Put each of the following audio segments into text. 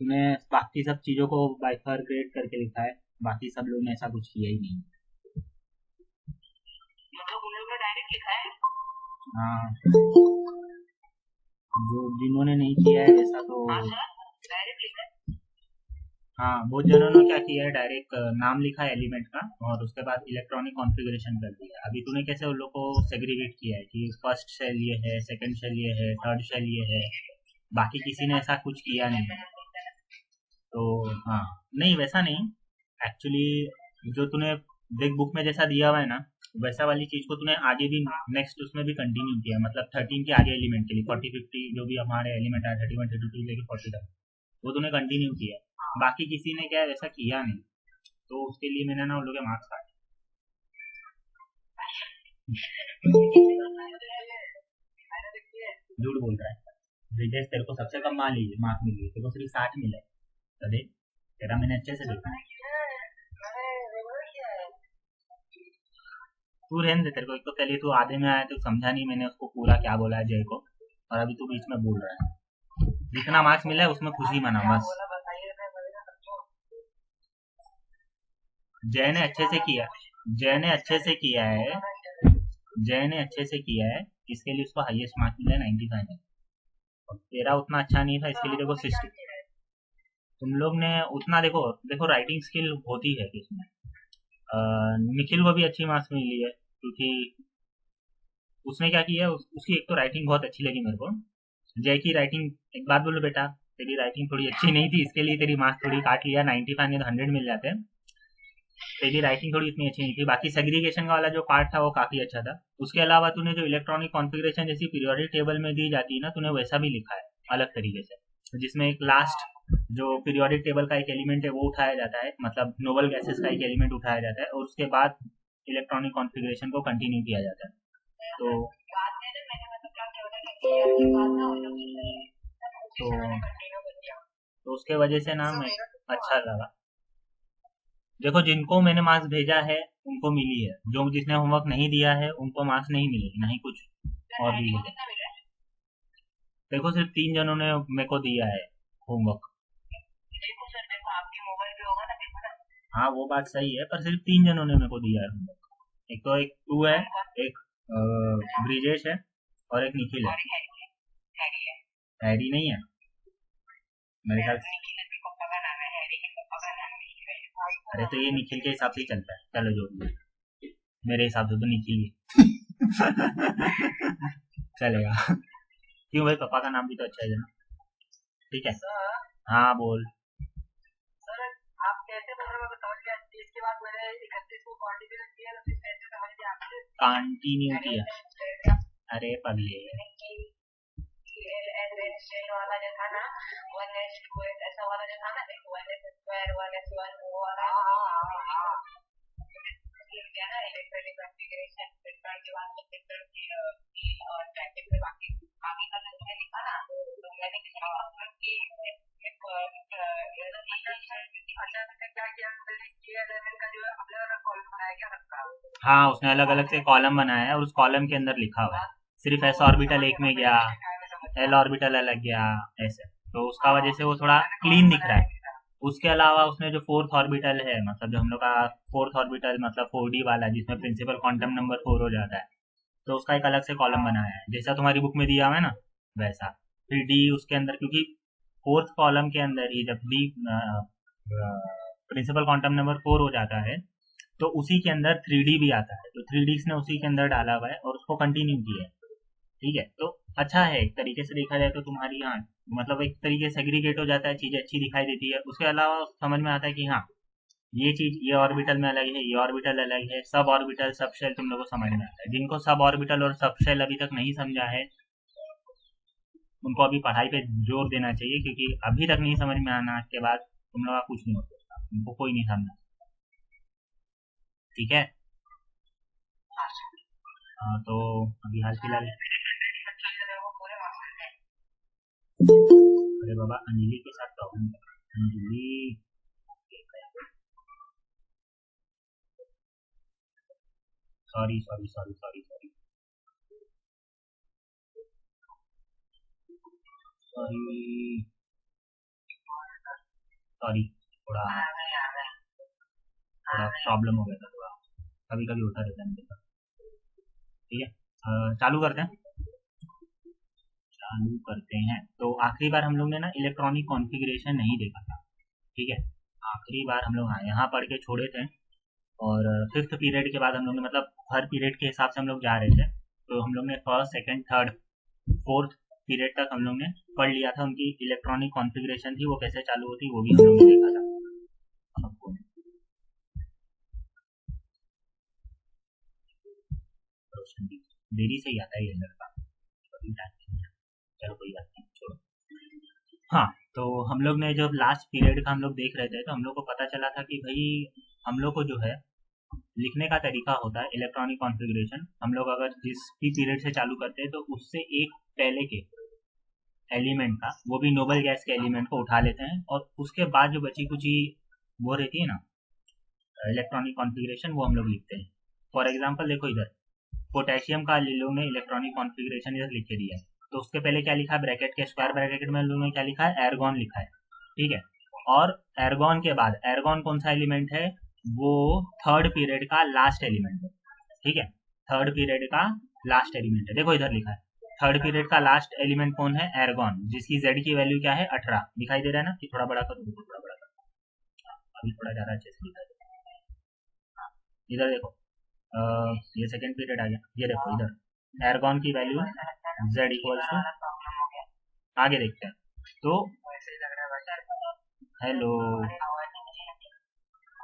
तूने बाकी सब चीजों को बाइफरक्रेट करके लिखा है, बाकी सब लोग ने ऐसा कुछ किया ही नहीं। मतलब उन लोगों ने डायरेक्ट लिखा है। हाँ, जो जिन्होंने नहीं किया है ऐसा तो। हाँ सर, डायरेक्ट लिखा है। हाँ, बहुत जनों ने क्या किया है, डायरेक्ट नाम लिखा है एलिमेंट का और उसके बाद इलेक्ट्रॉनिक कॉन्फ़िगरेशन कर दिया। अभी तूने कैसे उन लोग को सेग्रीगेट किया है कि फर्स्ट शेल ये है, सेकंड शेल ये है, थर्ड शेल ये है, बाकी किसी ने ऐसा कुछ किया नहीं है। तो हाँ, नहीं वैसा नहीं, एक्चुअली जो तूने देख बुक में जैसा दिया हुआ है ना, वैसा वाली चीज को तूने आगे भी नेक्स्ट उसमें भी कंटिन्यू किया, मतलब 13 के आगे एलिमेंट के लिए 40 50 जो भी हमारे एलिमेंट है 31 32 लेके 40 तक, वो तूने कंटिन्यू किया। बाकी किसी ने क्या है, वैसा किया नहीं, तो उसके लिए मैंने ना उन लोग के मार्क्स काटे। झूठ बोल रहा है ब्रिजेश, तेरे को सबसे कम मार्क मिली, तेरे को सिर्फ 60 मिले। तो देख, तेरा मैंने अच्छे से देखा। तू रहने दे, तेरे को एक तो पहले तू आधे में आया तो समझा नहीं मैंने उसको पूरा क्या बोला है जय को, और अभी तू बीच में बोल रहा है। जितना मार्क्स मिला है उसमें खुशी मना बस। जय ने अच्छे से किया, जय ने अच्छे से किया है, जय ने अच्छे से किया है, इसके लिए उसको हाईएस्ट मार्क मिला है 95 में। और तेरा उतना अच्छा नहीं था, इसके लिए देखो 60। तुम लोग ने उतना देखो, देखो राइटिंग स्किल होती है किसमें। निखिल को भी अच्छी मार्क्स मिली है क्योंकि उसने क्या किया, उसकी एक तो राइटिंग बहुत अच्छी लगी मेरे को। जय की राइटिंग, एक बात बोलो बेटा, तेरी राइटिंग थोड़ी अच्छी नहीं थी, इसके लिए तेरी मार्क्स थोड़ी काट लिया, 95 में तो 100 मिल जाते हैं। तेरी राइटिंग थोड़ी इतनी अच्छी नहीं थी, बाकी सेग्रीगेशन वाला जो पार्ट था वो काफी अच्छा था। उसके अलावा तूने जो इलेक्ट्रॉनिक कॉन्फ़िगरेशन जैसी पीरियोडिक टेबल में दी जाती है ना, तूने वैसा भी लिखा है अलग तरीके से, जिसमें एक लास्ट जो पीरियोडिक टेबल का एक एलिमेंट है वो उठाया जाता है, मतलब नोबल गैसेस का एक एलिमेंट उठाया जाता है और उसके बाद इलेक्ट्रॉनिक कॉन्फ़िगरेशन को कंटिन्यू किया जाता है। तो तो, तो उसके वजह से ना मैं अच्छा लगा। देखो, जिनको मैंने मार्क्स भेजा है उनको मिली है, जो जिसने होमवर्क नहीं दिया है उनको मार्क्स नहीं मिले, नहीं कुछ और भी है। देखो, सिर्फ 3 जनों ने मेरे को दिया है होमवर्क। हाँ, वो बात सही है, पर सिर्फ 3 जनों ने मेरे को दिया है होमवर्क। एक तो एक तू है, एक ब्रिजेश है और एक निखिल है। हैरी नहीं है मेरे ख्याल से। अरे तो ये निखिल के हिसाब से ही चलता है, चलो जो भी है। मेरे हिसाब से तो निखिल ही चलेगा। क्यों भाई, पापा का नाम भी तो अच्छा है ना। ठीक है, हाँ बोल। कंटिन्यू किया, अरे पगले। हाँ, उसने अलग अलग से कॉलम बनाया है और उस कॉलम के अंदर लिखा हुआ है, सिर्फ एस ऑर्बिटल एक में गया, एल ऑर्बिटल अलग गया, ऐसे। तो उसका वजह से वो थोड़ा क्लीन दिख रहा है। उसके अलावा उसने जो फोर्थ ऑर्बिटल है, मतलब जो हम लोग का फोर्थ ऑर्बिटल मतलब 4D वाला, जिसमें प्रिंसिपल क्वांटम नंबर 4 हो जाता है, तो उसका एक अलग से कॉलम बनाया है, जैसा तुम्हारी बुक में दिया हुआ है ना वैसा। फिर डी उसके अंदर, क्योंकि फोर्थ कॉलम के अंदर ही जब डी प्रिंसिपल क्वांटम नंबर 4 हो जाता है, तो उसी के अंदर 3D भी आता है, तो 3D ने उसी के अंदर डाला हुआ है और उसको कंटिन्यू किया है। ठीक है, तो अच्छा है एक तरीके से देखा जाए तो तुम्हारी, हाँ मतलब एक तरीके से सेग्रीगेट हो जाता है, चीजें अच्छी दिखाई देती है। उसके अलावा समझ में आता है कि हाँ, ये चीज ये ऑर्बिटल में अलग है, ये ऑर्बिटल अलग है, सब ऑर्बिटल सब शेल तुम लोग को समझ में आता है। जिनको सब ऑर्बिटल और सब शेल अभी तक नहीं समझा है, उनको अभी पढ़ाई पे जोर देना चाहिए, क्योंकि अभी तक नहीं समझ में आना के बाद तुम लोग का कुछ नहीं हो सकता, उनको कोई नहीं समझना। ठीक है, हाँ, तो अभी हाल फिलहाल, अरे बाबा, अंजलि के साथ प्रॉब्लम है। Anjali, sorry sorry sorry sorry sorry sorry. Sorry, थोड़ा प्रॉब्लम हो गया था, थोड़ा कभी कभी होता रहता है मेरे साथ। ठीक है, चालू करते हैं। तो आखिरी बार हम लोग ने ना इलेक्ट्रॉनिक कॉन्फ़िगरेशन नहीं देखा था। ठीक है, आखिरी बार हम लोग यहाँ पढ़ के छोड़े थे, और फिफ्थ पीरियड के बाद हम लोग ने, मतलब हर पीरियड के हिसाब से हम लोग जा रहे थे, तो हम लोग ने first, second, third, fourth period तक हम लोग ने पढ़ लिया था। उनकी इलेक्ट्रॉनिक कॉन्फ़िगरेशन थी वो कैसे चालू होती वो भी हम लोग ने देखा था सबको। देरी से ही आता है ये लड़का, चलो कोई बात नहीं, छोड़ो। हाँ, तो हम लोग ने जब लास्ट पीरियड का हम लोग देख रहे थे, तो हम लोग को पता चला था कि भाई हम लोग को जो है लिखने का तरीका होता है इलेक्ट्रॉनिक कॉन्फ़िगरेशन। हम लोग अगर जिस भी पीरियड से चालू करते हैं, तो उससे एक पहले के एलिमेंट का, वो भी नोबल गैस के एलिमेंट को उठा लेते हैं, और उसके बाद जो बची कुची वो रहती है ना इलेक्ट्रॉनिक कॉन्फ़िगरेशन, वो हम लोग लिखते हैं। फॉर एग्जाम्पल देखो इधर, पोटेशियम का लोग ने इलेक्ट्रॉनिक कॉन्फ़िगरेशन इधर लिख के दिया है, तो उसके पहले क्या लिखा है, ब्रैकेट के स्क्वायर ब्रैकेट में लोगों ने क्या लिखा है, एर्गॉन लिखा है। ठीक है, और एर्गॉन के बाद, एर्गॉन कौन सा एलिमेंट है, वो थर्ड पीरियड का लास्ट एलिमेंट है। ठीक है, थर्ड पीरियड का लास्ट एलिमेंट है, देखो इधर लिखा है थर्ड पीरियड का लास्ट एलिमेंट कौन है, एर्गॉन, जिसकी जेड की वैल्यू क्या है, 18। दिखाई दे रहा है ना, कि थोड़ा बड़ा कर दो, थोड़ा बड़ा कर, अभी थोड़ा ज्यादा अच्छे से दिखाई दे रहा है। इधर देखो, ये सेकेंड पीरियड आ गया, ये देखो इधर एर्गॉन की वैल्यू z इक्वल्स टू, आगे देखते हैं। तो हेलो,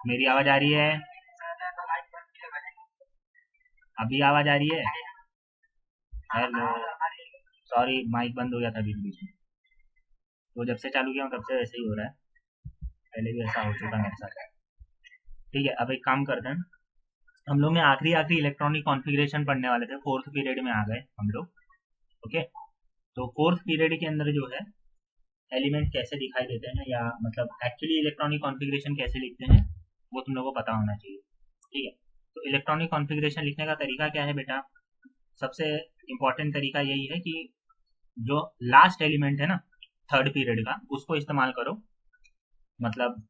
मेरी आवाज आ रही है, अभी आवाज आ रही है, हेलो, सॉरी माइक बंद हो गया था बीच बीच में, तो जब से चालू किया हूँ तब से वैसे ही हो रहा है, पहले भी ऐसा हो चुका मेरे साथ। ठीक है, अब एक काम करते हैं, हम लोग ने आखिरी इलेक्ट्रॉनिक कॉन्फ़िगरेशन पढ़ने वाले थे, फोर्थ पीरियड में आ गए हम लोग। ओके, तो फोर्थ पीरियड के अंदर जो है एलिमेंट कैसे दिखाई देते हैं, या मतलब एक्चुअली इलेक्ट्रॉनिक कॉन्फ़िगरेशन कैसे लिखते हैं, वो तुम लोगों को पता होना चाहिए। ठीक है, तो इलेक्ट्रॉनिक कॉन्फ़िगरेशन लिखने का तरीका क्या है बेटा, सबसे इम्पॉर्टेंट तरीका यही है कि जो लास्ट एलिमेंट है ना थर्ड पीरियड का, उसको इस्तेमाल करो। मतलब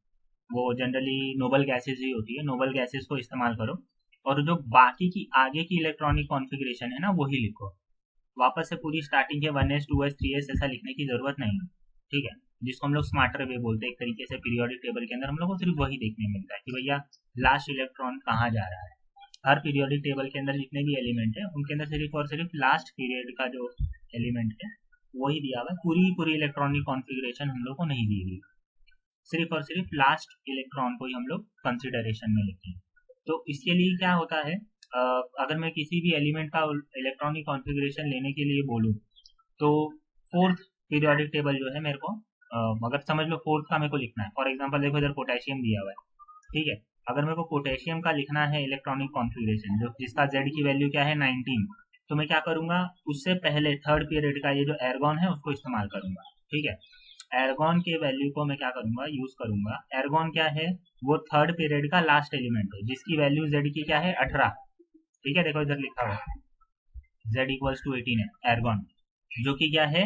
वो जनरली नोबल गैसेज ही होती है, नोबल गैसेज को इस्तेमाल करो, और जो बाकी की आगे की इलेक्ट्रॉनिक कॉन्फ़िगरेशन है ना वही लिखो। वापस से पूरी स्टार्टिंग के 1s 2s 3s ऐसा लिखने की जरूरत नहीं है। ठीक है, जिसको हम लोग स्मार्टर वे बोलते हैं, एक तरीके से पीरियोडिक टेबल के अंदर हम लोग को सिर्फ वही देखने मिलता है कि भैया लास्ट इलेक्ट्रॉन कहाँ जा रहा है। हर पीरियोडिक टेबल के अंदर जितने भी एलिमेंट है उनके अंदर सिर्फ और सिर्फ लास्ट पीरियड का जो एलिमेंट है वही दिया हुआ है, पूरी इलेक्ट्रॉनिक कॉन्फ़िगरेशन हम लोग को नहीं दी हुई, सिर्फ और सिर्फ लास्ट इलेक्ट्रॉन को ही हम लोग कंसिडरेशन में लेते हैं। तो इसके लिए क्या होता है, अगर मैं किसी भी एलिमेंट का इलेक्ट्रॉनिक कॉन्फ़िगरेशन लेने के लिए बोलूँ, तो फोर्थ पीरियोडिक टेबल जो है मेरे को, अगर समझ लो फोर्थ का मेरे को लिखना है, फॉर एग्जांपल देखो इधर पोटेशियम दिया हुआ है। ठीक है, अगर मेरे को पोटेशियम का लिखना है इलेक्ट्रॉनिक कॉन्फ़िगरेशन, जो जिसका जेड की वैल्यू क्या है 19, तो मैं क्या करूंगा, उससे पहले थर्ड पीरियड का ये जो एर्गॉन है उसको इस्तेमाल करूंगा। ठीक है, एर्गॉन के वैल्यू को मैं क्या करूंगा, यूज करूंगा। एर्गॉन क्या है, वो थर्ड पीरियड का लास्ट एलिमेंट है, जिसकी वैल्यू जेड की क्या है 18। ठीक है, देखो इधर लिखा हुआ है z इक्वल्स टू 18 है एर्गॉन, जो कि क्या है,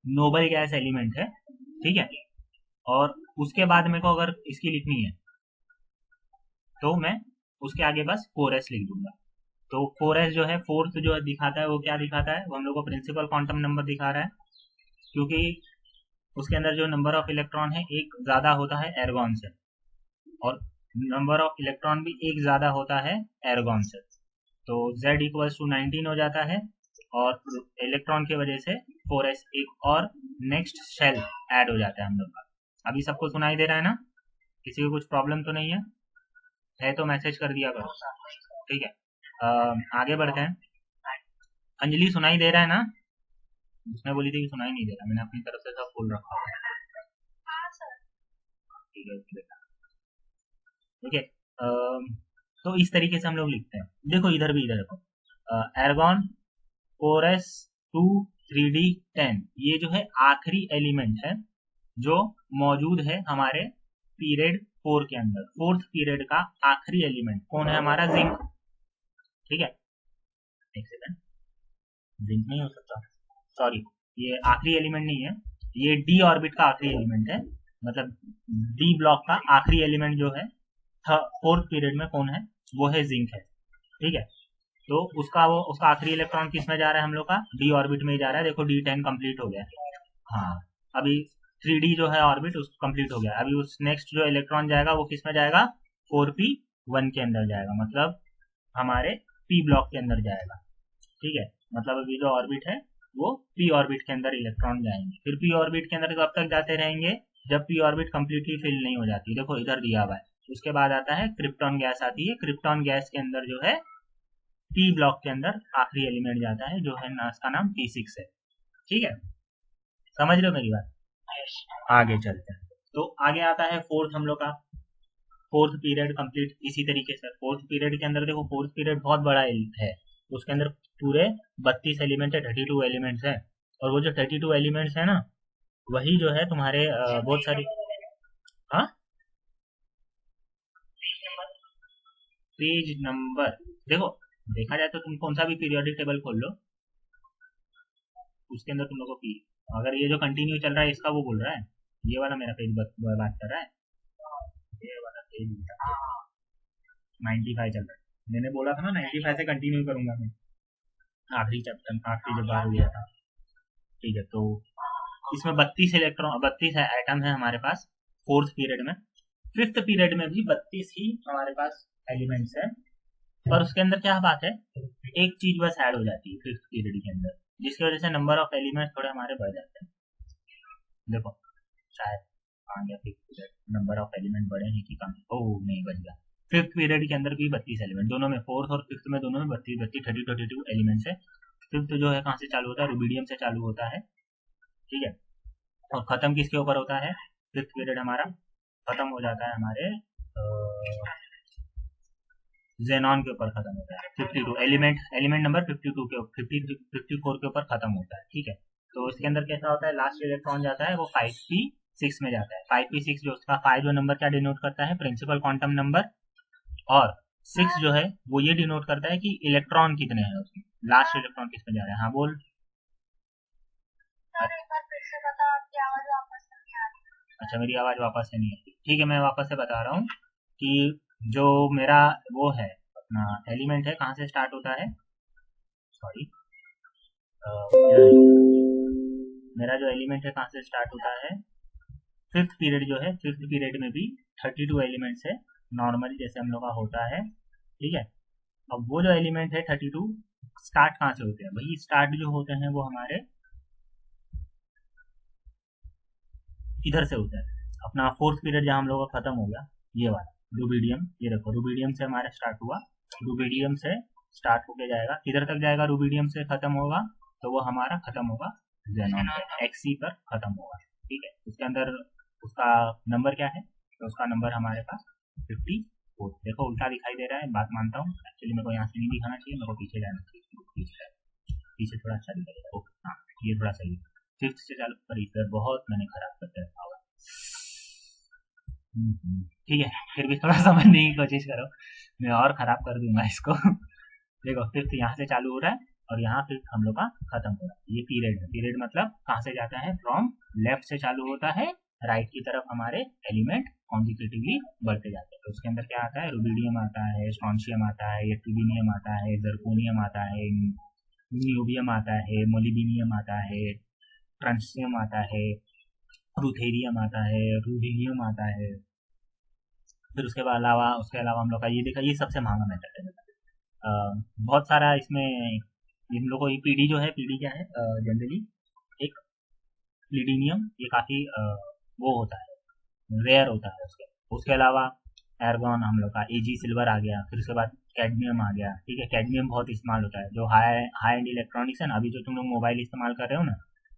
नोबल गैस एलिमेंट है। ठीक है, और उसके बाद मेरे को अगर इसकी लिखनी है तो मैं उसके आगे बस 4s लिख दूंगा। तो 4s जो है, फोर्थ जो दिखाता है वो क्या दिखाता है, वो हम लोग को प्रिंसिपल क्वांटम नंबर दिखा रहा है, क्योंकि उसके अंदर जो नंबर ऑफ इलेक्ट्रॉन है एक ज्यादा होता है एर्गॉन से, और नंबर ऑफ इलेक्ट्रॉन भी एक ज्यादा होता है एर्गॉन से। तो z इक्वल्स टू 19 हो जाता है, और इलेक्ट्रॉन की वजह से 4s एक और नेक्स्ट शेल ऐड हो जाता है हम लोग का। अभी सबको सुनाई दे रहा है ना, किसी को कुछ प्रॉब्लम तो नहीं है तो मैसेज कर दिया करो। ठीक है, आगे बढ़ते हैं। अंजलि सुनाई दे रहा है ना, उसने बोली थी कि सुनाई नहीं दे रहा, मैंने अपनी तरफ से सब खोल रखा हुआ है। ठीक है बेटा, ठीक है, तो इस तरीके से हम लोग लिखते हैं। देखो इधर भी, इधर देखो, एर्गॉन 4s 2 3d 10, ये जो है आखिरी एलिमेंट है जो मौजूद है हमारे पीरियड 4 के अंदर। फोर्थ पीरियड का आखिरी एलिमेंट कौन है, हमारा जिंक। ठीक है, एक सेकंड, जिंक नहीं हो सकता, सॉरी, ये आखिरी एलिमेंट नहीं है, ये डी ऑर्बिट का आखिरी एलिमेंट है, मतलब डी ब्लॉक का आखिरी एलिमेंट जो है फोर्थ पीरियड में कौन है, वो है जिंक है। ठीक है, तो उसका आखिरी इलेक्ट्रॉन किस में जा रहा है हम लोग का, डी ऑर्बिट में ही जा रहा है। देखो D10 कंप्लीट हो गया। हाँ, अभी 3D जो है ऑर्बिट उस कंप्लीट हो गया। अभी उस नेक्स्ट जो इलेक्ट्रॉन जाएगा वो किस में जाएगा, 4p1 के अंदर जाएगा, मतलब हमारे p ब्लॉक के अंदर जाएगा। ठीक है, मतलब अभी जो ऑर्बिट है वो p ऑर्बिट के अंदर इलेक्ट्रॉन जाएंगे। फिर p ऑर्बिट के अंदर कब तक जाते रहेंगे, जब p ऑर्बिट कंप्लीटली फिल नहीं हो जाती। देखो इधर दिया हुआ है। उसके बाद आता है क्रिप्टॉन गैस आती है। क्रिप्टॉन गैस के अंदर जो है p ब्लॉक के अंदर आखिरी एलिमेंट जाता है, जो है उसका नाम P6 है। ठीक है, समझ रहे हो मेरी बात। आगे चलते हैं, तो आगे आता है फोर्थ हम लोग का, फोर्थ पीरियड कंप्लीट इसी तरीके से। फोर्थ पीरियड के अंदर देखो, फोर्थ पीरियड बहुत बड़ा है, उसके अंदर पूरे 32 एलिमेंट है, 32 एलिमेंट्स है। और वो जो 32 एलिमेंट्स है ना, वही जो है तुम्हारे बहुत सारी, हाँ पेज नंबर, देखो देखा जाए तो तुम कौन सा भी पीरियोडिक टेबल खोल लो, उसके अंदर तुम लोगों की, अगर ये जो कंटिन्यू चल रहा है इसका वो बोल रहा है, ये वाला मेरा पेज बात कर रहा है, ये वाला पेज 95 चल रहा है। मैंने बोला था ना 95 से कंटिन्यू करूंगा मैं, आखिरी चैप्टर आखिरी जब बार हुआ था। ठीक है, तो इसमें 32 इलेक्ट्रॉन 32 एटम है हमारे पास फोर्थ पीरियड में। फिफ्थ पीरियड में भी 32 ही हमारे पास एलिमेंट्स है। पर उसके अंदर क्या बात है, एक चीज बस ऐड हो जाती है फिफ्थ पीरियड के अंदर, जिसकी वजह से नंबर ऑफ एलिमेंट्स थोड़े हमारे बढ़ जाते हैं। देखो शायद आ गया fifth period, number of element बढ़े हैं कि कम, ओह नहीं बढ़ गया। फिफ्थ पीरियड के अंदर भी 32 एलिमेंट, दोनों में फोर्थ और फिफ्थ में दोनों में 32 एलिमेंट्स है। फिफ्थ जो है कहाँ से चालू होता है, रूबिडियम से चालू होता है। ठीक है, और खत्म किसके ऊपर होता है, फिफ्थ पीरियड हमारा खत्म हो जाता है हमारे जेनॉन के ऊपर खत्म होता है। 52 एलिमेंट नंबर 52 के 54 के ऊपर खत्म होता है। ठीक है, तो इसके अंदर कैसा होता है, लास्ट इलेक्ट्रॉन जाता है वो 5p6 में जाता है। 5p6 जो उसका 5 जो नंबर क्या डिनोट करता है, प्रिंसिपल क्वांटम नंबर, और 6 जो है वो ये डिनोट करता है कि इलेक्ट्रॉन कितने हैं उसमें, लास्ट इलेक्ट्रॉन किस में जा रहा है। हाँ बोल। अच्छा, मेरी आवाज वापस से नहीं आती, ठीक है मैं वापस से बता रहा हूँ कि जो मेरा वो है अपना एलिमेंट है, कहाँ से स्टार्ट होता है, सॉरी मेरा जो एलिमेंट है कहाँ से स्टार्ट होता है, फिफ्थ पीरियड जो है, फिफ्थ पीरियड में भी 32 एलिमेंट्स है नॉर्मली जैसे हम लोग का होता है। ठीक है, अब वो जो एलिमेंट है 32 स्टार्ट कहाँ से होते हैं, वही स्टार्ट जो होते हैं वो हमारे इधर से होता है, अपना फोर्थ पीरियड जहाँ हम लोग का खत्म हो गया, ये वाला रूबिडियम, ये देखो रूबिडियम से हमारा स्टार्ट हुआ, रूबिडियम से स्टार्ट होके जाएगा, किधर तक जाएगा, रूबिडियम से खत्म होगा तो वो हमारा खत्म होगा जेनॉन पे, Xc पर खत्म होगा। ठीक है, उसके अंदर उसका नंबर क्या है, तो उसका नंबर हमारे पास 54। देखो उल्टा दिखाई दे रहा है, बात मानता हूँ, एक्चुअली मेरे को यहाँ से नहीं दिखाना चाहिए, मेरे को पीछे जाना चाहिए, पीछे थोड़ा अच्छा दिखाई, हाँ ये थोड़ा सही। फिफ्थ से चालू पर इधर बहुत मैंने खराब कर दिया होगा। ठीक है, फिर भी थोड़ा समझने की कोशिश करो, मैं और खराब कर दूंगा इसको। देखो फिफ्थ यहाँ से चालू हो रहा है और यहाँ फिफ्थ हम लोग का खत्म हो रहा है, ये पीरियड है। पीरियड मतलब कहाँ से जाता है, फ्रॉम लेफ्ट से चालू होता है, राइट की तरफ हमारे एलिमेंट कॉन्जिक्यूटिवली बढ़ते जाते हैं। तो उसके अंदर क्या आता है, रूबिडियम आता है, स्ट्रॉन्शियम आता है, एट्रिबिनियम आता है, जर्कोनियम आता है, न्यूबियम आता है, मोलिबिनियम आता है, ट्रांसियम आता है, रुथेरियम आता है, रूबिडियम आता है। फिर उसके अलावा हम लोग का ये देखा, ये सबसे महंगा मेथड है। बहुत सारा इसमें इन लोगों की पीडी जो है, पीडी क्या है जनरली एक प्लीडिनियम, ये काफ़ी वो होता है, रेयर होता है। उसके अलावा एर्गॉन हम लोग का, एजी सिल्वर आ गया, फिर उसके बाद कैडमियम आ गया। ठीक है, कैडमियम बहुत इस्तेमाल होता है, जो हाई एंड इलेक्ट्रॉनिक्स है ना, अभी जो तुम लोग मोबाइल इस्तेमाल कर रहे हो ना,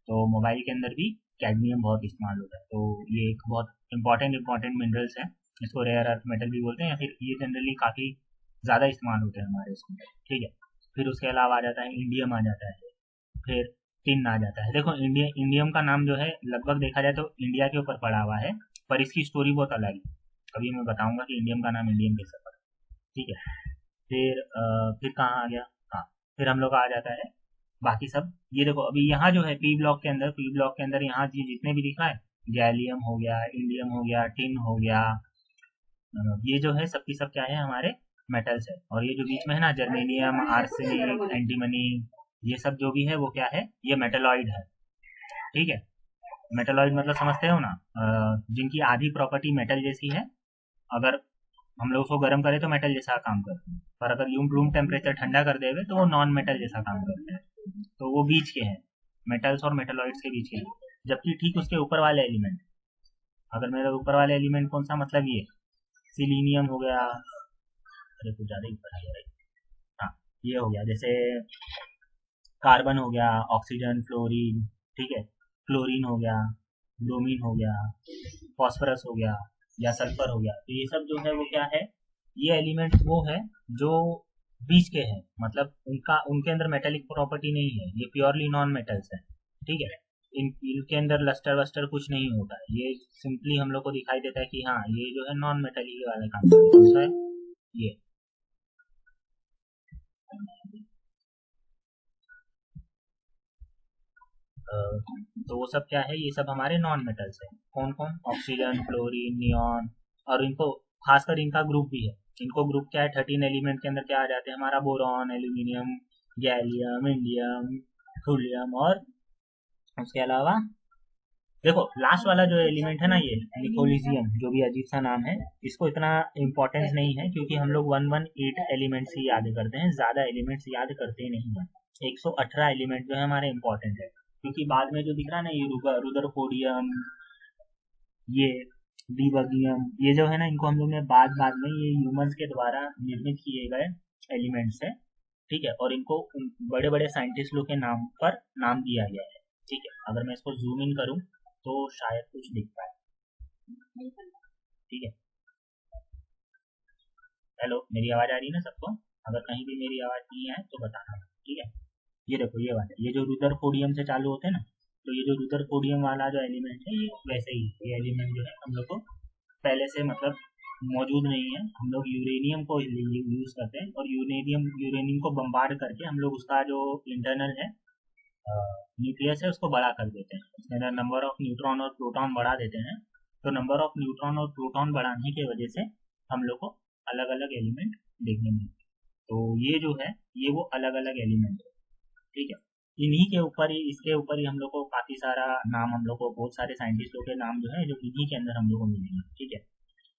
तो मोबाइल के अंदर भी कैडमियम बहुत इस्तेमाल होता है। तो ये एक बहुत इंपॉर्टेंट मिनरल्स है, इसको रेयर अर्थ मेटल भी बोलते हैं, या फिर ये जनरली काफ़ी ज़्यादा इस्तेमाल होते हैं हमारे इसमें। ठीक है, फिर उसके अलावा आ जाता है इंडियम आ जाता है, फिर टिन आ जाता है। देखो इंडियम का नाम जो है लगभग देखा जाए तो इंडिया के ऊपर पड़ा हुआ है, पर इसकी स्टोरी बहुत अलग है, अभी मैं बताऊंगा कि इंडियम का नाम इंडियम कैसे पड़ा। ठीक है, फिर कहाँ आ गया, हाँ फिर हम लोग आ जाता है बाकी सब। ये देखो अभी यहाँ जो है पी ब्लॉक के अंदर यहाँ जितने भी लिखा है गैलियम हो गया, इंडियम हो गया, टिन हो गया, ये जो है सबकी सब क्या है हमारे मेटल्स है। और ये जो बीच में है ना जर्मेनियम, आर्सेनिक, एंटीमनी, ये सब जो भी है वो क्या है, ये मेटलॉइड है। ठीक है, मेटलॉइड मतलब समझते हो ना, जिनकी आधी प्रॉपर्टी मेटल जैसी है, अगर हम लोग उसको गर्म करें तो मेटल जैसा काम करते हैं, पर अगर रूम टेम्परेचर ठंडा कर देवे तो वो नॉन मेटल जैसा काम करते हैं। तो वो बीच के हैं, मेटल्स और मेटलॉइड्स के बीच के हैं। जबकि ठीक उसके ऊपर वाले एलिमेंट, अगर मेरे ऊपर वाले एलिमेंट कौन सा, मतलब ये सिलीनियम हो गया, अरे कुछ ज़्यादा ही ऊपर आ गया, हाँ ये हो गया, जैसे कार्बन हो गया, ऑक्सीजन, फ्लोरीन, ठीक है, क्लोरीन हो गया, ब्रोमीन हो गया, फॉस्फोरस हो गया, या सल्फर हो गया। तो ये सब जो है वो क्या है, ये एलिमेंट वो है जो बीच के हैं, मतलब उनका उनके अंदर मेटेलिक प्रॉपर्टी नहीं है, ये प्योरली नॉन मेटल्स है। ठीक है, इनके अंदर लस्टर वस्टर कुछ नहीं होता है, ये सिंपली हम लोग को दिखाई देता है कि हाँ ये जो है नॉन मेटेलिक वाले काम कौन सा है, ये तो वो सब क्या है, ये सब हमारे नॉन मेटल्स है। कौन कौन, ऑक्सीजन, क्लोरीन, नियॉन, और इनको खासकर इनका ग्रुप भी है। इनको ग्रुप क्या है, 13 एलिमेंट के अंदर क्या आ जाते हैं, हमारा बोरॉन, एल्यूमिनियम, गैलियम, इंडियम, थोलियम, और उसके अलावा देखो लास्ट वाला जो एलिमेंट है ना, ये निकोलिजियम, जो भी अजीब सा नाम है, इसको इतना इम्पोर्टेंस नहीं है क्योंकि हम लोग 118 एलिमेंट्स ही याद करते हैं, ज्यादा एलिमेंट्स याद करते नहीं है। 118 एलिमेंट जो है हमारे इम्पोर्टेंट है, क्योंकि बाद में जो दिख रहा है ना, ये रुदरफोर्डियम, ये डिबगियम, ये जो है ना, इनको हम लोग ने बाद बाद में ये ह्यूमंस के द्वारा निर्मित किए गए एलिमेंट्स है। ठीक है, और इनको बड़े बड़े साइंटिस्ट लोग के नाम पर नाम दिया गया है। ठीक है, अगर मैं इसको जूम इन करूं तो शायद कुछ दिख पाए। ठीक है, हेलो, मेरी आवाज आ रही है ना सबको? अगर कहीं भी मेरी आवाज नहीं आए तो बताना। ठीक है, ये देखो ये वाला, ये जो रुदरफोर्डियम से चालू होते हैं ना, तो ये जो रुदरफोर्डियम वाला जो एलिमेंट है, ये वैसे ही ये एलिमेंट जो है हम लोग को पहले से मतलब मौजूद नहीं है। हम लोग यूरेनियम को यूज करते हैं, और यूरेनियम को बम्बार्ड करके हम लोग उसका जो इंटरनल है न्यूक्लियस है उसको बड़ा कर देते हैं, उसके अंदर नंबर ऑफ न्यूट्रॉन और प्रोटॉन बढ़ा देते हैं। तो नंबर ऑफ न्यूट्रॉन और प्रोटॉन बढ़ाने की वजह से हम लोग को अलग अलग एलिमेंट देखने मिलते हैं। तो ये जो है ये वो अलग अलग एलिमेंट है। ठीक है, इन्हीं के ऊपर ही, इसके ऊपर ही हम लोग को काफी सारा नाम, हम लोग को बहुत सारे साइंटिस्टों के नाम जो है जो इन्हीं के अंदर हम लोग को मिलेंगे। ठीक है,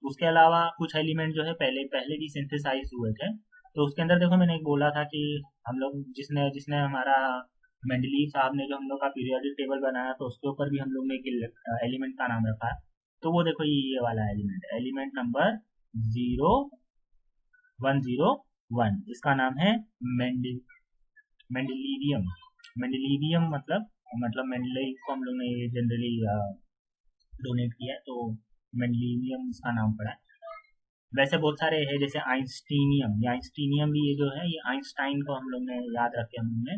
उसके अलावा कुछ एलिमेंट जो है पहले पहले भी सिंथेसाइज हुए थे। तो उसके अंदर देखो मैंने एक बोला था कि हम लोग जिसने जिसने हमारा मेंडलीव साहब ने जो हम लोग का पीरियोडिक टेबल बनाया, तो उसके ऊपर भी हम लोग ने एक एलिमेंट का नाम रखा है। तो वो देखो ये वाला एलिमेंट, एलिमेंट नंबर 0101, इसका नाम है मेंडलीवियम। मेंडलीवियम मतलब मेंडलीव को हम लोग ने जनरली डोनेट किया है, तो मेंडलीवियम इसका नाम पड़ा है। वैसे बहुत सारे हैं, जैसे आइंस्टीनियम, ये आइंस्टीनियम भी ये जो है, ये आइंस्टाइन को हम लोग ने याद रख के हम लोग ने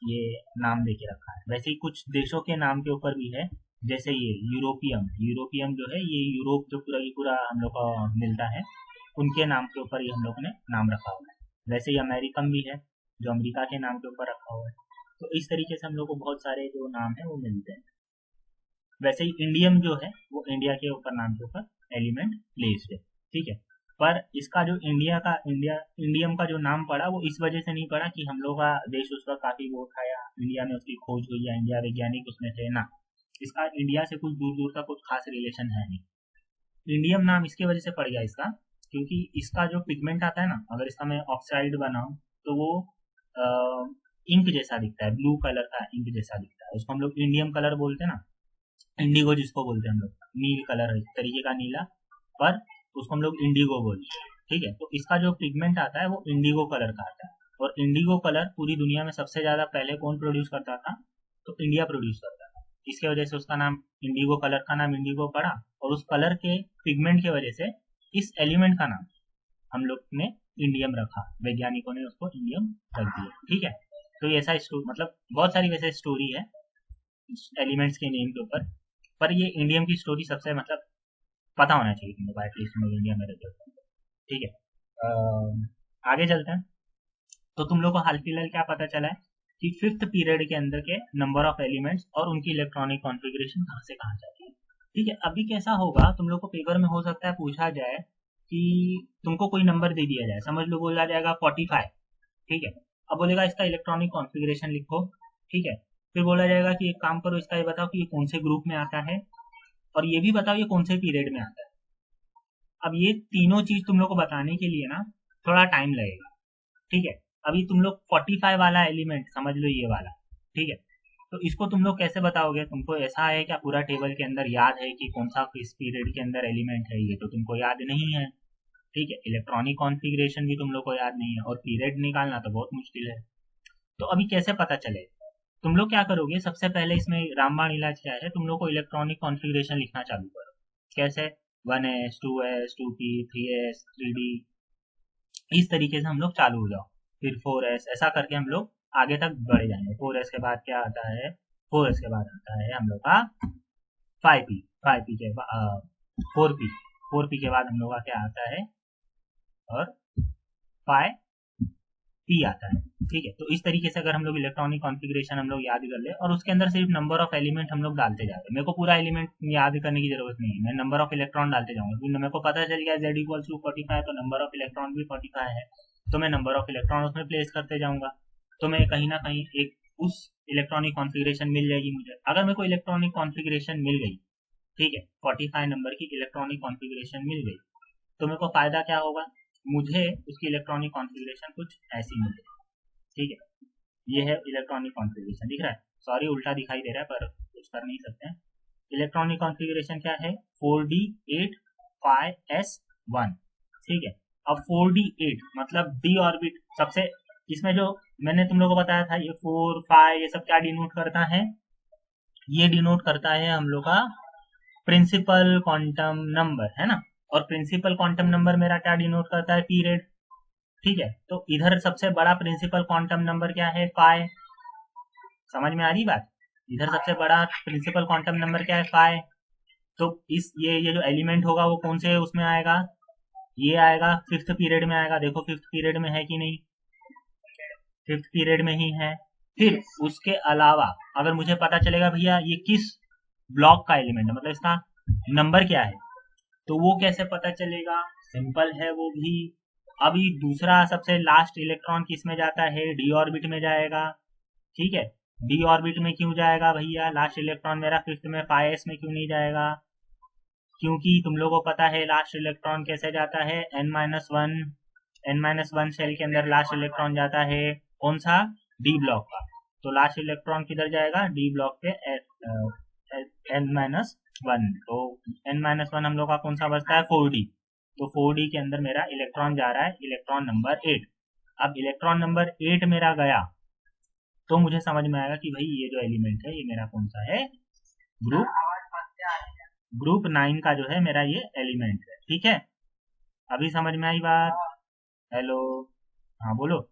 ये नाम देके रखा है। वैसे ही कुछ देशों के नाम के ऊपर भी है, जैसे ये यूरोपियम, यूरोपियम जो है ये यूरोप जो पूरा ही पूरा हम लोग को मिलता है, उनके नाम के ऊपर ही हम लोग ने नाम रखा हुआ है। वैसे ही अमेरिकन भी है, जो अमेरिका के नाम के ऊपर रखा हुआ है। तो इस तरीके से हम लोग को बहुत सारे जो नाम है वो मिलते हैं। वैसे ही इंडियम जो है वो इंडिया के ऊपर नाम के ऊपर एलिमेंट प्लेस्ड है। ठीक है, पर इसका जो इंडियम का जो नाम पड़ा वो इस वजह से नहीं पड़ा कि हम लोग का देश उस पर काफी वो उठाया, इंडिया में उसकी खोज हुई या इंडिया वैज्ञानिक उसमें थे ना, इसका इंडिया से कुछ दूर दूर का कुछ खास रिलेशन है नहीं। इंडियम नाम इसकी वजह से पड़ गया इसका, क्योंकि इसका जो पिगमेंट आता है ना, अगर इसका मैं ऑक्साइड बनाऊं तो वो इंक जैसा दिखता है, ब्लू कलर का इंक जैसा दिखता है, उसको हम लोग इंडियम कलर बोलते हैं ना, इंडिगो जिसको बोलते हैं हम लोग, नील कलर है, एक तरीके का नीला, पर उसको हम लोग इंडिगो बोलते हैं। ठीक है, तो इसका जो पिगमेंट आता है वो इंडिगो कलर का आता है, और इंडिगो कलर पूरी दुनिया में सबसे ज्यादा पहले कौन प्रोड्यूस करता था, तो इंडिया प्रोड्यूस करता था। इसके वजह से उसका नाम इंडिगो, कलर का नाम इंडिगो पड़ा, और उस कलर के पिगमेंट की वजह से इस एलिमेंट का नाम हम लोग ने इंडियम रखा, वैज्ञानिकों ने उसको इंडियम रख दिया। ठीक है, तो ये ऐसा मतलब बहुत सारी वैसे स्टोरी है एलिमेंट्स के नेम के ऊपर, पर ये इंडियम की स्टोरी सबसे मतलब पता होना चाहिए तुम लोग, एटलीस्ट तुम लोग इंडिया में रहते हो। ठीक है, आगे चलते हैं। तो तुम लोग को हाल फिलहाल क्या पता चला है कि फिफ्थ पीरियड के अंदर के नंबर ऑफ एलिमेंट्स और उनकी इलेक्ट्रॉनिक कॉन्फ़िगरेशन कहाँ से कहाँ जाती है। ठीक है, अभी कैसा होगा, तुम लोग को पेपर में हो सकता है पूछा जाए कि तुमको कोई नंबर दे दिया जाए, समझ लो बोला जाएगा 45, ठीक है। अब बोलेगा इसका इलेक्ट्रॉनिक कॉन्फ़िगरेशन लिखो, ठीक है। फिर बोला जाएगा कि एक काम करो, इसका ये बताओ कि ये कौन से ग्रुप में आता है, और ये भी बताओ ये कौन से पीरियड में आता है। अब ये तीनों चीज तुम लोग को बताने के लिए ना थोड़ा टाइम लगेगा, ठीक है। अभी तुम लोग 45 वाला एलिमेंट समझ लो, ये वाला, ठीक है। तो इसको तुम लोग कैसे बताओगे, तुमको ऐसा है क्या पूरा टेबल के अंदर याद है कि कौन सा किस पीरियड के अंदर एलिमेंट है, ये तो तुमको याद नहीं है, ठीक है। इलेक्ट्रॉनिक कॉन्फ़िगरेशन भी तुम लोग को याद नहीं है, और पीरियड निकालना तो बहुत मुश्किल है। तो अभी कैसे पता चले, तुम लोग क्या करोगे, सबसे पहले इसमें रामबाण इलाज क्या है, तुम लोग को इलेक्ट्रॉनिक कॉन्फ़िगरेशन लिखना चालू करो। कैसे, 1s 2s 2p 3s 3d, इस तरीके से हम लोग चालू हो जाओ। फिर 4s, ऐसा करके हम लोग आगे तक बढ़े जाएंगे। 4s के बाद क्या आता है, 4s के बाद आता है हम लोग का 5p, 5p के बाद 4p, 4p के बाद हम लोग का क्या आता है, और 5p आता है, ठीक है। तो इस तरीके से अगर हम लोग इलेक्ट्रॉनिक कॉन्फ़िगरेशन हम लोग याद कर ले, और उसके अंदर सिर्फ नंबर ऑफ एलिमेंट हम लोग डालते जा रहे हैं, मेरे को पूरा एलिमेंट याद करने की जरूरत नहीं है, मैं नंबर ऑफ इलेक्ट्रॉन डालते जाऊंगा, क्योंकि मेरे को पता चल गया z इक्वल्स टू 45, तो नंबर ऑफ इलेक्ट्रॉन भी 45 है, तो मैं नंबर ऑफ इलेक्ट्रॉन उसमें प्लेस करते जाऊंगा। तो मैं कहीं ना कहीं एक उस इलेक्ट्रॉनिक कॉन्फ़िगरेशन मिल जाएगी मुझे। अगर मेरे को इलेक्ट्रॉनिक कॉन्फ़िगरेशन मिल गई, ठीक है, 45 नंबर की इलेक्ट्रॉनिक कॉन्फ़िगरेशन मिल गई, तो मेरे को फायदा क्या होगा, मुझे उसकी इलेक्ट्रॉनिक कॉन्फ़िगरेशन कुछ ऐसी मिलेगी, ठीक है। ये है इलेक्ट्रॉनिक कॉन्फ़िगरेशन, दिख रहा है, सॉरी उल्टा दिखाई दे रहा है पर कुछ कर नहीं सकते हैं। इलेक्ट्रॉनिक कॉन्फ़िगरेशन क्या है, 4d8 5s1, ठीक है। अब 4d8 मतलब d ऑर्बिट सबसे, इसमें जो मैंने तुम लोगों को बताया था ये 4 5 ये सब क्या डिनोट करता है, ये डिनोट करता है हम लोग का प्रिंसिपल क्वांटम नंबर, है ना। और प्रिंसिपल क्वांटम नंबर मेरा क्या डिनोट करता है, पीरियड, ठीक है। तो इधर सबसे बड़ा प्रिंसिपल क्वांटम नंबर क्या है, 5, समझ में आ रही बात। इधर सबसे बड़ा प्रिंसिपल क्वांटम नंबर क्या है, 5। तो इस ये जो एलिमेंट होगा वो कौन से उसमें आएगा, ये आएगा फिफ्थ पीरियड में आएगा, देखो फिफ्थ पीरियड में है कि नहीं, फिफ्थ पीरियड में ही है। फिर उसके अलावा अगर मुझे पता चलेगा भैया ये किस ब्लॉक का एलिमेंट है, मतलब इसका नंबर क्या है, तो वो कैसे पता चलेगा, सिंपल है वो भी। अभी दूसरा सबसे लास्ट इलेक्ट्रॉन किस में जाता है, डी ऑर्बिट में जाएगा, ठीक है। डी ऑर्बिट में क्यों जाएगा भैया, लास्ट इलेक्ट्रॉन मेरा फिफ्थ में 5s में क्यों नहीं जाएगा, क्योंकि तुम लोगों को पता है लास्ट इलेक्ट्रॉन कैसे जाता है, n-1 सेल के अंदर लास्ट इलेक्ट्रॉन जाता है कौन सा, डी ब्लॉक का। तो लास्ट इलेक्ट्रॉन किधर जाएगा, डी ब्लॉक पे n-1, तो n-1 हम लोग का कौन सा बचता है, 4d। तो 4d के अंदर मेरा इलेक्ट्रॉन जा रहा है इलेक्ट्रॉन नंबर 8। अब इलेक्ट्रॉन नंबर 8 मेरा गया, तो मुझे समझ में आएगा कि भाई ये जो एलिमेंट है ये मेरा कौन सा है, ग्रुप ग्रुप 9 का जो है मेरा ये एलिमेंट है, ठीक है। अभी समझ में आई बात, हेलो, हाँ बोलो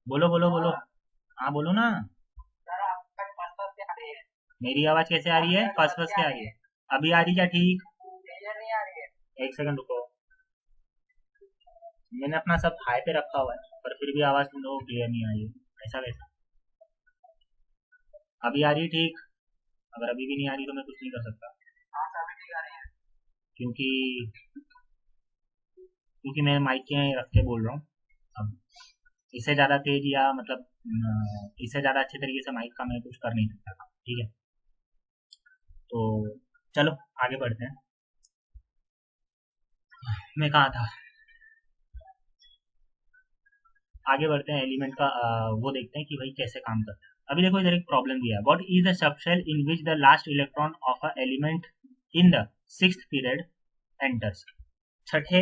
बोलो बोलो बोलो, हाँ बोलो ना। मेरी आवाज कैसे आ रही है, फर्स्ट फर्स्ट क्या आ रही है, अभी आ रही क्या ठीक, एक सेकंड रुको, मैंने अपना सब हाई पे रखा हुआ है पर फिर भी आवाज तुम लोगों को क्लियर नहीं आ रही है, ऐसा कैसा, अभी आ रही है ठीक, अगर अभी भी नहीं आ रही तो मैं कुछ नहीं कर सकता, क्योंकि क्योंकि मैं माइक के रख के बोल रहा हूँ। अब इससे ज़्यादा तेज या मतलब इससे ज़्यादा अच्छे तरीके से माइक का मैं कुछ कर नहीं सकता था, ठीक है। तो चलो आगे बढ़ते हैं, मैं कहा था, आगे बढ़ते हैं एलिमेंट का वो देखते हैं कि भाई कैसे काम करता है। अभी देखो इधर एक प्रॉब्लम दिया है, what is the subshell in which the last electron of a element in the sixth period enters. छठे,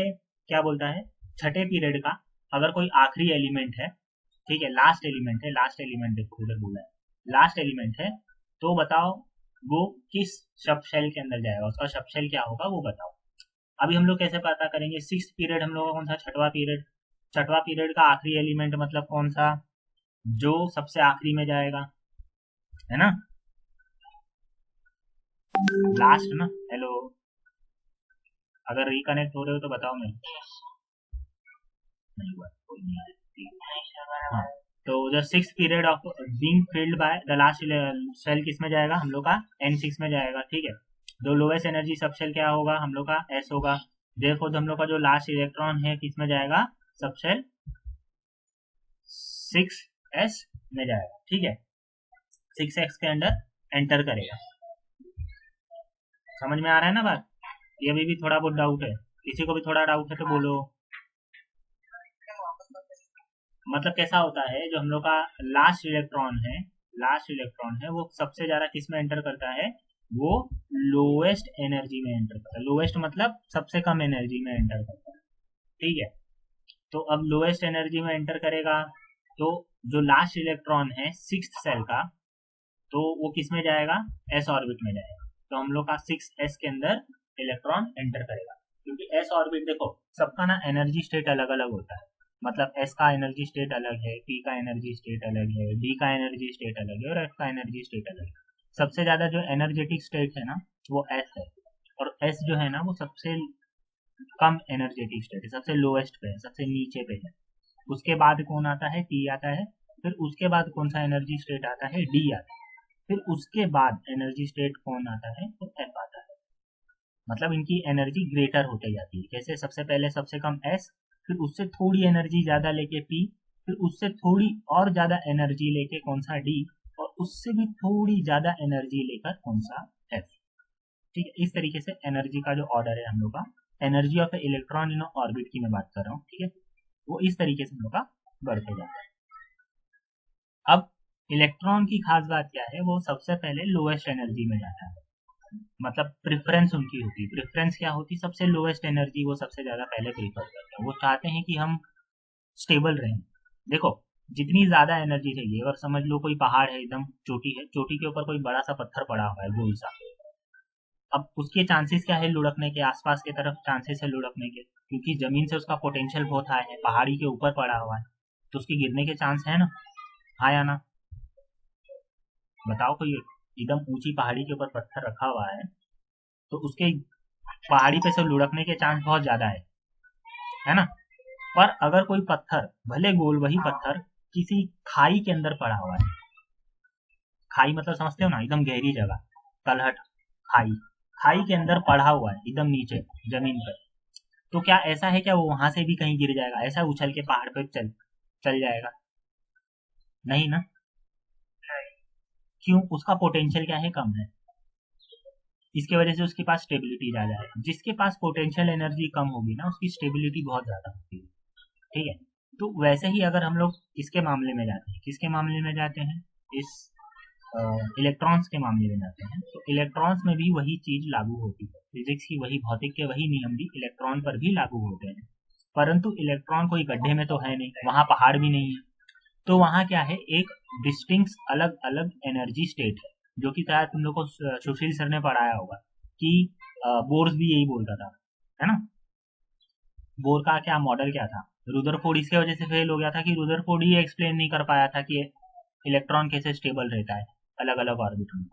क्या बोलता है, छठे पीरियड का अगर कोई आखिरी एलिमेंट है, ठीक है, लास्ट एलिमेंट है, लास्ट एलिमेंट देखो उधर बोला है लास्ट एलिमेंट है, तो बताओ वो किस सब शेल के अंदर जाएगा, उसका सब शेल क्या होगा वो बताओ। अभी हम लोग कैसे पता करेंगे, सिक्स पीरियड हम लोग का कौन सा, छठवा पीरियड, छठवा पीरियड का आखिरी एलिमेंट मतलब कौन सा, जो सबसे आखिरी में जाएगा, है ना, लास्ट ना। हेलो, अगर रिकनेक्ट हो रहे हो तो बताओ, मैं नहीं हुआ कोई नहीं, हाँ तो जो 6th period of being filled by the last cell किस में जाएगा हम लोग का N6 में जाएगा, ठीक है। जो लोएस्ट एनर्जी सब सेल क्या होगा हम लोग का S होगा। देयरफॉर हम लोग का जो लास्ट इलेक्ट्रॉन है किस में जाएगा सब सेल 6s में जाएगा, ठीक है। 6s के अंदर एंटर करेगा। समझ में आ रहा है ना बात? ये अभी भी थोड़ा बहुत डाउट है, किसी को भी थोड़ा डाउट है तो बोलो। मतलब कैसा होता है जो हम लोग का लास्ट इलेक्ट्रॉन है वो सबसे ज्यादा किस में एंटर करता है, वो लोएस्ट एनर्जी में एंटर करता है। लोएस्ट मतलब सबसे कम एनर्जी में एंटर करता है, ठीक है। तो अब लोएस्ट एनर्जी में एंटर करेगा तो जो लास्ट इलेक्ट्रॉन है 6th सेल का, तो वो किस में जाएगा s ऑर्बिट में जाएगा। तो हम लोग का 6s के अंदर इलेक्ट्रॉन एंटर करेगा, क्योंकि s ऑर्बिट देखो सबका ना एनर्जी स्टेट अलग अलग होता है। मतलब s का एनर्जी स्टेट अलग है, p का एनर्जी स्टेट अलग है, d का एनर्जी स्टेट अलग है और f का एनर्जी स्टेट अलग है। सबसे ज्यादा जो एनर्जेटिक स्टेट है ना वो s है, और s जो है ना वो सबसे कम एनर्जेटिक स्टेट है, सबसे लोएस्ट पे है, सबसे नीचे पे है। उसके बाद कौन आता है, t आता है। फिर उसके बाद कौन सा एनर्जी स्टेट आता है, d आता है। फिर उसके बाद एनर्जी स्टेट कौन आता है, तो f आता है। मतलब इनकी एनर्जी ग्रेटर होते जाती है। जैसे सबसे पहले सबसे कम s, फिर उससे थोड़ी एनर्जी ज्यादा लेके p, फिर उससे थोड़ी और ज्यादा एनर्जी लेके कौन सा d, और उससे भी थोड़ी ज्यादा एनर्जी लेकर कौन सा f, ठीक है। इस तरीके से एनर्जी का जो ऑर्डर है हम लोग का, energy of electron in orbit की मैं बात कर रहा हूँ, ठीक है। वो इस तरीके से हम लोग का बढ़ते जाता है। अब इलेक्ट्रॉन की खास बात क्या है, वो सबसे पहले लोएस्ट एनर्जी में जाता है। मतलब प्रेफरेंस उनकी होती है। प्रेफरेंस क्या होती है, सबसे लोएस्ट एनर्जी वो सबसे ज्यादा पहले प्रीफर करते हैं। वो चाहते हैं कि हम स्टेबल रहें। देखो जितनी ज्यादा एनर्जी चाहिए, और समझ लो कोई पहाड़ है, एकदम चोटी है, चोटी के ऊपर कोई बड़ा सा पत्थर पड़ा हुआ है गोल सा, अब उसके चांसेस क्या है लुढ़कने के, आसपास के तरफ चांसेस है लुढ़कने के, क्योंकि जमीन से उसका पोटेंशियल बहुत हाई है, पहाड़ी के ऊपर पड़ा हुआ है, तो उसके गिरने के चांस है ना, हाँ या ना? बताओ, कोई एकदम ऊंची पहाड़ी के ऊपर पत्थर रखा हुआ है तो उसके पहाड़ी पे से लुढ़कने के चांस बहुत ज्यादा है ना। पर अगर कोई पत्थर, भले गोल वही पत्थर, किसी खाई के अंदर पड़ा हुआ है, खाई मतलब समझते हो ना, एकदम गहरी जगह, तलहट खाई, खाई के अंदर पड़ा हुआ है एकदम नीचे जमीन पर, तो क्या ऐसा है क्या वो वहां से भी कहीं गिर जाएगा, ऐसा उछल के पहाड़ पे चल जाएगा? नहीं ना। क्यों? उसका पोटेंशियल क्या है, कम है। इसके वजह से उसके पास स्टेबिलिटी ज्यादा है। जिसके पास पोटेंशियल एनर्जी कम होगी ना, उसकी स्टेबिलिटी बहुत ज्यादा होती है, ठीक है। तो वैसे ही अगर हम लोग इसके मामले में जाते हैं, किसके मामले में जाते हैं, इस इलेक्ट्रॉन्स के मामले में जाते हैं, तो इलेक्ट्रॉन्स में भी वही चीज लागू होती है। फिजिक्स की वही, भौतिक के वही नियम भी इलेक्ट्रॉन पर भी लागू होते हैं। परंतु इलेक्ट्रॉन कोई गड्ढे में तो है नहीं, वहां पहाड़ भी नहीं है, तो वहां क्या है, एक डिस्टिंक्ट अलग अलग एनर्जी स्टेट है, जो कि शायद तुम लोग को सुशील सर ने पढ़ाया होगा कि बोर्स भी यही बोलता था, है ना। बोर का क्या मॉडल क्या था, रुदरफोर्ड इसके वजह से फेल हो गया था कि रुदरफोर्ड ही एक्सप्लेन नहीं कर पाया था कि इलेक्ट्रॉन कैसे स्टेबल रहता है अलग अलग ऑर्बिट में।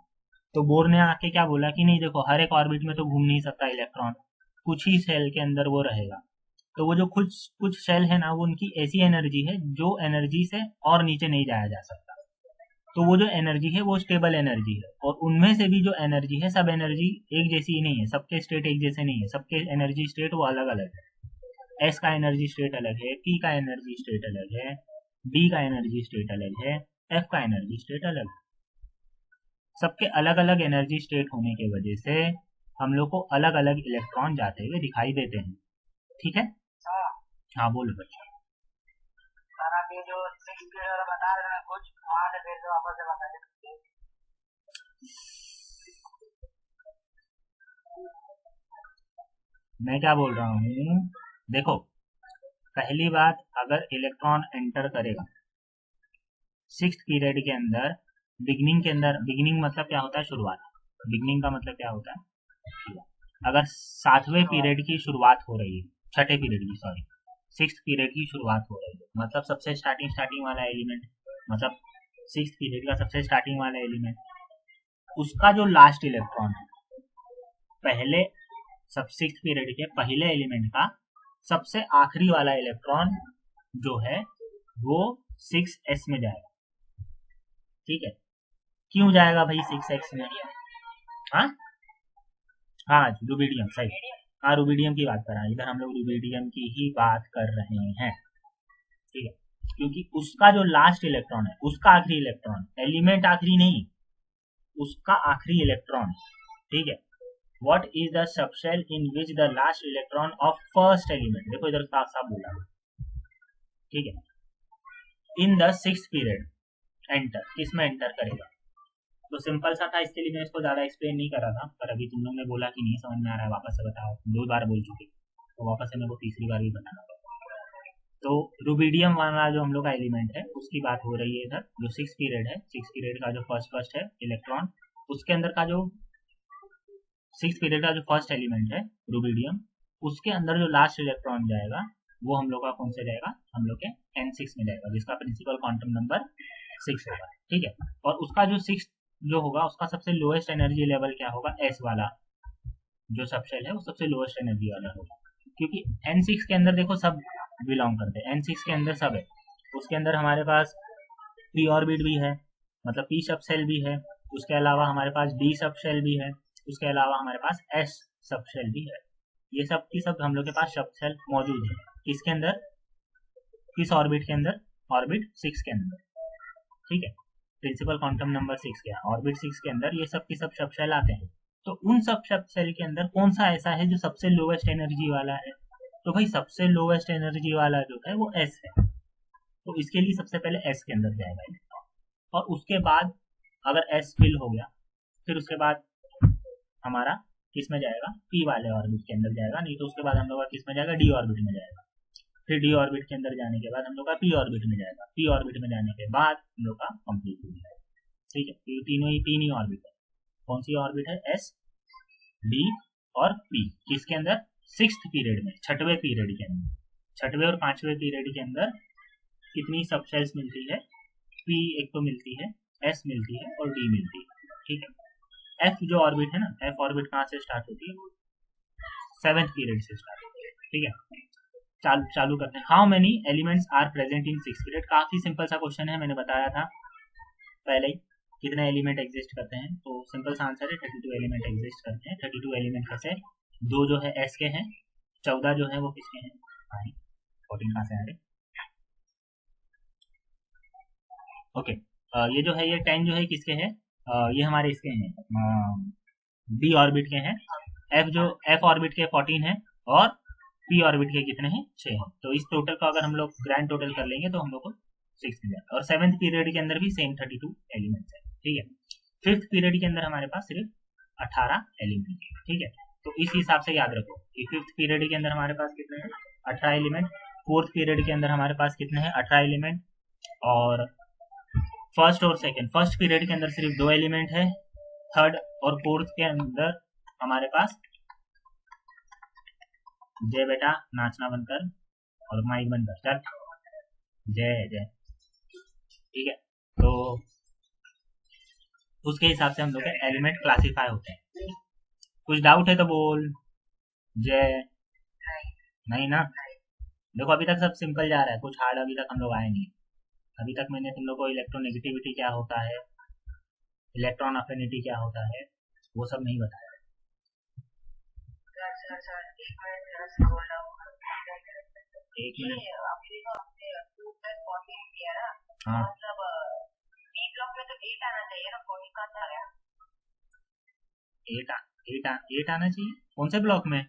तो बोर ने आके क्या बोला कि नहीं देखो, हर एक ऑर्बिट में तो घूम नहीं सकता इलेक्ट्रॉन, कुछ ही सेल के अंदर वो रहेगा। तो वो जो कुछ कुछ सेल है ना, वो उनकी ऐसी एनर्जी है जो एनर्जी से और नीचे नहीं जाया जा सकता। तो वो जो एनर्जी है वो स्टेबल एनर्जी है, और उनमें से भी जो एनर्जी है, सब एनर्जी एक जैसी ही नहीं है, सबके स्टेट एक जैसे नहीं है, सबके एनर्जी स्टेट वो अलग अलग है। एस का एनर्जी स्टेट अलग है, पी का एनर्जी स्टेट अलग है, डी का एनर्जी स्टेट अलग है, एफ का एनर्जी स्टेट अलग है। सबके अलग अलग एनर्जी स्टेट होने की वजह से हम लोग को अलग अलग इलेक्ट्रॉन जाते हुए दिखाई देते हैं, ठीक है। हाँ बोलो बच्चा। सर आप ये जो 6 पीरियड वाला बता रहे हैं कुछ वहां से फिर से वापस से बताइए। मैं क्या बोल रहा हूँ, देखो पहली बात, अगर इलेक्ट्रॉन एंटर करेगा 6th पीरियड के अंदर, बिगनिंग के अंदर, बिगनिंग मतलब क्या होता है, शुरुआत, बिगनिंग का मतलब क्या होता है, अगर 7वें पीरियड की शुरुआत हो रही है, 6ठे पीरियड की, सॉरी 6th पीरियड की शुरुआत हो रही है, मतलब सबसे स्टार्टिंग वाला एलिमेंट, मतलब 6th पीरियड का सबसे स्टार्टिंग वाला एलिमेंट, उसका जो लास्ट इलेक्ट्रॉन है, पहले सब 6th पीरियड के पहले एलिमेंट का सबसे आखिरी वाला इलेक्ट्रॉन जो है वो 6s में जाएगा, ठीक है। क्यों जाएगा भाई 6x में? हाँ हाँ रूबिडियम, सही। हाँ रूबिडियम की बात कर रहे हैं, इधर हम लोग रूबिडियम की ही बात कर रहे हैं, ठीक है। क्योंकि उसका जो लास्ट इलेक्ट्रॉन है, उसका आखिरी इलेक्ट्रॉन, एलिमेंट आखिरी नहीं, उसका आखिरी इलेक्ट्रॉन, ठीक है। What is the subshell in which the last electron of first element, देखो इधर साफ साफ बोला, ठीक है। In the 6th period enter, किस में एंटर करेगा? तो सिंपल सा था, इसके लिए मैं इसको ज्यादा एक्सप्लेन नहीं कर रहा था, पर अभी तुम लोग ने बोला कि नहीं समझ में आ रहा है, वापस से बताओ, 2 बार बोल चुके, तो वापस से मेरे को तीसरी बार भी बताना पड़ेगा। तो रूबिडियम वाला जो हम लोग का एलिमेंट है उसकी बात हो रही है इधर, जो 6th पीरियड है, 6th पीरियड का जो फर्स्ट है इलेक्ट्रॉन, उसके अंदर का जो 6th पीरियड का जो फर्स्ट एलिमेंट है रूबिडियम, उसके अंदर जो लास्ट इलेक्ट्रॉन जाएगा वो हम लोग का कौन से जाएगा, हम लोग के n6 में जाएगा, जिसका प्रिंसिपल क्वांटम नंबर 6 होगा, ठीक है। और उसका जो 6 जो होगा, उसका सबसे लोएस्ट एनर्जी लेवल क्या होगा, s वाला जो सबशेल है वो सबसे लोएस्ट एनर्जी वाला होगा, क्योंकि n6 के अंदर देखो सब बिलोंग करते हैं, n6 के अंदर सब है, उसके अंदर हमारे पास p ऑर्बिट भी है, मतलब p सबशेल भी है, उसके अलावा हमारे पास d सबशेल भी है, उसके अलावा हमारे पास s सबशेल भी है, ये सब की सब हम लोग के पास सबशेल मौजूद है, किसके अंदर, किस ऑर्बिट के अंदर, ऑर्बिट 6 के अंदर, ठीक है। प्रिंसिपल क्वांटम नंबर 6 के ऑर्बिट 6 के अंदर ये सब की सब सबशेल आते हैं, तो उन सब सबशेल के अंदर कौन सा ऐसा है जो सबसे लोएस्ट एनर्जी वाला है, तो भाई सबसे लोएस्ट एनर्जी वाला जो है वो s है, तो इसके लिए सबसे पहले s के अंदर जाएगा इलेक्ट्रॉन, और उसके बाद अगर s फिल हो गया, फिर उसके बाद हमारा किस में जाएगा, p वाले ऑर्बिट के अंदर जाएगा, नहीं तो उसके बाद हम लोग का किस में जाएगा, d ऑर्बिट में जाएगा, फिर d ऑर्बिट के अंदर जाने के बाद हम लोग का p ऑर्बिट में जाएगा, p ऑर्बिट में जाने के बाद हम लोग का कंप्लीट हो जाएगा, ठीक है। तो तीनों ही 3 ही ऑर्बिट है, कौन सी ऑर्बिट है, s d और p, किसके अंदर, 6th पीरियड में, 6वें पीरियड के अंदर, 6वें और 5वें पीरियड के अंदर कितनी सबशेल्स मिलती है, p एक तो मिलती है, s मिलती है और d मिलती है, ठीक है। f जो ऑर्बिट है ना, f ऑर्बिट कहाँ से स्टार्ट होती है, 7th पीरियड से स्टार्ट होती है, ठीक है। चालू करते हैं। How many elements are present in 6th period, काफी सिंपल सा क्वेश्चन है, मैंने बताया था पहले ही, कितने एलिमेंट एग्जिस्ट करते हैं, तो सिंपल सा आंसर है 32 एलिमेंट एग्जिस्ट करते हैं, 32 एलिमेंट में से 2 जो है s के हैं, 14 जो है वो किसके हैं, 14 कहाँ से आ रहे, ओके। ये जो है ये 10 जो है किसके हैं, ये हमारे इसके हैं, d ऑर्बिट के हैं, f ऑर्बिट के 14 है, और p ऑर्बिट के कितने हैं, 6 हैं, तो इस टोटल का अगर हम लोग ग्रैंड टोटल कर लेंगे तो हम लोग को 6 मिल जाएगा, और 7th पीरियड के अंदर भी सेम 32 एलिमेंट्स है, ठीक है। 5th पीरियड के अंदर हमारे पास सिर्फ 18 एलिमेंट है, ठीक है। तो इस हिसाब से याद रखो कि 5th पीरियड के अंदर हमारे पास कितने हैं, 18 एलिमेंट, 4th पीरियड के अंदर हमारे पास कितने हैं, 18 एलिमेंट, और फर्स्ट और सेकंड, फर्स्ट पीरियड के अंदर सिर्फ 2 एलिमेंट है, थर्ड और फोर्थ के अंदर हमारे पास, जय बेटा नाचना बंद कर और माइक बंद कर, चल जय जय, ठीक है। तो उसके हिसाब से हम लोग के एलिमेंट क्लासिफाई होते हैं, कुछ डाउट है तो बोल, जय, नहीं ना, देखो अभी तक सब सिंपल जा रहा है, कुछ हार्ड अभी तक हम लोग आए नहीं, अभी तक मैंने तुम लोग को इलेक्ट्रोनेगेटिविटी क्या होता है, इलेक्ट्रॉन अफिनिटी क्या होता है, वो सब नहीं बताया। एक मिनट, हाँ एट आना चाहिए, कौन से ब्लॉक में,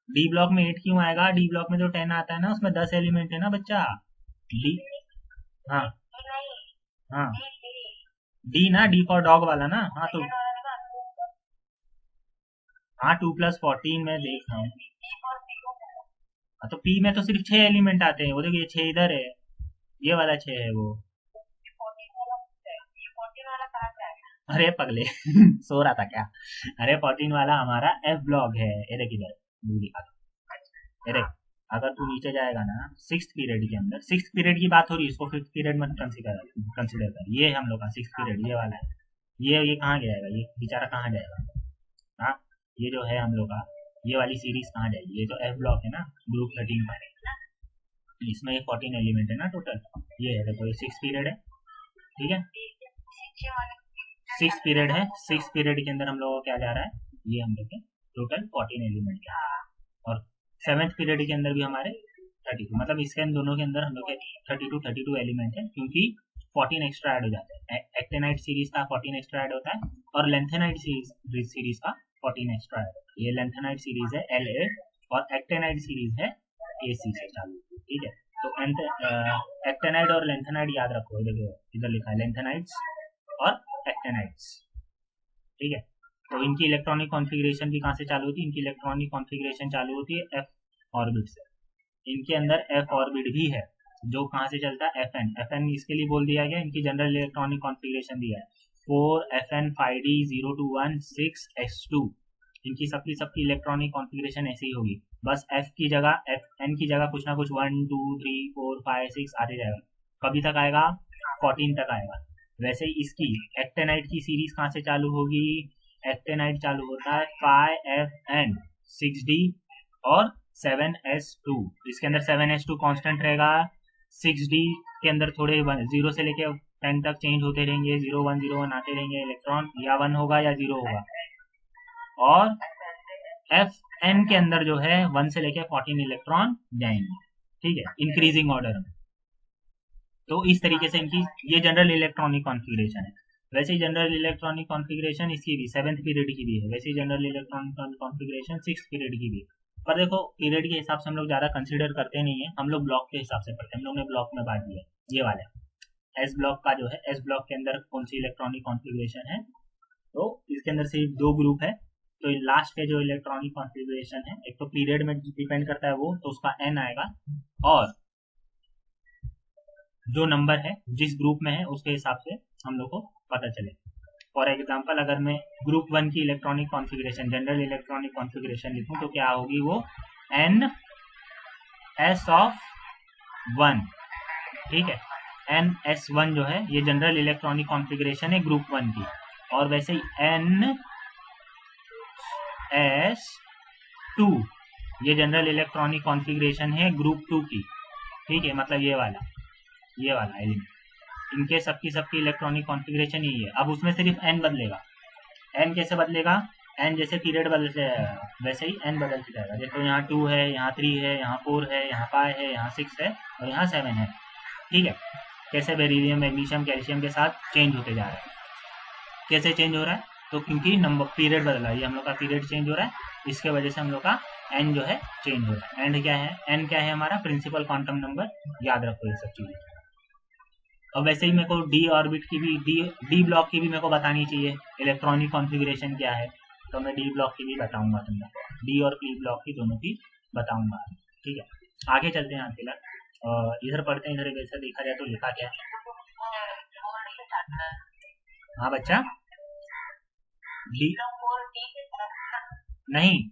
डी ब्लॉक में 8 क्यों आएगा, डी ब्लॉक में जो 10 आता है ना उसमें 10 एलिमेंट है ना बच्चा, डी, हाँ हाँ डी ना, डी फॉर डॉग वाला ना, हाँ तो हाँ 2+14 में देख रहा हूँ, हाँ तो पी में तो सिर्फ 6 एलिमेंट आते हैं, वो देखिए 6 इधर है, ये वाला 6 है वो, अरे पगले सो रहा था क्या, अरे 14 वाला हमारा एफ ब्लॉक है, ये देख इधर दूरी का, ये देख, अगर तू नीचे जाएगा ना 6th पीरियड के अंदर, 6th पीरियड की बात हो रही है, इसको 5th पीरियड में कंसिडर कर, ये हम लोग का 6th पीरियड ये वाला है, ये कहाँ जाएगा, ये बेचारा कहाँ जाएगा, हाँ ये जो है हम लोग का ये वाली सीरीज कहाँ जाएगी, ये तो एफ ब्लॉक है ना, ग्रुप 13 का, इसमें 14 एलिमेंट है ना टोटल, ये है, देखो ये 6 पीरियड है, ठीक है, 6 पीरियड है। 6 पीरियड के अंदर हम लोगों को क्या जा रहा है, ये हम लोग के टोटल 14 एलिमेंट है, और 7th पीरियड के अंदर भी हमारे 32, मतलब इसके दोनों के अंदर हम लोग के 32 एलिमेंट है, क्योंकि 14 एक्स्ट्रा ऐड हो जाते हैं। एक्टेनाइट सीरीज का 14 एक्स्ट्रा ऐड होता है, और लेंथेनाइट सीरीज का 14 एक्स्ट्रा ऐड होता है। ये लेंथेनाइट सीरीज है LA, और एक्टेनाइट सीरीज है AC से चालू, ठीक है। तो एक्टेनाइट और लेंथेनाइट याद रखो, देखो इधर लिखा है लेंथेनाइट्स और एक्टेनाइट्स, ठीक है। तो इनकी इलेक्ट्रॉनिक कॉन्फ़िगरेशन भी कहाँ से चालू होती है, इनकी इलेक्ट्रॉनिक कॉन्फ़िगरेशन चालू होती है f ऑर्बिट से। इनके अंदर f ऑर्बिट भी है, जो कहाँ से चलता है, FN इसके लिए बोल दिया गया, इनकी जनरल इलेक्ट्रॉनिक कॉन्फ़िगरेशन दिया है 4FN 5D 021 6s2। इनकी सबकी इलेक्ट्रॉनिक कॉन्फ़िगरेशन ऐसे ही होगी, बस f की जगह FN की जगह कुछ ना कुछ 1 2 3 4 5 6 आते जाएगा, कभी तक आएगा 14 तक आएगा। वैसे ही इसकी एक्टेनाइट की सीरीज कहाँ से चालू होगी, एक्टेनाइट चालू होता है 5FN 6D और 7s2। इसके अंदर 7s2 कांस्टेंट रहेगा, 6D के अंदर थोड़े 0 से लेके 10 तक चेंज होते रहेंगे, 0 1 0 1 आते रहेंगे इलेक्ट्रॉन, या 1 होगा या 0 होगा। और FN के अंदर जो है 1 से लेके 14 इलेक्ट्रॉन जाएंगे, ठीक है, इंक्रीजिंग ऑर्डर में। तो इस तरीके से इनकी ये जनरल इलेक्ट्रॉनिक कॉन्फ़िगरेशन है। वैसे ही जनरल इलेक्ट्रॉनिक कॉन्फ़िगरेशन इसकी भी 7th पीरियड की भी है, वैसे ही general electronic configuration 6th period की भी है। पर देखो पीरियड के हिसाब से हम लोग ज़्यादा कंसिडर करते नहीं है, हम लोग ब्लॉक के हिसाब से पढ़ते हैं। हम लोग ने ब्लॉक में बांट दिया, ये वाला एस ब्लॉक का जो है, एस ब्लॉक के अंदर कौन सी इलेक्ट्रॉनिक कॉन्फ़िगरेशन है, तो इसके अंदर सिर्फ 2 ग्रुप है। तो लास्ट के जो इलेक्ट्रॉनिक कॉन्फ़िगरेशन है, एक तो पीरियड में डिपेंड करता है वो, तो उसका n आएगा, और जो नंबर है जिस ग्रुप में है उसके हिसाब से हम लोग को पता चले। फॉर एग्जाम्पल अगर मैं ग्रुप 1 की electronic configuration, general electronic configuration लिखूं, तो क्या होगी वो NS(1), ठीक है। NS1 जो है ये जनरल इलेक्ट्रॉनिक कॉन्फ़िगरेशन है ग्रुप 1 की, और वैसे ही NS2 ये जनरल इलेक्ट्रॉनिक कॉन्फ़िगरेशन है ग्रुप 2 की, ठीक है, मतलब ये वाला एलिमेंट, इनके सबकी इलेक्ट्रॉनिक कॉन्फ़िगरेशन यही है। अब उसमें सिर्फ n बदलेगा। n कैसे बदलेगा, n जैसे पीरियड बदलते जाएगा वैसे ही n बदलते जाएगा। देखो यहाँ 2 है, यहाँ 3 है, यहाँ 4 है, यहाँ 5 है, यहाँ 6 है, और यहाँ 7 है, ठीक है। कैसे बेरिलियम मैग्नीशियम कैल्शियम के साथ चेंज होते जा रहा है। कैसे चेंज हो रहा है, तो क्योंकि नंबर पीरियड बदला, ये हम लोग का पीरियड चेंज हो रहा है, इसके वजह से हम लोग का n जो है चेंज हो रहा है। एंड क्या है, n क्या है हमारा प्रिंसिपल क्वांटम नंबर, याद रखो ये सब चीज़ें। और वैसे ही मेरे को डी ऑर्बिट की भी, डी ब्लॉक की भी मेरे को बतानी चाहिए इलेक्ट्रॉनिक कॉन्फ़िगरेशन क्या है, तो मैं डी ब्लॉक की भी बताऊंगा तुमको, डी और पी ब्लॉक की दोनों की बताऊंगा, ठीक है। आगे चलते हैं फिलहाल, इधर पढ़ते हैं। इधर वैसे देखा जाए तो लिखा क्या है, हाँ बच्चा, डी नहीं,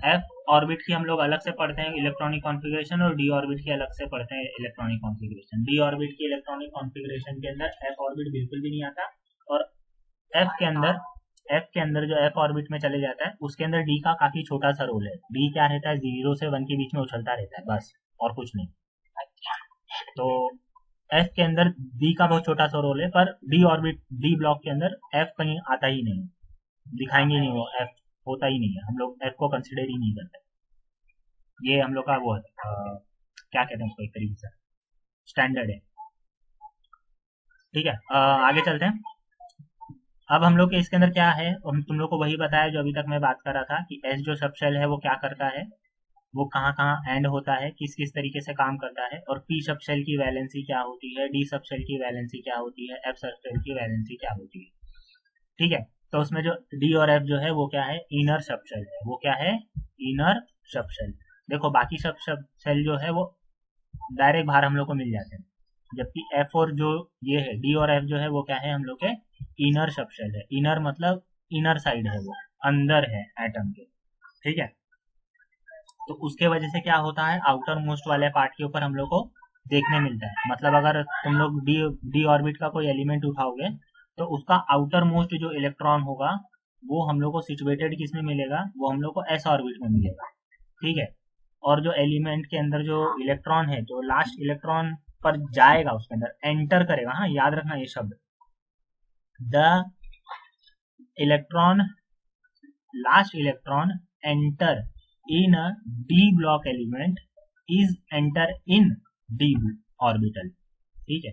एफ ऑर्बिट की हम लोग अलग से पढ़ते हैं इलेक्ट्रॉनिक कॉन्फ़िगरेशन, और डी ऑर्बिट की अलग से पढ़ते हैं इलेक्ट्रॉनिक कॉन्फ़िगरेशन। डी ऑर्बिट की इलेक्ट्रॉनिक कॉन्फ़िगरेशन के अंदर एफ ऑर्बिट बिल्कुल भी नहीं आता, और एफ के अंदर जो एफ ऑर्बिट में चले जाता है उसके अंदर डी का काफी छोटा सा रोल है। डी क्या रहता है, 0 से 1 के बीच में उछलता रहता है, बस और कुछ नहीं। तो एफ के अंदर डी का बहुत छोटा सा रोल है, पर डी ब्लॉक के अंदर एफ कहीं आता ही नहीं, दिखाएंगे नहीं, वो एफ होता ही नहीं है, हम लोग एफ को कंसिडर ही नहीं करते। ये हम लोग का वो है, क्या कहते हैं उसको, एक तरीके से स्टैंडर्ड है, ठीक है। आगे चलते हैं। अब हम लोग के इसके अंदर क्या है, हम तुम लोग को वही बताया जो अभी तक मैं बात कर रहा था कि एस जो सबशेल है वो क्या करता है, वो कहाँ कहाँ एंड होता है, किस किस तरीके से काम करता है, और पी सबशेल की वैलेंसी क्या होती है, डी सबशेल की वैलेंसी क्या होती है, एफ सबशेल की वैलेंसी क्या होती है, ठीक है। तो उसमें जो डी और एफ जो है वो क्या है, इनर सबशेल है, वो क्या है, इनर सबशेल। देखो बाकी सब सबशेल जो है वो डायरेक्ट बाहर हम लोग को मिल जाते हैं, जबकि एफ और जो ये है डी और एफ जो है वो क्या है, हम लोग के इनर सबशेल है। इनर मतलब इनर साइड है, वो अंदर है एटम के, ठीक है। तो उसके वजह से क्या होता है, आउटर मोस्ट वाले पार्ट के ऊपर हम लोग को देखने मिलता है। मतलब अगर तुम लोग डी ऑर्बिट का कोई एलिमेंट उठाओगे तो उसका आउटर मोस्ट जो इलेक्ट्रॉन होगा वो हम लोग को सिचुएटेड किस में मिलेगा, वो हम लोग को एस ऑर्बिट में मिलेगा, ठीक है। और जो एलिमेंट के अंदर जो इलेक्ट्रॉन है, जो लास्ट इलेक्ट्रॉन पर जाएगा, उसके अंदर एंटर करेगा। हाँ, याद रखना ये शब्द, the electron, last electron enter in a D block element is enter in D orbital. ठीक है,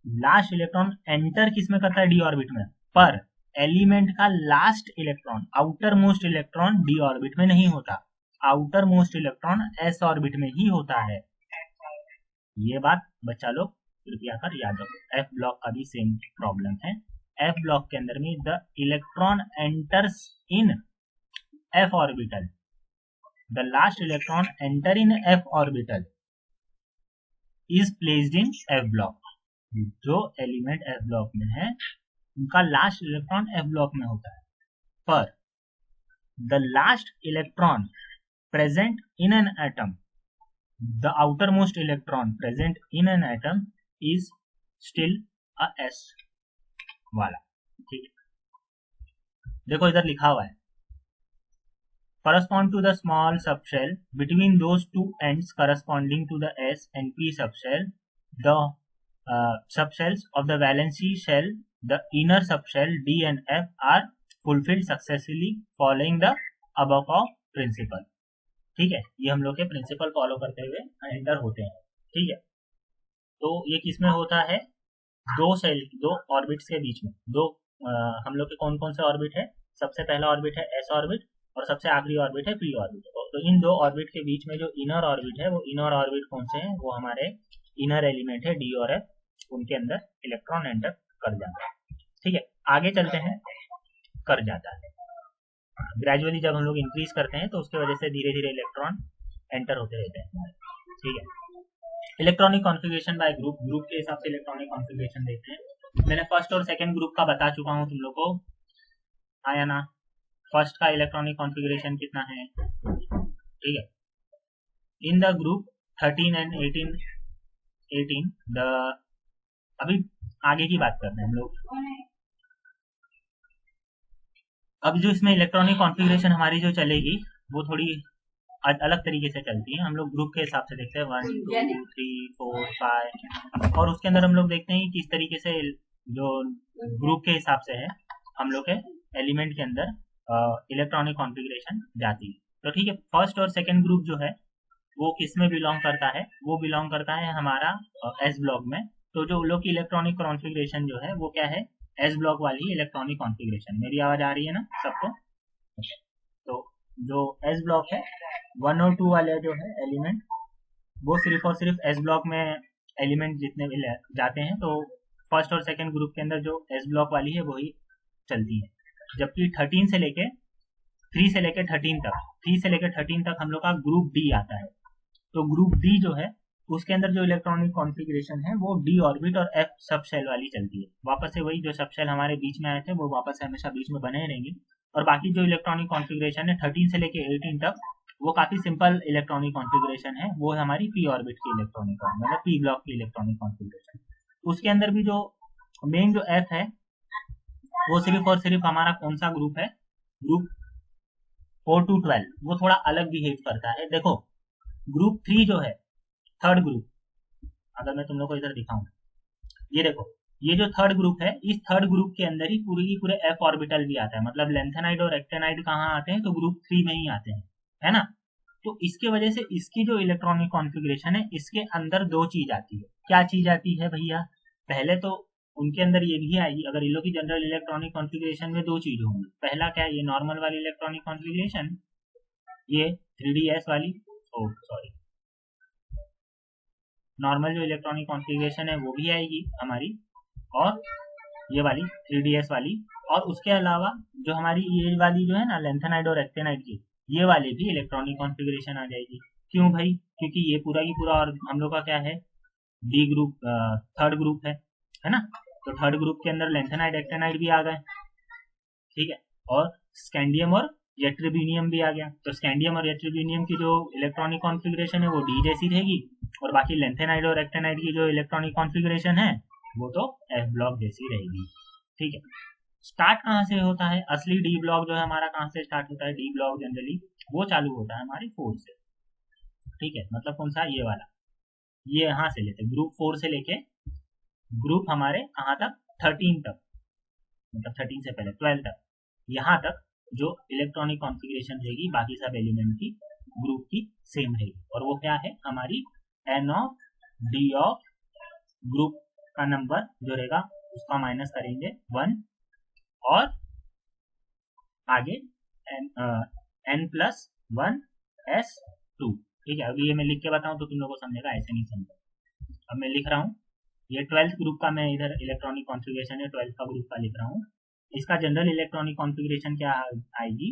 लास्ट इलेक्ट्रॉन एंटर किस में करता है? डी ऑर्बिट में, पर एलिमेंट का last electron, outer most electron D orbit में नहीं होता, outer most electron S orbit में ही होता है। ये बात बच्चा लोग कृपया कर याद रखो। एफ ब्लॉक का भी सेम प्रॉब्लम है। एफ ब्लॉक के अंदर में the electron enters in F orbital, the last electron enter in F orbital is placed in F block. जो एलिमेंट एफ ब्लॉक में है उनका लास्ट इलेक्ट्रॉन एफ ब्लॉक में होता है, पर the last electron present in an atom, the outermost electron present in an atom is still a s वाला। ठीक है, देखो इधर लिखा हुआ है correspond to the small subshell between those two ends corresponding to the s and p subshell, the subshells of the valency shell, the inner subshell d and f are fulfilled successfully following the above principle। ठीक है, ये हम लोग के principle follow करते हुए enter होते हैं। ठीक है, तो ये किस में होता है? दो सेल, दो ऑर्बिट्स के बीच में। दो हम लोग के कौन कौन से ऑर्बिट है? सबसे पहला ऑर्बिट है एस ऑर्बिट और सबसे आखिरी ऑर्बिट है पी ऑर्बिट। तो इन दो ऑर्बिट के बीच में जो इनर ऑर्बिट है, वो इनर ऑर्बिट कौन से हैं? वो हमारे इनर एलिमेंट है डी और एफ, उनके अंदर इलेक्ट्रॉन एंटर कर जाता है। ठीक है, आगे चलते हैं, कर जाता है। ग्रेजुअली जब हम लोग इंक्रीज करते हैं तो उसके वजह से धीरे धीरे इलेक्ट्रॉन एंटर होते रहते हैं। ठीक है, electronic configuration bye group, group के हिसाब से इलेक्ट्रॉनिक कॉन्फ़िगरेशन देखते हैं। मैंने फर्स्ट और सेकंड ग्रुप का बता चुका हूं तुम लोग को, आया ना? फर्स्ट का इलेक्ट्रॉनिक कॉन्फ़िगरेशन कितना है? ठीक है, in the group 13 and 18 the, अभी आगे की बात करते हैं हम लोग। अब जो इसमें इलेक्ट्रॉनिक कॉन्फ़िगरेशन हमारी जो चलेगी वो थोड़ी अलग तरीके से चलती है। हम लोग ग्रुप के हिसाब से देखते हैं 1 2 3 4 5, और उसके अंदर हम लोग देखते हैं कि किस तरीके से जो ग्रुप के हिसाब से है हम लोग के एलिमेंट के अंदर इलेक्ट्रॉनिक कॉन्फ़िगरेशन जाती है। तो ठीक है, फर्स्ट और सेकेंड ग्रुप जो है वो किस में बिलोंग करता है? वो बिलोंग करता है हमारा एस ब्लॉक में। तो जो लोग की इलेक्ट्रॉनिक कॉन्फ़िगरेशन जो है वो क्या है? एस ब्लॉक वाली इलेक्ट्रॉनिक कॉन्फ़िगरेशन। मेरी आवाज आ रही है ना सबको? तो जो एस ब्लॉक है 1 और 2 वाले जो है एलिमेंट, वो सिर्फ और सिर्फ एस ब्लॉक में एलिमेंट जितने भी जाते हैं, तो फर्स्ट और सेकंड ग्रुप के अंदर जो एस ब्लॉक वाली है वही चलती है। जबकि 3 से लेके 13 तक, 3 से लेकर 13 तक हम लोग का ग्रुप डी आता है। तो ग्रुप डी जो है उसके अंदर जो इलेक्ट्रॉनिक कॉन्फ़िगरेशन है वो डी ऑर्बिट और एफ सब शेल वाली चलती है। वापस से वही जो सब शेल हमारे बीच में आए थे वो वापस से हमेशा बीच में बने रहेंगे। और बाकी जो इलेक्ट्रॉनिक कॉन्फ़िगरेशन है 13 से लेके 18 तक, वो काफी सिंपल इलेक्ट्रॉनिक कॉन्फ़िगरेशन है। वो है हमारी पी ऑर्बिट की इलेक्ट्रॉनिक, मतलब पी ब्लॉक की इलेक्ट्रॉनिक कॉन्फ़िगरेशन। उसके अंदर भी जो मेन जो एफ है वो सिर्फ और सिर्फ हमारा कौन सा ग्रुप है? ग्रुप 4 to 12, वो थोड़ा अलग बिहेव करता है। देखो ग्रुप 3 जो है, थर्ड ग्रुप, अगर मैं तुम लोग को इधर दिखाऊं, ये देखो, ये जो थर्ड ग्रुप है, इस थर्ड ग्रुप के अंदर ही पूरे की पूरे एफ ऑर्बिटल भी आता है। मतलब लेंथेनाइड और एक्टेनाइड कहाँ आते हैं? तो ग्रुप 3 में ही आते हैं, है ना? तो इसके वजह से इसकी जो इलेक्ट्रॉनिक कॉन्फ़िगरेशन है, इसके अंदर दो चीज आती है। क्या चीज आती है भैया? पहले तो उनके अंदर ये भी आएगी, अगर इन लोग की जनरल इलेक्ट्रॉनिक कॉन्फ़िगरेशन में दो चीज होंगी। पहला क्या है? ये नॉर्मल वाली इलेक्ट्रॉनिक कॉन्फ़िगरेशन, ये 3ds वाली, ओ सॉरी, नॉर्मल जो इलेक्ट्रॉनिक कॉन्फ़िगरेशन है वो भी आएगी हमारी, और ये वाली 3ds वाली, और उसके अलावा जो हमारी ये वाली जो है ना लेंथेनाइड और एक्टेनाइड की, ये वाली भी इलेक्ट्रॉनिक कॉन्फ़िगरेशन आ जाएगी। क्यों भाई? क्योंकि ये पूरा की पूरा, और हम लोग का क्या है? डी ग्रुप, थर्ड ग्रुप है ना? तो थर्ड ग्रुप के अंदर लेंथेनाइड एक्टेनाइड भी आ गए, ठीक है, और स्कैंडियम और यट्रिबिनियम भी आ गया। तो स्कैंडियम और यट्रिबिनियम की जो इलेक्ट्रॉनिक कॉन्फ़िगरेशन है वो डी जैसी रहेगी, और बाकी लेंथेनाइड और एक्टेनाइड की जो इलेक्ट्रॉनिक कॉन्फ़िगरेशन है वो तो एफ ब्लॉक जैसी रहेगी। ठीक है, स्टार्ट कहाँ से होता है? असली डी ब्लॉक जो है हमारा कहाँ से स्टार्ट होता है? डी ब्लॉक जनरली वो चालू होता है हमारी 4 से। ठीक है, मतलब कौन सा? ये वाला, ये यहाँ से लेते, ग्रुप 4 से लेके ग्रुप हमारे कहाँ तक 13 तक, मतलब 13 से पहले 12 तक, यहाँ तक जो इलेक्ट्रॉनिक कॉन्फ़िगरेशन रहेगी बाकी सब एलिमेंट की ग्रुप की सेम रहेगी। और वो क्या है हमारी N of D of group का नंबर जो रहेगा उसका माइनस करेंगे 1 और आगे एन प्लस 1 एस 2। ठीक है, अभी ये मैं लिख के बताऊं तो तुम लोगों को समझेगा, ऐसे नहीं समझेगा। अब मैं लिख रहा हूँ ये 12th ग्रुप का, मैं इधर इलेक्ट्रॉनिक कॉन्फ़िगरेशन है 12th का ग्रुप का लिख रहा हूँ। इसका जनरल इलेक्ट्रॉनिक कॉन्फ़िगरेशन क्या आएगी,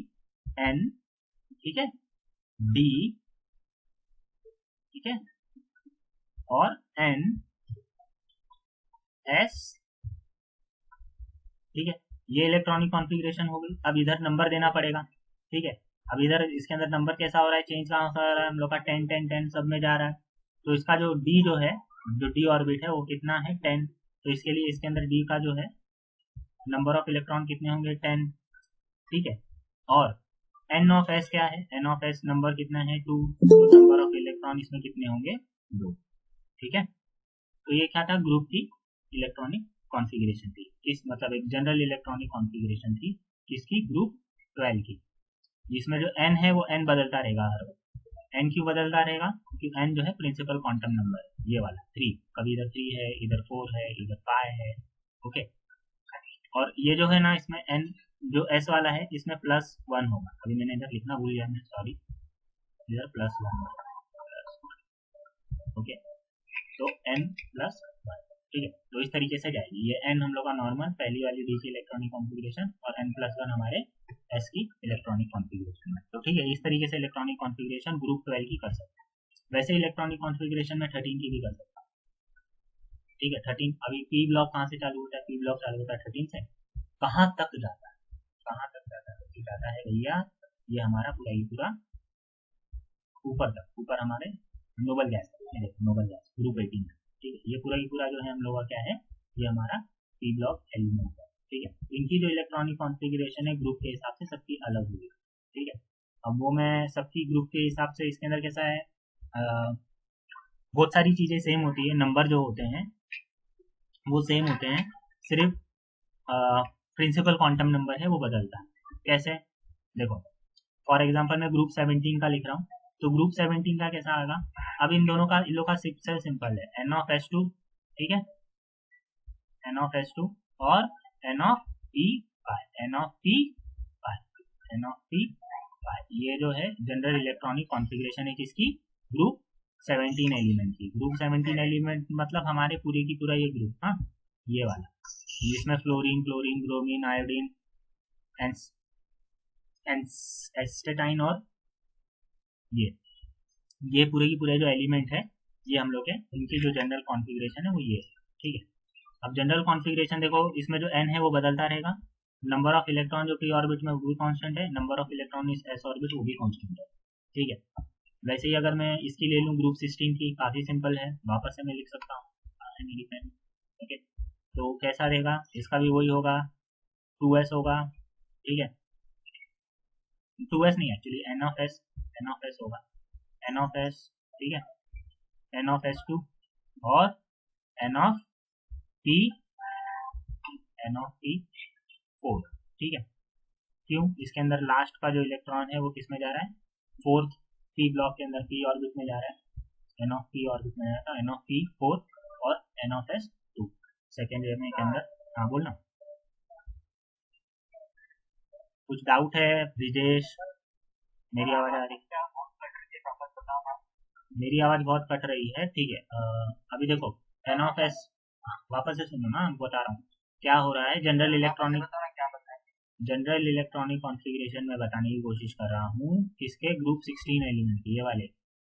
एन, ठीक है, डी, ठीक है, और एन एस, ठीक है, ये इलेक्ट्रॉनिक कॉन्फ़िगरेशन हो गई। अब इधर नंबर देना पड़ेगा, ठीक है। अब इधर इसके अंदर नंबर कैसा हो रहा है, चेंज कहाँ हो रहा है हम लोग का, 10 10 10 सब में जा रहा है। तो इसका जो डी जो है, जो डी ऑर्बिट है वो कितना है 10, तो इसके लिए इसके अंदर डी का जो है नंबर ऑफ इलेक्ट्रॉन कितने होंगे 10, ठीक है। और एन ऑफ एस क्या है, एन ऑफ एस नंबर कितना है 2, तो नंबर ऑफ इलेक्ट्रॉन इसमें कितने होंगे 2, ठीक है। तो ये क्या था, ग्रुप की इलेक्ट्रॉनिक कॉन्फ़िगरेशन थी, किस मतलब एक जनरल इलेक्ट्रॉनिक कॉन्फ़िगरेशन थी किसकी, ग्रुप 12 की, जिसमें जो एन है वो एन बदलता रहेगा हर वक्त। एन क्यों बदलता रहेगा, क्योंकि एन जो है प्रिंसिपल क्वांटम नंबर है, ये वाला 3, कभी इधर 3 है, इधर 4 है, इधर 5 है, ओके। और ये जो है ना इसमें एन जो एस वाला है इसमें +1 होगा, अभी मैंने इधर लिखना भूल गया मैं, सॉरी, इधर +1 होगा, ओके। तो n प्लस 1, ठीक है। तो इस तरीके से जाएगी ये n हम लोग का नॉर्मल पहली वाली डी की इलेक्ट्रॉनिक कॉन्फ़िगरेशन, और n+1 हमारे s की इलेक्ट्रॉनिक कॉन्फ़िगरेशन है। तो ठीक है, इस तरीके से इलेक्ट्रॉनिक कॉन्फ़िगरेशन ग्रुप 12 की कर सकते हैं। वैसे इलेक्ट्रॉनिक कॉन्फ़िगरेशन में 13 की भी कर सकता हूँ, ठीक है। 13 अभी पी ब्लॉक कहाँ से चालू होता है, पी ब्लॉक चालू होता है 13 से, कहाँ तक जाता है, कहाँ तक जाता है, जाता है भैया ये हमारा पूरा ही पूरा ऊपर तक, ऊपर हमारे noble gas, noble gas group 18, ठीक है। ये पूरा ही पूरा जो है हम लोग का क्या है, ये हमारा पी ब्लॉक एलिमेंट है, ठीक है। इनकी जो इलेक्ट्रॉनिक कॉन्फ़िगरेशन है ग्रुप के हिसाब से सबकी अलग होगी, ठीक है। अब वो मैं सबकी ग्रुप के हिसाब से, इसके अंदर कैसा है, बहुत सारी चीज़ें सेम होती है, नंबर जो होते हैं वो सेम होते हैं, सिर्फ प्रिंसिपल क्वांटम नंबर है वो बदलता है। कैसे, देखो फॉर एग्जांपल मैं ग्रुप 17 का लिख रहा हूँ, तो ग्रुप 17 का कैसा आएगा, अब इन दोनों का, इन लोग का सिंपल सिंपल है, एन ऑफ एस 2, ठीक है, एन ऑफ एस 2 और N of P pi, N of P pi, N of P pi, ये जो है जनरल इलेक्ट्रॉनिक कॉन्फ़िगरेशन है किसकी, ग्रुप 17 एलिमेंट की। ग्रुप 17 एलिमेंट मतलब हमारे पूरे की पूरा ये ग्रुप, हाँ ये वाला, जिसमें fluorine, chlorine, bromine, iodine, astatine और ये पूरे की पूरे जो एलिमेंट है ये हम लोग के, इनकी जो जनरल कॉन्फ़िगरेशन है वो ये है, ठीक है। अब जनरल कॉन्फ़िगरेशन देखो, इसमें जो n है वो बदलता रहेगा, नंबर ऑफ इलेक्ट्रॉन जो p ऑर्बिट में वो भी कांस्टेंट है, नंबर ऑफ इलेक्ट्रॉन इस s ऑर्बिट वो भी कांस्टेंट है, ठीक है। वैसे ही अगर मैं इसकी ले लूँ ग्रुप 16 की, काफ़ी सिंपल है, वापस से मैं लिख सकता हूँ मेरी पेन, ओके। तो कैसा रहेगा, इसका भी वही होगा, 2s होगा, ठीक है, 2s नहीं एक्चुअली n ऑफ s होगा, n ऑफ s, ठीक है, n ऑफ s2 और n of p, n of p4, ठीक है। क्यों, इसके अंदर लास्ट का जो इलेक्ट्रॉन है वो किस में जा रहा है, फोर्थ p ब्लॉक के अंदर p ऑर्बिट में जा रहा है, n ऑफ p ऑर्बिट में जाएगा, n ऑफ p4 और n of s2 second year में के अंदर। हाँ बोलना, कुछ डाउट है ब्रिजेश, मेरी आवाज आ रही है, मेरी आवाज बहुत कट रही है, ठीक है। अभी देखो एन ऑफ एस, वापस से सुनो ना, बता रहा हूँ क्या हो रहा है, जनरल इलेक्ट्रॉनिक कॉन्फ़िगरेशन में बताने की कोशिश कर रहा हूँ किसके, ग्रुप 16 एलिमेंट ये वाले,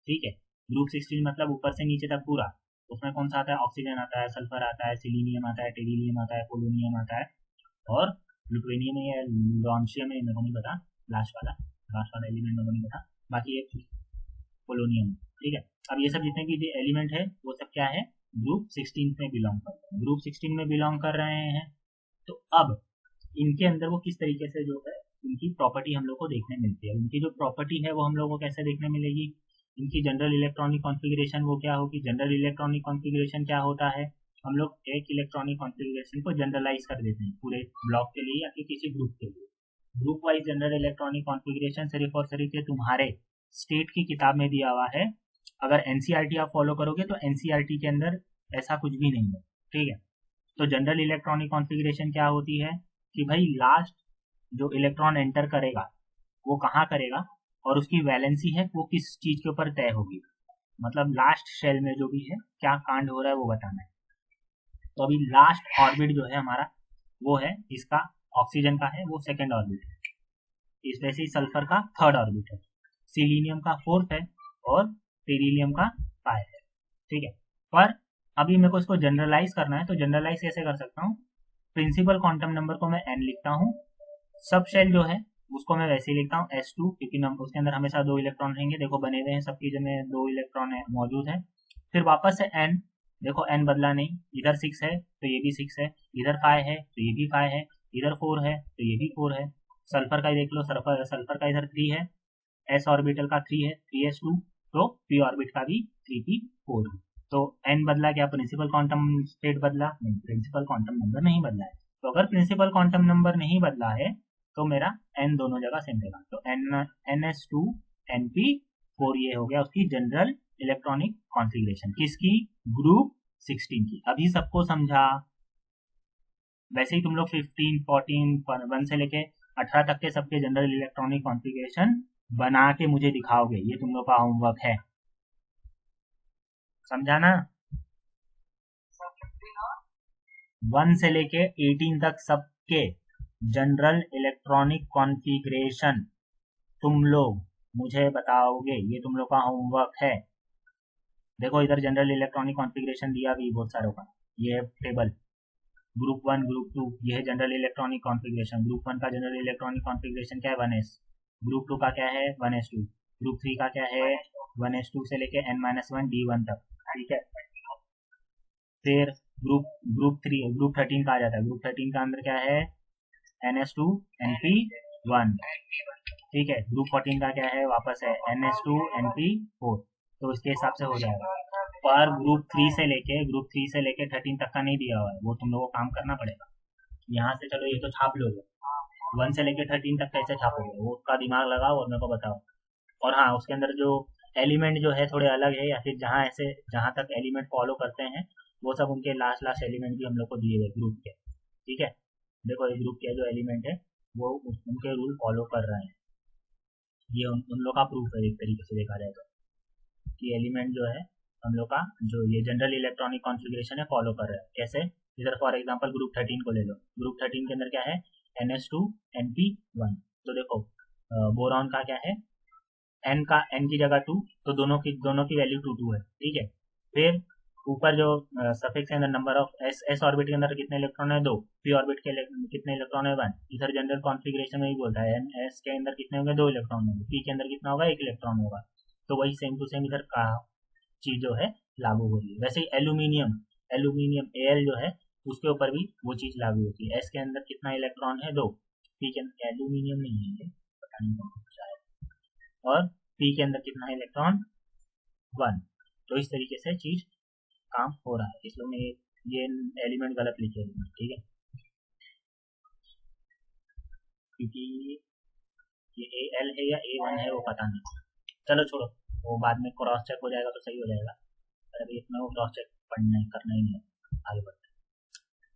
ठीक है। ग्रुप 16 मतलब ऊपर से नीचे तक पूरा, उसमें कौन सा आता है, ऑक्सीजन आता है, सल्फर आता है, सिलीनियम आता है, टेरिलियम आता है, पोलोनियम आता है, और प्लूटोनियम या लॉन्शियम है मेरे को नहीं पता, लास्ट वाला एलिमेंट मेरे को नहीं पता, बाकी एक पोलोनियम, ठीक है। अब ये सब जितने भी एलिमेंट है वो सब क्या है, ग्रुप 16 में बिलोंग करते हैं, ग्रुप 16 में बिलोंग कर रहे हैं। तो अब इनके अंदर वो किस तरीके से जो है उनकी प्रॉपर्टी हम लोग को देखने मिलती है, उनकी जो प्रॉपर्टी है वो हम लोग को कैसे देखने मिलेगी, इनकी जनरल इलेक्ट्रॉनिक कॉन्फ़िगरेशन वो क्या होगी। जनरल इलेक्ट्रॉनिक कॉन्फ़िगरेशन क्या होता है, हम लोग एक इलेक्ट्रॉनिक कॉन्फ़िगरेशन को जनरलाइज कर देते हैं पूरे ब्लॉक के लिए या फिर किसी ग्रुप के लिए। Group wise general electronic configuration सिर्फ और सिर्फ ये तुम्हारे स्टेट की किताब में दिया हुआ है। अगर एनसीईआरटी आप फॉलो करोगे तो एनसीईआरटी के अंदर ऐसा कुछ भी नहीं है, ठीक है। तो जनरल इलेक्ट्रॉनिक कॉन्फ़िगरेशन क्या होती है कि भाई लास्ट जो इलेक्ट्रॉन एंटर करेगा वो कहाँ करेगा और उसकी वैलेंसी है वो किस चीज के ऊपर तय होगी, मतलब लास्ट शेल में जो भी है क्या कांड हो रहा है वो बताना है। तो अभी लास्ट ऑर्बिट जो है हमारा वो है इसका ऑक्सीजन का है वो सेकेंड ऑर्बिट है, इस वैसे ही सल्फर का थर्ड ऑर्बिट है, सिलीनियम का फोर्थ है और बेरिलियम का 5 है, ठीक है। पर अभी मेरे को इसको जनरलाइज करना है, तो जनरलाइज कैसे कर सकता हूँ, प्रिंसिपल क्वांटम नंबर को मैं n लिखता हूँ, सब शेल जो है उसको मैं वैसे ही लिखता हूँ S2 क्योंकि उसके अंदर हमेशा 2 इलेक्ट्रॉन रहेंगे, देखो बने हुए हैं सबकी जगह 2 इलेक्ट्रॉन है मौजूद है। फिर वापस से n, देखो n बदला नहीं, इधर 6 है तो ये भी 6 है, इधर 5 है तो ये भी 5 है, इधर 4 है तो ये भी 4 है। सल्फर का देख लो, सल्फर का इधर 3 है, s ऑर्बिटल का 3 है 3s2, तो p ऑर्बिट का भी 3p4 है। तो n बदला क्या, प्रिंसिपल क्वांटम स्टेट बदला नहीं, प्रिंसिपल क्वांटम नंबर नहीं बदला है। तो अगर प्रिंसिपल क्वांटम नंबर नहीं बदला है तो मेरा n दोनों जगह सेम रहेगा, तो ns2 np4 ये हो गया उसकी जनरल इलेक्ट्रॉनिक कॉन्फ़िगरेशन, किसकी, ग्रुप 16 की। अभी सबको समझा। वैसे ही तुम लोग 15 14 1 से लेके 18 तक के सबके जनरल इलेक्ट्रॉनिक कॉन्फ़िगरेशन बना के मुझे दिखाओगे, ये तुम लोग का होमवर्क है, समझा ना। 1 से लेके 18 तक सबके जनरल इलेक्ट्रॉनिक कॉन्फ़िगरेशन तुम लोग मुझे बताओगे, ये तुम लोग का होमवर्क है। देखो इधर जनरल इलेक्ट्रॉनिक कॉन्फ़िगरेशन दिया भी बहुत सारों का, ये टेबल ग्रुप 1 ग्रुप 2 ये है जनरल इलेक्ट्रॉनिक कॉन्फ़िगरेशन। ग्रुप 1 का जनरल इलेक्ट्रॉनिक कॉन्फ़िगरेशन क्या है 1s, ग्रुप 2 का क्या है 1s2, ग्रुप 3 का क्या है 1s2 से लेके n-1 d1 तक, ठीक है। फिर ग्रुप 13 का आ जाता है, ग्रुप 13 का अंदर क्या है ns2 np1, ठीक है। ग्रुप 14 का क्या है वापस है ns2 np4, तो इसके हिसाब से हो जाएगा। पर ग्रुप 3 से लेके 13 तक का नहीं दिया हुआ है, वो तुम लोगों को काम करना पड़ेगा। यहाँ से चलो ये तो छाप लोगे, 1 से लेके 13 तक कैसे छापोगे वो उसका दिमाग लगाओ और मेरे को बताओ। और हाँ उसके अंदर जो एलिमेंट जो है थोड़े अलग है, या फिर जहाँ तक एलिमेंट फॉलो करते हैं वो सब उनके लास्ट एलिमेंट भी हम लोग को दिए गए ग्रुप के, ठीक है। देखो ये ग्रुप के जो एलिमेंट है वो उनके रूल फॉलो कर रहे हैं, ये उन लोग का प्रूफ है एक तरीके से देखा जाए तो, कि एलिमेंट जो है हम लोग का जो ये जनरल इलेक्ट्रॉनिक कॉन्फ़िगरेशन है फॉलो कर रहे हैं। कैसे, इधर फॉर एग्जांपल ग्रुप 13 को ले लो, ग्रुप 13 के अंदर क्या है ns2 np1, तो देखो बोरॉन का क्या है n की जगह 2, तो दोनों की वैल्यू 2 है, ठीक है। फिर ऊपर जो सफिक्स के अंदर नंबर ऑफ s ऑर्बिट के अंदर कितने इलेक्ट्रॉन है 2, p ऑर्बिट के कितने इलेक्ट्रॉन है 1, इधर जनरल कॉन्फ़िगरेशन में ही बोलता है s के अंदर कितने होंगे 2 इलेक्ट्रॉन होंगे, p के अंदर कितना होगा 1 इलेक्ट्रॉन होगा, तो वही सेम टू सेम इधर का चीज जो है लागू हो रही है। वैसे ही एल्यूमिनियम Al जो है उसके ऊपर भी वो चीज लागू होती है, s के अंदर कितना इलेक्ट्रॉन है 2, p के अंदर एल्यूमिनियम नहीं है ये पता नहीं कौन सा है, और p के अंदर कितना है इलेक्ट्रॉन 1, तो इस तरीके से चीज काम हो रहा है। इस लोग ने ये एलिमेंट गलत लिखे, ठीक है, क्योंकि ये Al है या A1 है वो पता नहीं, चलो छोड़ो वो बाद में क्रॉस चेक हो जाएगा तो सही हो जाएगा, पर अभी इतना वो क्रॉस चेक करना ही नहीं है, आगे बढ़ते हैं।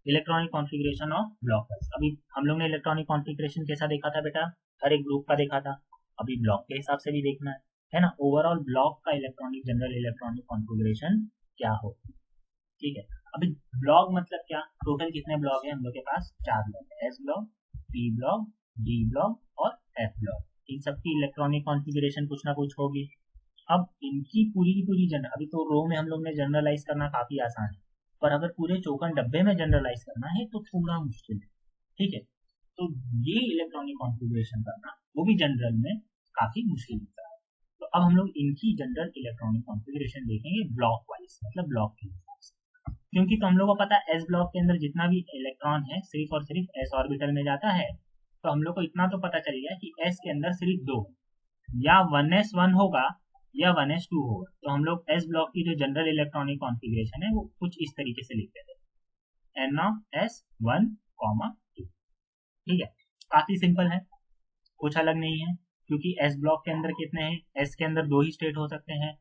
Electronic configuration of block. अभी हम लोग ने इलेक्ट्रॉनिक कॉन्फ़िगरेशन कैसा देखा था बेटा, हर एक ग्रुप का देखा था, अभी ब्लॉक के हिसाब से भी देखना है ना, ओवरऑल ब्लॉक का जनरल इलेक्ट्रॉनिक कॉन्फ़िगरेशन क्या हो, ठीक है। अभी ब्लॉक मतलब क्या, टोटल कितने ब्लॉक है हम लोग के पास 4 ब्लॉक है, S block, P block, D block और एफ ब्लॉक, इन सबकी इलेक्ट्रॉनिक कॉन्फ़िगरेशन कुछ ना कुछ होगी। अब इनकी पूरी की पूरी अभी तो रो में हम लोग ने जनरलाइज करना काफी आसान है, पर अगर पूरे चौकन डब्बे में जनरलाइज करना है तो थोड़ा मुश्किल है, ठीक है। तो ये इलेक्ट्रॉनिक कॉन्फ़िगरेशन करना वो भी जनरल में काफी मुश्किल होता है। तो अब हम लोग इनकी जनरल इलेक्ट्रॉनिक कॉन्फ़िगरेशन देखेंगे ब्लॉक वाइज, मतलब ब्लॉक के हिसाब से, क्योंकि तो हम लोग को पता है एस ब्लॉक के अंदर जितना भी इलेक्ट्रॉन है सिर्फ और सिर्फ एस ऑर्बिटल में जाता है, तो हम लोग को इतना तो पता चल गया कि एस के अंदर सिर्फ 2 या 1s1 होगा या 1s2 होगा। तो हम लोग एस ब्लॉक की जो जनरल इलेक्ट्रॉनिक कॉन्फ़िगरेशन है वो कुछ इस तरीके से लिखते थे, NS1, 2। ठीक है, काफी सिंपल है, कुछ अलग नहीं है, क्योंकि एस ब्लॉक के अंदर कितने हैं, एस के अंदर 2 ही स्टेट हो सकते हैं,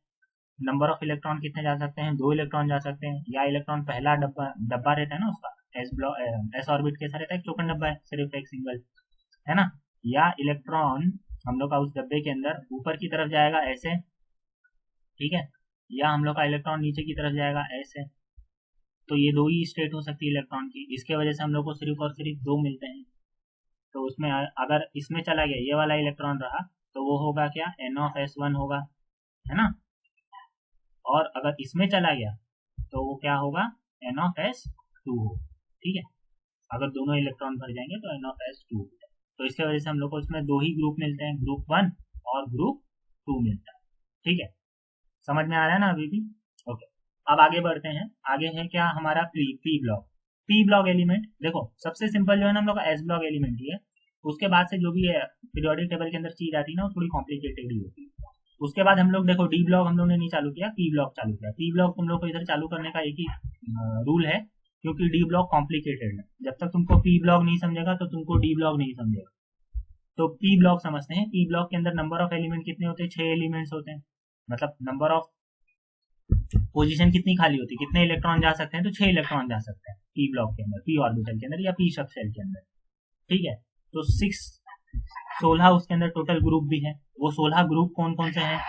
नंबर ऑफ इलेक्ट्रॉन कितने जा सकते हैं, 2 इलेक्ट्रॉन जा सकते हैं, या इलेक्ट्रॉन पहला डब्बा रहता है ना उसका, एस ब्लॉक एस ऑर्बिट कैसा रहता है, टोकन डब्बा है, सिर्फ एक सिंगल, है ना, या इलेक्ट्रॉन हम लोग का उस डब्बे के अंदर ऊपर की तरफ जाएगा ऐसे, ठीक है, या हम लोग का इलेक्ट्रॉन नीचे की तरफ जाएगा ऐसे। तो ये 2 ही स्टेट हो सकती है इलेक्ट्रॉन की, इसके वजह से हम लोग को सिर्फ और सिर्फ 2 मिलते हैं। तो उसमें अगर इसमें चला गया, ये वाला इलेक्ट्रॉन रहा, तो वो होगा क्या, NS1 होगा, है ना, और अगर इसमें चला गया तो वो क्या होगा, NS2 हो। ठीक है, अगर दोनों इलेक्ट्रॉन भर जाएंगे तो NS2 हो। तो इसके वजह से हम लोग को इसमें 2 ही ग्रुप मिलते हैं, ग्रुप 1 और ग्रुप 2 मिलता है। ठीक है, समझ में आ रहा है ना अभी भी? ओके, अब आगे बढ़ते हैं। आगे है क्या हमारा P block. P block element देखो सबसे सिंपल जो है ना हम लोग का एस ब्लॉक एलिमेंट ही है। उसके बाद से जो भी है पीरियोडिक टेबल के अंदर चीज आती है ना वो थोड़ी कॉम्प्लिकेटेड ही होती है। उसके बाद हम लोग देखो डी ब्लॉक हम लोग ने नहीं चालू किया, पी ब्लॉक चालू किया। पी ब्लॉक तुम लोग को इधर चालू करने का एक ही रूल है, क्योंकि डी ब्लॉक कॉम्प्लिकेटेड है। जब तक तुमको पी ब्लॉक नहीं समझेगा तो तुमको डी ब्लॉक नहीं समझेगा। तो पी ब्लॉक समझते हैं। पी ब्लॉक के अंदर नंबर ऑफ एलिमेंट कितने होते हैं, 6 एलिमेंट्स होते हैं। मतलब नंबर ऑफ पोजीशन कितनी खाली होती है, कितने इलेक्ट्रॉन जा सकते हैं, तो 6 इलेक्ट्रॉन जा सकते हैं पी ब्लॉक के अंदर, पी ऑर्बिटल के अंदर या पी सब शेल के अंदर। ठीक है, तो 16 उसके अंदर टोटल ग्रुप भी है। वो 16 ग्रुप कौन कौन से हैं,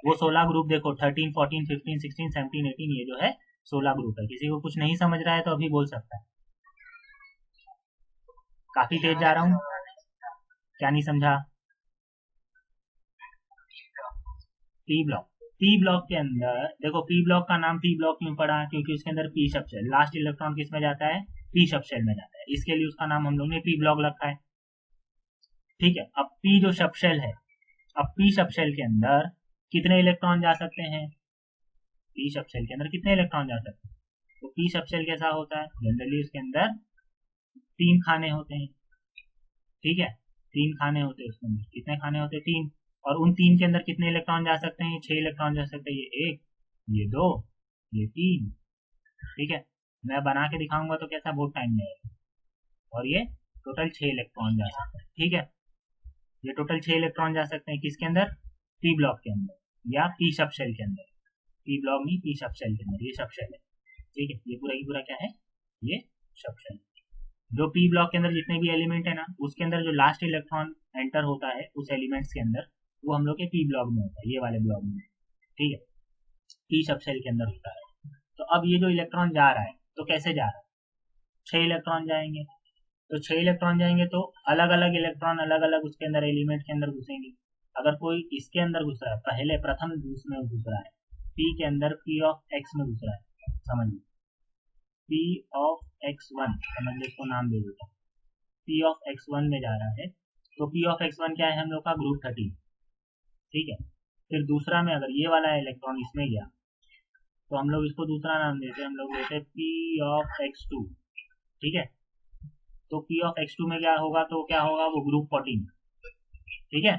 वो 16 ग्रुप देखो 13, 14, 15, 16, 17, 18, ये जो है 16 ग्रुप है। किसी को कुछ नहीं समझ रहा है तो अभी बोल सकता है। काफी तेज जा रहा हूँ, क्या नहीं समझा? पी ब्लॉक, पी ब्लॉक के अंदर देखो, पी ब्लॉक का नाम पी ब्लॉक क्यों पड़ा, क्योंकि उसके अंदर पी सब शेल, लास्ट इलेक्ट्रॉन किस में जाता है, पी सब शेल में जाता है, इसके लिए उसका नाम हम लोग ने पी ब्लॉक रखा है। ठीक है, अब पी जो सब शेल है, अब पी सब शेल के अंदर कितने इलेक्ट्रॉन जा सकते हैं, पी सब शेल के अंदर कितने इलेक्ट्रॉन जा सकते हैं, तो पी सब शेल कैसा होता है, जनरली उसके अंदर 3 खाने होते हैं। ठीक है, 3 खाने होते हैं उसके अंदर, कितने खाने होते हैं, 3, और उन 3 के अंदर कितने इलेक्ट्रॉन जा सकते हैं, 6 इलेक्ट्रॉन जा सकते हैं, ये 1, ये 2, ये 3। ठीक है, मैं बना के दिखाऊंगा तो कैसा बहुत टाइम लगेगा, और ये टोटल 6 इलेक्ट्रॉन जा सकते हैं। ठीक है, ये टोटल 6 इलेक्ट्रॉन जा सकते हैं किसके अंदर, पी ब्लॉक के अंदर या पी सब शेल के अंदर, पी ब्लॉक नहीं पी सब शेल के अंदर, ये सब शेल है। ठीक है, ये पूरा ही पूरा क्या है, ये सब शेल। जो पी ब्लॉक के अंदर जितने भी एलिमेंट है ना, उसके अंदर जो लास्ट इलेक्ट्रॉन एंटर होता है उस एलिमेंट्स के अंदर, वो हम लोग के पी ब्लॉक में होता है, ये वाले ब्लॉक में। ठीक है, पी सब शेल के अंदर होता है। तो अब ये जो इलेक्ट्रॉन जा रहा है तो कैसे जा रहा है, 6 इलेक्ट्रॉन जाएंगे, तो 6 इलेक्ट्रॉन जाएंगे तो अलग अलग इलेक्ट्रॉन अलग अलग उसके अंदर एलिमेंट के अंदर घुसेंगे। अगर कोई इसके अंदर घुस रहा है, पहले प्रथम उसमें घुस रहा है, पी के अंदर पी ऑफ एक्स में घुस रहा है, समझ लो पी ऑफ x1, समझ लो इसको नाम दे देता, पी ऑफ x1 में जा रहा है, तो पी ऑफ x1 क्या है हम लोग का, ग्रुप 13। ठीक है, फिर दूसरा में अगर ये वाला इलेक्ट्रॉन इसमें गया तो हम लोग इसको दूसरा नाम देते हैं, हम लोग देते हैं पी ऑफ x2। ठीक है, तो पी ऑफ x2 में क्या होगा, तो क्या होगा, वो ग्रुप 14। ठीक है,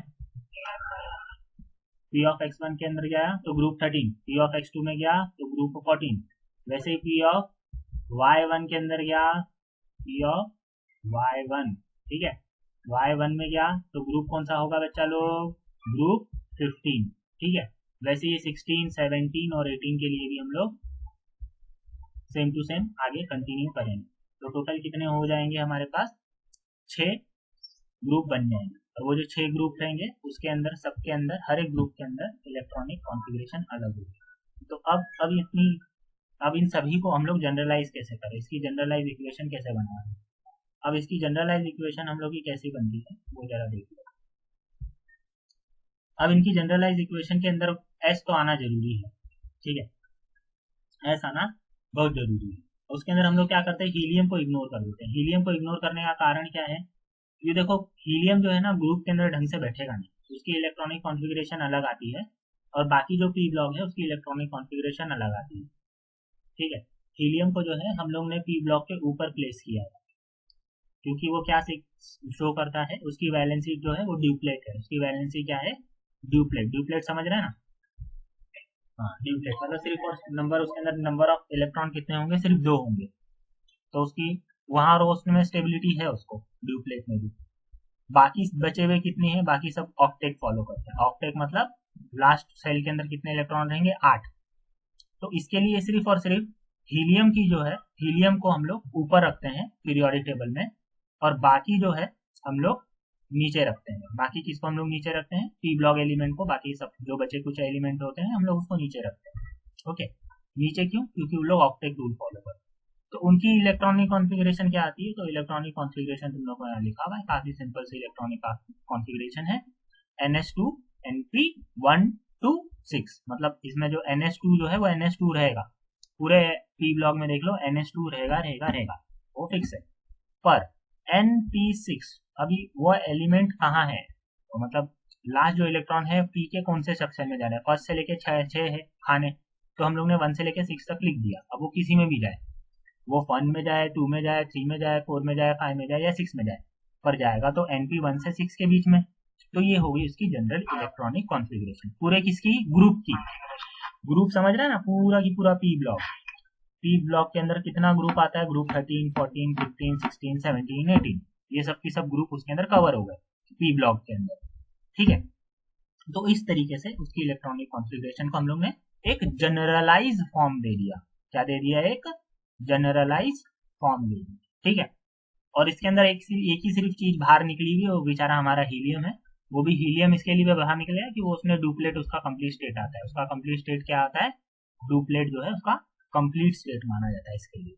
पी ऑफ x1 के अंदर गया तो ग्रुप 13, पी ऑफ x2 में गया तो ग्रुप 14। वैसे ही पी ऑफ y1 के अंदर गया, पी ऑफ y1, ठीक है, y1 में गया तो ग्रुप कौन सा होगा बच्चा लोग, ग्रुप 15। ठीक है, वैसे ये 16, 17 और 18 के लिए भी हम लोग सेम टू सेम आगे कंटिन्यू करेंगे। तो टोटल कितने हो जाएंगे हमारे पास, 6 ग्रुप बन जाएंगे, और वो जो 6 ग्रुप रहेंगे उसके अंदर सबके अंदर हर एक ग्रुप के अंदर इलेक्ट्रॉनिक कॉन्फ़िगरेशन अलग होगी। तो अब इन सभी को हम लोग जनरलाइज कैसे करें, इसकी जनरलाइज इक्वेशन कैसे बनाएं। अब इसकी जनरलाइज इक्वेशन हम लोग की कैसी बनती है वो जरा देखिए। अब इनकी जनरलाइज इक्वेशन के अंदर एस तो आना जरूरी है। ठीक है, एस आना बहुत जरूरी है। उसके अंदर हम लोग क्या करते हैं, हीलियम को इग्नोर कर देते हैं। हीलियम को इग्नोर करने का कारण क्या है, ये देखो हीलियम जो है ना ग्रुप के अंदर ढंग से बैठेगा नहीं, उसकी इलेक्ट्रॉनिक कॉन्फ़िगरेशन अलग आती है, और बाकी जो पी ब्लॉक है उसकी इलेक्ट्रॉनिक कॉन्फ़िगरेशन अलग आती है। ठीक है, हीलियम को जो है हम लोग ने पी ब्लॉक के ऊपर प्लेस किया है, क्योंकि वो क्या शो करता है, उसकी वैलेंसी जो है वो ड्यूप्लेट है। उसकी वैलेंसी क्या है, ड्यूप्लेट। ड्यूप्लेट समझ रहे हैं ना, हाँ ड्यूप्लेट मतलब सिर्फ और नंबर, उसके अंदर नंबर ऑफ इलेक्ट्रॉन कितने होंगे, सिर्फ 2 होंगे, तो उसकी वहां रोस्ट में स्टेबिलिटी है उसको, ड्यूप्लेट में भी। बाकी बचे हुए कितने हैं, बाकी सब ऑक्टेट फॉलो करते हैं। ऑक्टेट मतलब लास्ट सेल के अंदर कितने इलेक्ट्रॉन रहेंगे, 8। तो इसके लिए सिर्फ और सिर्फ हीलियम की जो है, हीलियम को हम लोग ऊपर रखते हैं पीरियोडिक टेबल में, और बाकी जो है हम लोग नीचे रखते हैं। बाकी किसको हम लोग नीचे रखते हैं, पी ब्लॉक एलिमेंट को, बाकी सब जो बचे कुछ एलिमेंट होते हैं हम लोग उसको नीचे रखते हैं। ओके, नीचे क्यों, क्योंकि वो लोग ऑक्टेट रूल फॉलो करते हैं। तो उनकी इलेक्ट्रॉनिक कॉन्फ़िगरेशन क्या आती है, तो इलेक्ट्रॉनिक कॉन्फ़िगरेशन तुम लोग को यहाँ लिखा हुआ है, काफी सिंपल सी इलेक्ट्रॉनिक कॉन्फ़िगरेशन है। NH2 Np126, मतलब इसमें जो NH2 जो है वो NH2 रहेगा, पूरे पी ब्लॉक में देख लो NH2 रहेगा रहेगा रहेगा, वो फिक्स है। पर Np6 अभी वो एलिमेंट कहाँ है, तो मतलब लास्ट जो इलेक्ट्रॉन है पी के कौन से सेक्शन में जा रहा है, फर्स्ट से लेके 6 है खाने, तो हम लोग ने 1 से लेके 6 तक लिख दिया। अब वो किसी में भी जाए, वो 1 में जाए, 2 में जाए, 3 में जाए, 4 में जाए, 5 में जाए या 6 में जाए, पर जाएगा तो NP1 से 6 के बीच में। तो ये होगी इसकी जनरल इलेक्ट्रॉनिक कॉन्फ़िगरेशन पूरे किसकी, ग्रुप की। ग्रुप समझ रहे हैं ना, पूरा की पूरा पी ब्लॉक। पी ब्लॉक के अंदर कितना ग्रुप आता है, ग्रुप 13, 14, 15, 16, 17, 18, ये सब की सब ग्रुप उसके अंदर कवर हो गए पी ब्लॉक के अंदर। ठीक है, तो इस तरीके से उसकी इलेक्ट्रॉनिक कॉन्फ़िगरेशन को हम लोग ने एक जनरलाइज फॉर्म दे दिया। क्या दे दिया, एक जनरलाइज फॉर्म दे दी। ठीक है, और इसके अंदर एक ही सिर्फ चीज बाहर निकली हुई, वो बेचारा हमारा हीलियम है। वो भी हीलियम इसके लिए बाहर निकलेगा कि वो उसमें डुप्लेट, उसका कंप्लीट स्टेट आता है। उसका कंप्लीट स्टेट क्या आता है, डुप्लेट जो है उसका कंप्लीट स्टेट माना जाता है इसके लिए।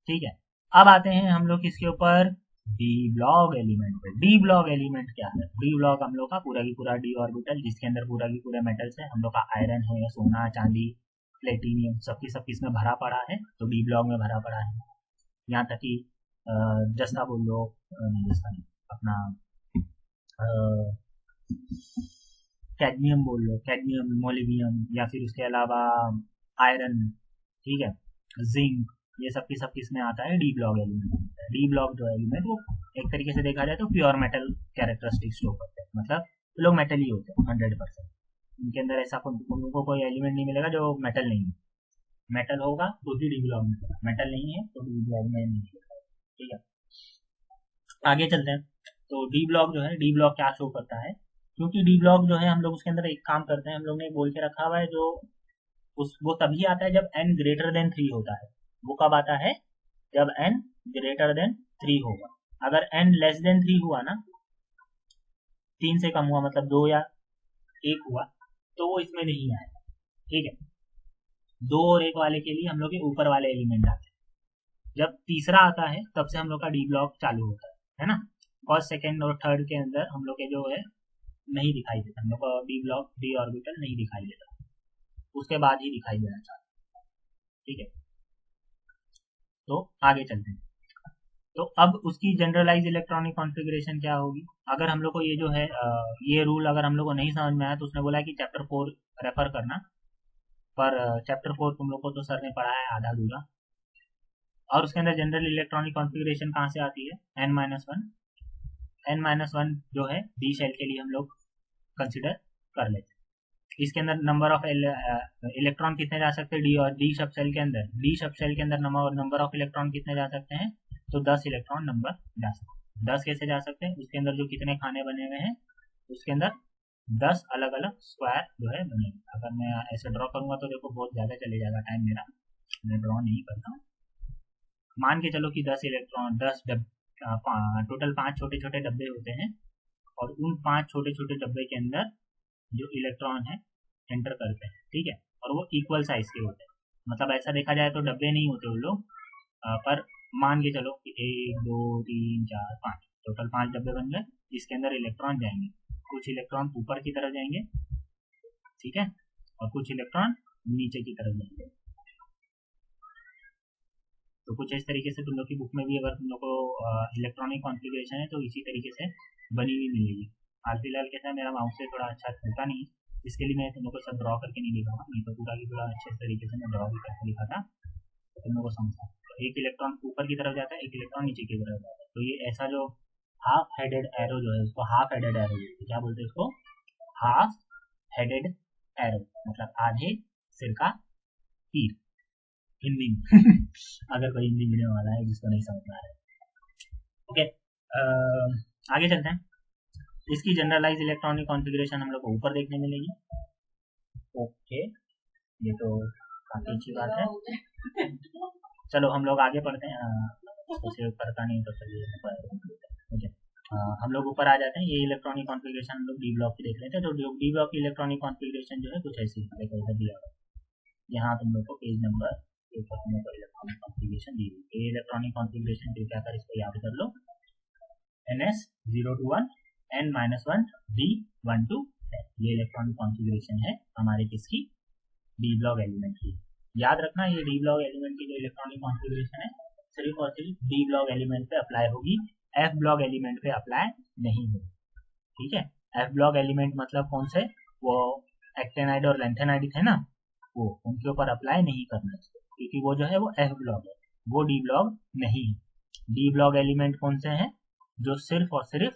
ठीक है, अब आते हैं हम लोग किसके ऊपर, डी ब्लॉक एलिमेंट पे। डी ब्लॉक एलिमेंट क्या है, डी ब्लॉक हम लोग का पूरा की पूरा डी ऑर्बिटल, जिसके अंदर पूरा की पूरा मेटल्स है। हम लोग का आयरन है, सोना, चांदी, प्लेटिनियम, सबकी सब इसमें भरा पड़ा है, तो डी ब्लॉक में भरा पड़ा है। यहाँ तक कि जस्ता बोल लो, नहीं जस्ता नहीं, अपना कैडमियम बोल लो, कैडमियम, मोलिबियम, या फिर उसके अलावा आयरन, ठीक है, जिंक, ये सब की सब किसमें आता है, D block element. D block जो एलिमेंट वो एक तरीके से देखा जाए तो प्योर मेटल कैरेक्टरिस्टिक्स शो करते हैं, मतलब वो लोग मेटल ही होते हैं 100%। उनके अंदर ऐसा उनको कोई एलिमेंट नहीं मिलेगा जो मेटल नहीं है। मेटल होगा तो ही डी ब्लॉक में, मेटल नहीं है तो डी ब्लॉक में नहीं है। ठीक है, आगे चलते हैं। तो डी ब्लॉक जो है, डी ब्लॉक क्या शो करता है, क्योंकि डी ब्लॉक जो है हम लोग उसके अंदर एक काम करते हैं, हम लोग ने बोल के रखा हुआ है जो वो तभी आता है जब n ग्रेटर देन 3 होता है। वो कब आता है, जब n ग्रेटर देन 3 होगा। अगर n लेस देन 3 हुआ ना, 3 से कम हुआ मतलब 2 या 1 हुआ, तो वो इसमें नहीं आएगा। ठीक है, 2 और 1 वाले के लिए हम लोग के ऊपर वाले एलिमेंट आते हैं। जब तीसरा आता है तब से हम लोग का डी ब्लॉक चालू होता है ना। फर्स्ट, सेकंड और थर्ड के अंदर हम लोग के जो है नहीं दिखाई देता, हम लोग का डी ब्लॉक, डी ऑर्बिटल नहीं दिखाई देता, उसके बाद ही दिखाई देना चाहता। ठीक है, तो आगे चलते हैं। तो अब उसकी जनरलाइज इलेक्ट्रॉनिक कॉन्फ़िगरेशन क्या होगी, अगर हम लोग को ये जो है ये रूल अगर हम लोग को नहीं समझ में आया तो उसने बोला कि चैप्टर 4 रेफर करना, पर चैप्टर 4 तुम लोग को तो सर ने पढ़ा है आधा अधूरा। और उसके अंदर जनरल इलेक्ट्रॉनिक कॉन्फ़िगरेशन कहाँ से आती है, n-1। n-1 जो है डी शेल के लिए हम लोग कंसिडर कर लेते हैं। इसके अंदर नंबर ऑफ इलेक्ट्रॉन कितने जा सकते हैं, डी और डी सब सेल के अंदर, डी सब सेल के अंदर नंबर ऑफ इलेक्ट्रॉन कितने जा सकते हैं, तो 10 इलेक्ट्रॉन नंबर जा सकते हैं। 10 कैसे जा सकते हैं, उसके अंदर जो कितने खाने बने हुए हैं, उसके अंदर 10 अलग अलग स्क्वायर जो है बने। अगर मैं ऐसे ड्रॉ करूंगा तो देखो बहुत ज़्यादा चले जाएगा टाइम मेरा, मैं ड्रॉ नहीं करता हूँ। मान के चलो कि 10 इलेक्ट्रॉन, 10 टोटल 5 छोटे छोटे डब्बे होते हैं, और उन 5 छोटे छोटे डब्बे के अंदर जो इलेक्ट्रॉन है एंटर करते हैं। ठीक है, और वो इक्वल साइज के होते हैं, मतलब ऐसा देखा जाए तो डब्बे नहीं होते वो लोग, पर मान के चलो कि 1 2 3 4 5, टोटल 5 डब्बे बन गए, जिसके अंदर इलेक्ट्रॉन जाएंगे। कुछ इलेक्ट्रॉन ऊपर की तरफ जाएंगे, ठीक है, और कुछ इलेक्ट्रॉन नीचे की तरफ जाएंगे। तो कुछ इस तरीके से तुम लोग की बुक में भी अगर तुम लोग को इलेक्ट्रॉनिक कॉन्फ़िगरेशन है तो इसी तरीके से बनी हुई मिलेगी। हाल फिलहाल के साथ मेरा माउस से थोड़ा अच्छा होता नहीं, इसके लिए मैं तुम लोग को सब ड्रॉ करके नहीं लिखा, नहीं तो पूरा की पूरा अच्छे तरीके से मैं ड्रॉ भी करके लिखा था, तो तुम लोग को समझा। तो एक इलेक्ट्रॉन ऊपर की तरफ जाता है, एक इलेक्ट्रॉन नीचे की तरफ जाता है, तो ये ऐसा जो हाफ हेडेड एरो जो है उसको हाफ हेडेड एरो, क्या बोलते हैं उसको, हाफ हेडेड एरो, मतलब आधे सिर का तीर, हिंदी में अगर कोई हिंदी मीडियम वाला है जिसको नहीं समझ में आ रहा है। ओके, आगे चलते हैं। इसकी जनरलाइज इलेक्ट्रॉनिक कॉन्फ़िगरेशन हम लोग को ऊपर देखने मिलेगी। ओके, ये तो काफी अच्छी बात है। चलो हम लोग आगे पढ़ते हैं। इसको सेव करता नहीं तो चलिए ओके, हम लोग ऊपर आ जाते हैं। ये इलेक्ट्रॉनिक कॉन्फ़िगरेशन हम लोग डी ब्लॉक की देख लेते हैं। तो डी ब्लॉक की इलेक्ट्रॉनिक कॉन्फ़िगरेशन जो है कुछ ऐसी देखो इधर दिया हुआ है। यहाँ तुम लोग को पेज नंबर के ऊपर तुम लोग को इलेक्ट्रॉनिक कॉन्फ़िगरेशन दी हुई है। ये इलेक्ट्रॉनिक कॉन्फ़िगरेशन कृपया कर इसको याद कर लो। NS 0 to 1 N-1 D 1 to 10, ये इलेक्ट्रॉनिक कॉन्फ़िगरेशन है हमारे किसकी, डी ब्लॉक एलिमेंट की। याद रखना ये डी ब्लॉक एलिमेंट की जो इलेक्ट्रॉनिक कॉन्फ़िगरेशन है सिर्फ और सिर्फ डी ब्लॉक एलिमेंट पे अप्लाई होगी, एफ ब्लॉक एलिमेंट पे अप्लाई नहीं होगी। ठीक है, एफ ब्लॉक एलिमेंट मतलब कौन से, वो एक्टेनाइड और लेंथेनाइड थे ना, वो उनके ऊपर अप्लाई नहीं करना है क्योंकि वो जो है वो एफ ब्लॉक है, वो डी ब्लॉक नहीं है। डी ब्लॉक एलिमेंट कौन से हैं, जो सिर्फ और सिर्फ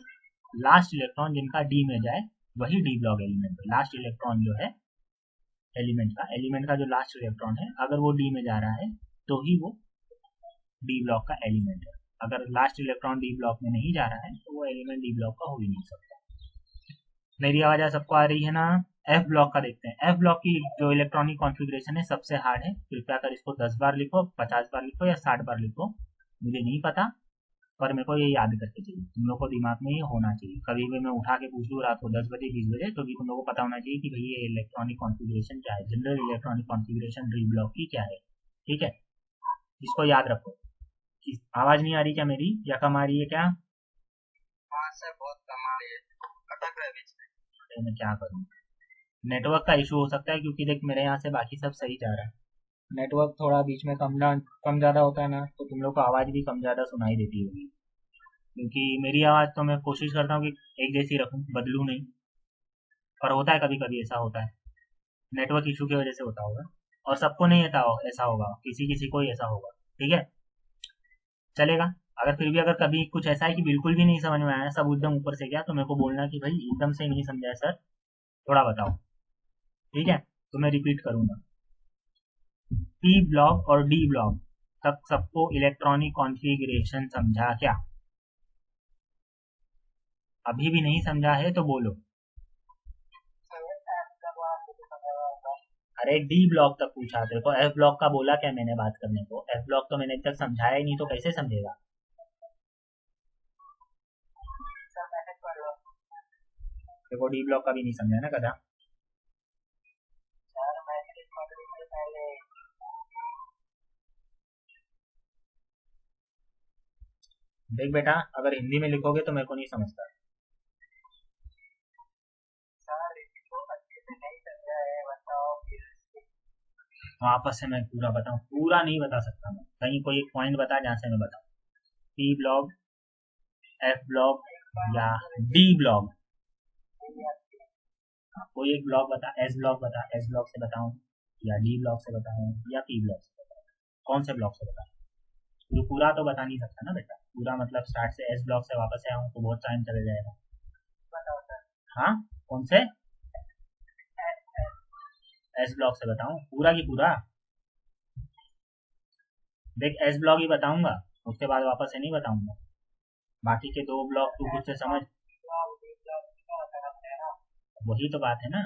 लास्ट इलेक्ट्रॉन जिनका डी में जाए वही डी ब्लॉक एलिमेंट है। लास्ट इलेक्ट्रॉन जो है एलिमेंट का जो लास्ट इलेक्ट्रॉन है अगर वो डी में जा रहा है तो ही वो डी ब्लॉक का एलिमेंट है। अगर लास्ट इलेक्ट्रॉन डी ब्लॉक में नहीं जा रहा है तो वो एलिमेंट डी ब्लॉक का हो ही नहीं सकता। मेरी आवाज सबको आ रही है ना। एफ ब्लॉक का देखते हैं। एफ ब्लॉक की जो इलेक्ट्रॉनिक कॉन्फ़िगरेशन है सबसे हार्ड है। कृपया कर इसको 10 बार लिखो, 50 बार लिखो या 60 बार लिखो, मुझे नहीं पता, पर मेरे को ये याद करके चाहिए, तुम लोग को दिमाग में ये होना चाहिए। कभी भी मैं उठा के पूछ लूँ रात को 10 बजे 20 बजे तो भी तुम लोग को पता होना चाहिए कि भाई ये इलेक्ट्रॉनिक कॉन्फ़िगरेशन क्या है, general electronic configuration D block की क्या है। ठीक है, इसको याद रखो। आवाज नहीं आ रही क्या मेरी, या कम आ रही है क्या? बहुत कम आ रही है, अटक रहा है बीच में। मैं क्या करूँ, नेटवर्क का इशू हो सकता है क्योंकि देख मेरे यहाँ से बाकी सब सही जा रहा है, नेटवर्क थोड़ा बीच में कम ज़्यादा होता है ना तो तुम लोग को आवाज़ भी कम ज़्यादा सुनाई देती होगी। क्योंकि मेरी आवाज़ तो मैं कोशिश करता हूँ कि एक जैसी रखूँ, बदलूँ नहीं, पर होता है कभी कभी ऐसा होता है, नेटवर्क इशू की वजह से होता होगा। और सबको नहीं ऐसा होगा, किसी किसी को ही ऐसा होगा। ठीक है, चलेगा। अगर फिर भी अगर कभी कुछ ऐसा है कि बिल्कुल भी नहीं समझ में आया, सब एकदम ऊपर से गया, तो मेरे को बोलना कि भाई एकदम से नहीं समझा सर, थोड़ा बताओ। ठीक है, तो मैं रिपीट करूंगा। पी ब्लॉक और डी ब्लॉक तक सबको इलेक्ट्रॉनिक कॉन्फ़िगरेशन समझा क्या? अभी भी नहीं समझा है तो बोलो। अरे डी ब्लॉक तक पूछा, तेरे को एफ ब्लॉक का बोला क्या मैंने बात करने को? एफ ब्लॉक तो मैंने अब तक समझाया ही नहीं, तो कैसे समझेगा? देखो डी ब्लॉक का भी नहीं समझा ना कदा। देख बेटा, अगर हिंदी में लिखोगे तो मेरे को नहीं समझता। वापस से मैं पूरा बताऊं? पूरा नहीं बता सकता मैं, कहीं कोई एक पॉइंट बता जहां से मैं बताऊं। पी ब्लॉक, एफ ब्लॉक या डी ब्लॉक, कोई एक ब्लॉक बता, एस ब्लॉक बता, एस ब्लॉक से बताऊं या डी ब्लॉक से बताऊं या पी ब्लॉक से बताऊं, कौन से ब्लॉक से बताऊं? तो पूरा तो बता नहीं सकता ना बेटा, पूरा मतलब स्टार्ट से एस ब्लॉक से वापस आऊं तो बहुत टाइम चले जाएगा। हाँ, कौन से एस ब्लॉक से बताऊं, पूरा की पूरा? देख एस ब्लॉक ही बताऊंगा, उसके बाद वापस से नहीं बताऊंगा। बाकी के दो ब्लॉक तू खुद से समझ, वही तो बात है ना।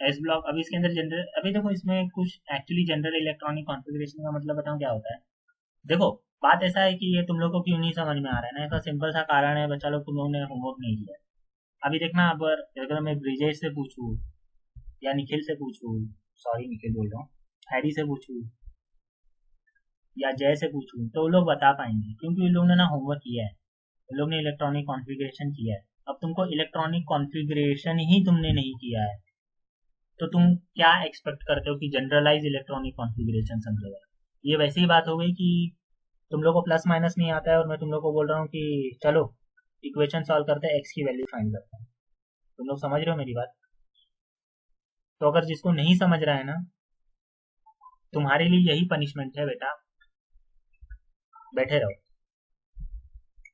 एस ब्लॉक अभी इसके अंदर जनरल, अभी देखो इसमें कुछ एक्चुअली जनरल इलेक्ट्रॉनिक कॉन्फ़िगरेशन का मतलब बताऊं क्या होता है। देखो बात ऐसा है कि ये तुम लोग को क्यों नहीं समझ में आ रहा है ना, ऐसा सिंपल सा कारण है बच्चा लोग, तुम लोगों ने होमवर्क नहीं किया। अभी देखना, अगर मैं ब्रिजेश से पूछूं या निखिल से पूछूं, सॉरी निखिल बोल रहा हूँ, हैरी से पूछूं या जय से पूछूं तो वो लोग बता पाएंगे क्योंकि उन लोगों ने ना होमवर्क किया है, उन लोग ने इलेक्ट्रॉनिक कॉन्फ़िगरेशन किया है। अब तुमको इलेक्ट्रॉनिक कॉन्फ़िगरेशन ही तुमने नहीं किया है तो तुम क्या एक्सपेक्ट करते हो कि जनरलाइज इलेक्ट्रॉनिक कॉन्फ़िगरेशन समझेगा? ये वैसी ही बात हो गई कि तुम लोग को प्लस माइनस नहीं आता है और मैं तुम लोग को बोल रहा हूँ कि चलो इक्वेशन सॉल्व करते हैं, एक्स की वैल्यू फाइंड करते हैं। तुम लोग समझ रहे हो मेरी बात? तो अगर जिसको नहीं समझ रहा है ना, तुम्हारे लिए यही पनिशमेंट है बेटा, बैठे रहो।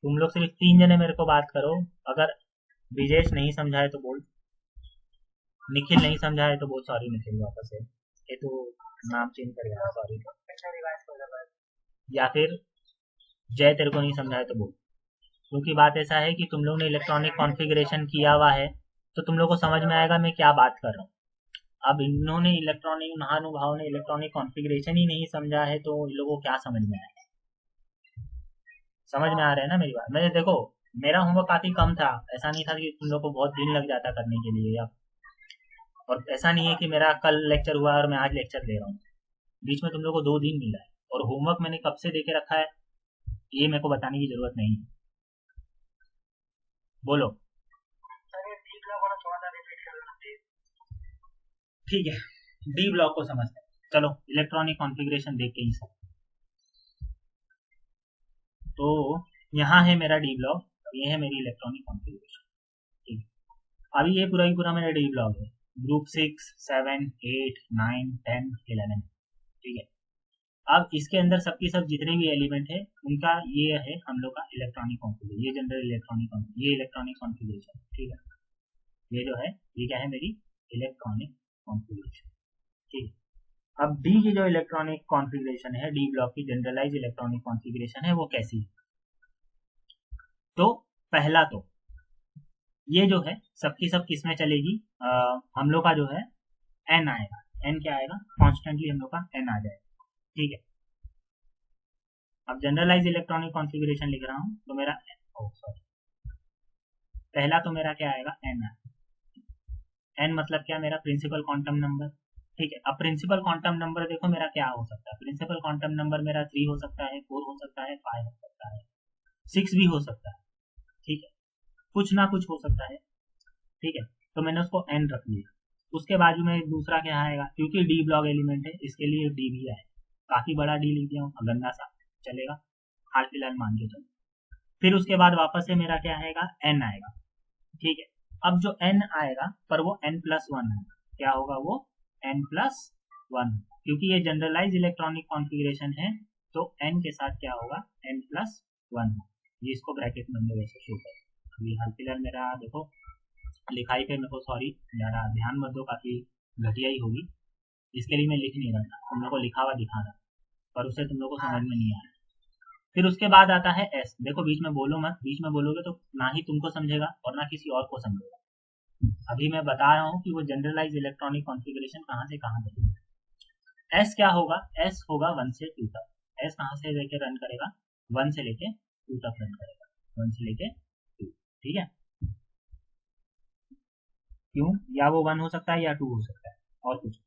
तुम लोग सिर्फ 3 जने मेरे को बात करो, अगर ब्रिजेश नहीं समझा है तो बोल, निखिल नहीं समझा है तो बोल, सॉरी निखिल वापस से, ये तो नाम चेंज करेगा, सॉरी। रिवाइज कर दो। या फिर जय तेरे को नहीं समझाया तो बोल, क्योंकि बात ऐसा है कि तुम लोग ने इलेक्ट्रॉनिक कॉन्फ़िगरेशन किया हुआ है तो तुम लोग को समझ में आएगा मैं क्या बात कर रहा हूँ। अब इन्होंने इलेक्ट्रॉनिक, महानुभाव ने इलेक्ट्रॉनिक कॉन्फ़िगरेशन ही नहीं समझा है तो इन लोगों को क्या समझ में आएगा। समझ में आ रहा है ना मेरी बात। मैं देखो मेरा होमवर्क काफी कम था, ऐसा नहीं था कि तुम लोग को बहुत दिन लग जाता करने के लिए, या और ऐसा नहीं है कि मेरा कल लेक्चर हुआ और मैं आज लेक्चर ले रहा हूँ। बीच में तुम लोग को 2 दिन मिला है और होमवर्क मैंने कब से दे के रखा है ये मेरे को बताने की जरूरत नहीं है। बोलो। ठीक है, डी ब्लॉक को समझते हैं। चलो इलेक्ट्रॉनिक कॉन्फ़िगरेशन देख के ही सब। तो यहाँ है मेरा डी ब्लॉक, ये है मेरी इलेक्ट्रॉनिक कॉन्फ़िगरेशन। ठीक है, अभी ये पूरा ही पूरा मेरा डी ब्लॉक है, ग्रुप 6, 7, 8, 9, 10, 11। ठीक है, अब इसके अंदर सबके सब जितने भी एलिमेंट है उनका ये है हम लोग का इलेक्ट्रॉनिक कॉन्फ़िगरेशन, ये जनरल इलेक्ट्रॉनिक, ये इलेक्ट्रॉनिक कॉन्फ़िगरेशन। ठीक है, ये जो है ये क्या है मेरी इलेक्ट्रॉनिक कॉन्फ़िगरेशन। ठीक, अब डी की जो इलेक्ट्रॉनिक कॉन्फ़िगरेशन है, डी ब्लॉक की जनरलाइज इलेक्ट्रॉनिक कॉन्फ़िगरेशन है, वो कैसी है? तो पहला तो ये जो है सबकी सब किस में चलेगी, हम लोग का जो है एन आएगा। एन क्या आएगा? कॉन्स्टेंटली हम लोग का एन आ जाएगा। ठीक है, अब जनरलाइज इलेक्ट्रॉनिक कॉन्फ़िगरेशन लिख रहा हूं तो मेरा पहला तो मेरा क्या आएगा? एन आएगा। एन मतलब क्या? मेरा प्रिंसिपल क्वांटम नंबर। ठीक है, अब प्रिंसिपल क्वांटम नंबर देखो मेरा क्या हो सकता है। प्रिंसिपल क्वांटम नंबर मेरा 3 हो सकता है, 4 हो सकता है, 5 हो सकता है, 6 भी हो सकता है। ठीक है, कुछ ना कुछ हो सकता है। ठीक है, तो मैंने उसको एन रख लिया। उसके बाजू में दूसरा क्या आएगा? क्योंकि डी ब्लॉक एलिमेंट है इसके लिए डी भी आएगा। काफी बड़ा डी लिख दिया हूँ, गंदा सा चलेगा, हाल फिलहाल मान के चलो। फिर उसके बाद वापस से मेरा क्या आएगा? एन आएगा। ठीक है, अब जो एन आएगा पर वो एन प्लस वन होगा। क्या होगा वो? एन प्लस वन, क्योंकि ये जनरलाइज इलेक्ट्रॉनिक कॉन्फ़िगरेशन है तो एन के साथ क्या होगा? N plus one. ये इसको ब्रैकेट में वैसे शो कर। अभी हाल फिलहाल मेरा देखो लिखाई पे मेरे को सॉरी ज़्यादा ध्यान मत दो, काफ़ी घटिया ही होगी, इसके लिए मैं लिख नहीं रहा था, तुम लोग को लिखा हुआ दिखा रहा, पर उसे तुम लोग को समझ में नहीं आया। फिर उसके बाद आता है एस। देखो बीच में बोलो मत, बीच में बोलोगे तो ना ही तुमको समझेगा और ना किसी और को समझेगा। अभी मैं बता रहा हूँ कि वो जनरलाइज इलेक्ट्रॉनिक कॉन्फ़िगरेशन कहाँ से कहाँ तक। एस क्या होगा? एस होगा 1 से 2 तक। एस कहाँ से लेके रन करेगा? 1 से लेके 2 तक रन करेगा, 1 से लेके 2। ठीक है, क्यों? या वो 1 हो सकता है या 2 हो सकता है, और कुछ।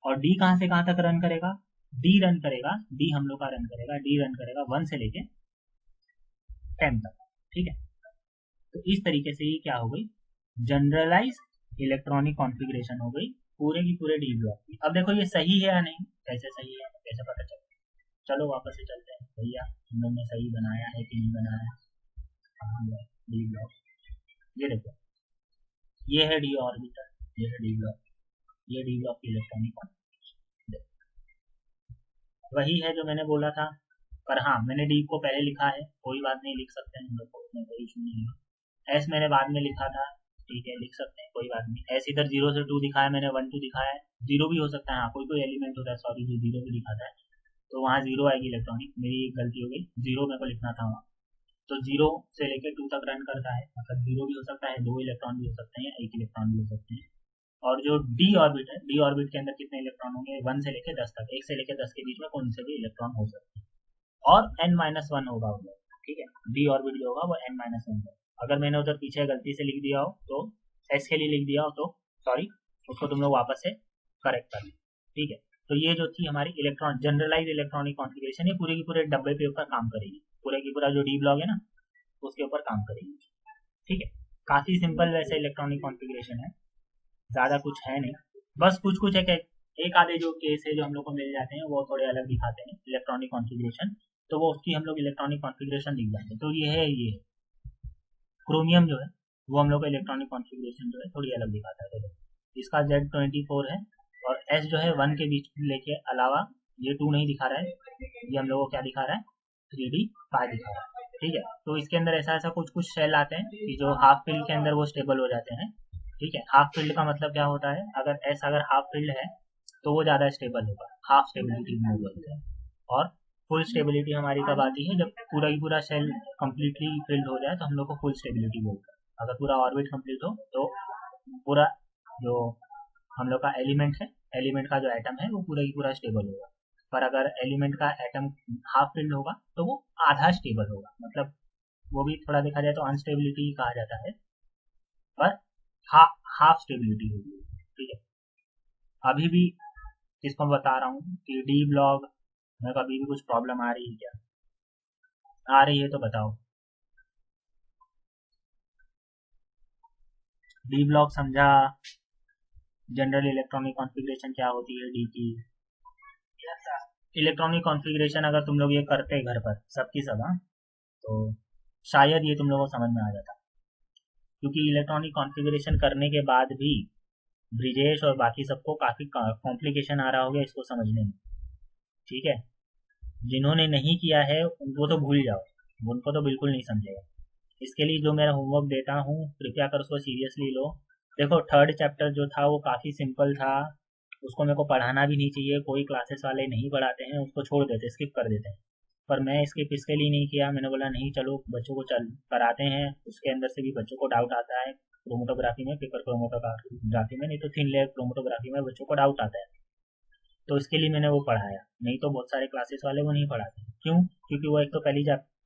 और डी कहाँ से कहाँ तक रन करेगा? डी रन करेगा, डी हम लोग का रन करेगा, डी रन करेगा 1 से लेके 10 तक। ठीक है, तो इस तरीके से ये क्या हो गई? जनरलाइज इलेक्ट्रॉनिक कॉन्फ़िगरेशन हो गई पूरे की पूरे डी ब्लॉक की। अब देखो ये सही है या नहीं? कैसे सही है, कैसे पता चलता? चलो वापस से चलते हैं भैया, तुम लोग ने सही बनाया है कि नहीं बनाया डी ब्लॉक। ये देखो ये है डी ऑर्बिटल, ये है डी ब्लॉक, ये डी ब्लॉक की इलेक्ट्रॉनिक कॉन्फ़िगरेशन वही है जो मैंने बोला था। पर हाँ, मैंने डी को पहले लिखा है, कोई बात नहीं, लिख सकते हैं हम लोग को, उसमें कोई इशू नहीं है। एस मैंने बाद में लिखा था, ठीक है, लिख सकते हैं, कोई बात नहीं। एस इधर 0 से 2 दिखाया मैंने, 1 2 दिखाया है, 0 भी हो सकता है। हाँ, कोई कोई एलिमेंट होता है सॉरी जो 0 भी दिखाता है, तो वहाँ 0 आएगी इलेक्ट्रॉनिक, मेरी गलती हो गई, 0 मेरे को लिखना था वहाँ। तो 0 से लेकर 2 तक रन करता है, मतलब 0 भी हो सकता है, 2 इलेक्ट्रॉन भी हो सकते हैं, 1 इलेक्ट्रॉन भी हो सकते हैं। और जो डी ऑर्बिट है, डी ऑर्बिट के अंदर कितने इलेक्ट्रॉन होंगे? 1 से लेकर 10 तक, 1 से लेकर 10 के बीच में कौन से भी इलेक्ट्रॉन हो सकते हैं। और n-1 होगा उधर। ठीक है, डी ऑर्बिट जो होगा वो n-1 होगा। अगर मैंने उधर पीछे गलती से लिख दिया हो तो एस के लिए लिख दिया हो तो सॉरी, उसको तुम लोग वापस से करेक्ट कर लो। ठीक है, तो ये जो थी हमारी इलेक्ट्रॉन जनरलाइज इलेक्ट्रॉनिक कॉन्फ़िगरेशन, ये पूरे की पूरे डब्बे पे ऊपर काम करेगी, पूरे की पूरा जो डी ब्लॉक है ना उसके ऊपर काम करेगी। ठीक है, काफी सिंपल वैसे इलेक्ट्रॉनिक कॉन्फ़िगरेशन है, ज्यादा कुछ है नहीं, बस कुछ कुछ एक आधे जो केस है जो हम लोग को मिल जाते हैं वो थोड़े अलग दिखाते हैं इलेक्ट्रॉनिक कॉन्फ़िगरेशन, तो वो उसकी हम लोग इलेक्ट्रॉनिक कॉन्फ़िगरेशन लिख जाते हैं। तो ये है, ये क्रोमियम जो है वो हम लोग का इलेक्ट्रॉनिक कॉन्फ़िगरेशन जो है थोड़ी अलग दिखाता है। इसका Z24 है और S जो है 1 के बीच लेके अलावा ये 2 नहीं दिखा रहा है, ये हम लोग को क्या दिखा रहा है? 3D पाई दिखा रहा है। ठीक है, तो इसके अंदर ऐसा ऐसा कुछ कुछ सेल आते हैं कि जो हाफ फील्ड के अंदर वो स्टेबल हो जाते हैं। ठीक है, हाफ फील्ड का मतलब क्या होता है? अगर S अगर हाफ फील्ड है तो वो ज़्यादा स्टेबल होगा, हाफ स्टेबिलिटी में बोलते हैं। और फुल स्टेबिलिटी हमारी कब आती है, जब पूरा की पूरा सेल कम्प्लीटली फिल्ड हो जाए तो हम लोग को फुल स्टेबिलिटी बोलते हैं। अगर पूरा ऑर्बिट कंप्लीट हो तो पूरा जो हम लोग का एलिमेंट है, एलिमेंट का जो एटम है वो पूरा की पूरा स्टेबल होगा। पर अगर एलिमेंट का एटम हाफ फिल्ड होगा तो वो आधा स्टेबल होगा, मतलब वो भी थोड़ा देखा जाए तो अनस्टेबिलिटी कहा जाता है, पर हाफ स्टेबिलिटी होगी। ठीक है, अभी भी इसको बता रहा हूँ कि डी ब्लॉक में कभी भी कुछ प्रॉब्लम आ रही है क्या? आ रही है तो बताओ। डी ब्लॉक समझा? जनरल इलेक्ट्रॉनिक कॉन्फ़िगरेशन क्या होती है डी की? इलेक्ट्रॉनिक कॉन्फ़िगरेशन अगर तुम लोग ये करते घर पर सबकी सब, हाँ, तो शायद ये तुम लोगों को समझ में आ जाता, क्योंकि इलेक्ट्रॉनिक कॉन्फ़िगरेशन करने के बाद भी ब्रिजेश और बाकी सबको काफ़ी कॉम्प्लिकेशन आ रहा होगा इसको समझने में। ठीक है, जिन्होंने नहीं किया है उनको तो भूल जाओ, उनको तो बिल्कुल नहीं समझेगा। इसके लिए जो मेरा होमवर्क देता हूँ कृपया कर उसको सीरियसली लो। देखो, थर्ड चैप्टर जो था वो काफ़ी सिंपल था, उसको मेरे को पढ़ाना भी नहीं चाहिए, कोई क्लासेस वाले नहीं पढ़ाते हैं, उसको छोड़ देते, स्किप कर देते हैं। पर मैं स्किप इसके लिए नहीं किया, मैंने बोला नहीं चलो बच्चों को चल कराते हैं। उसके अंदर से भी बच्चों को डाउट आता है, क्रोमेटोग्राफी में, पेपर क्रोमेटोग्राफी में, नहीं तो थिन लेयर क्रोमेटोग्राफी में बच्चों को डाउट आता है, तो इसके लिए मैंने वो पढ़ाया। नहीं तो बहुत सारे क्लासेस वाले वो नहीं पढ़ाते। क्यों? क्योंकि वो एक तो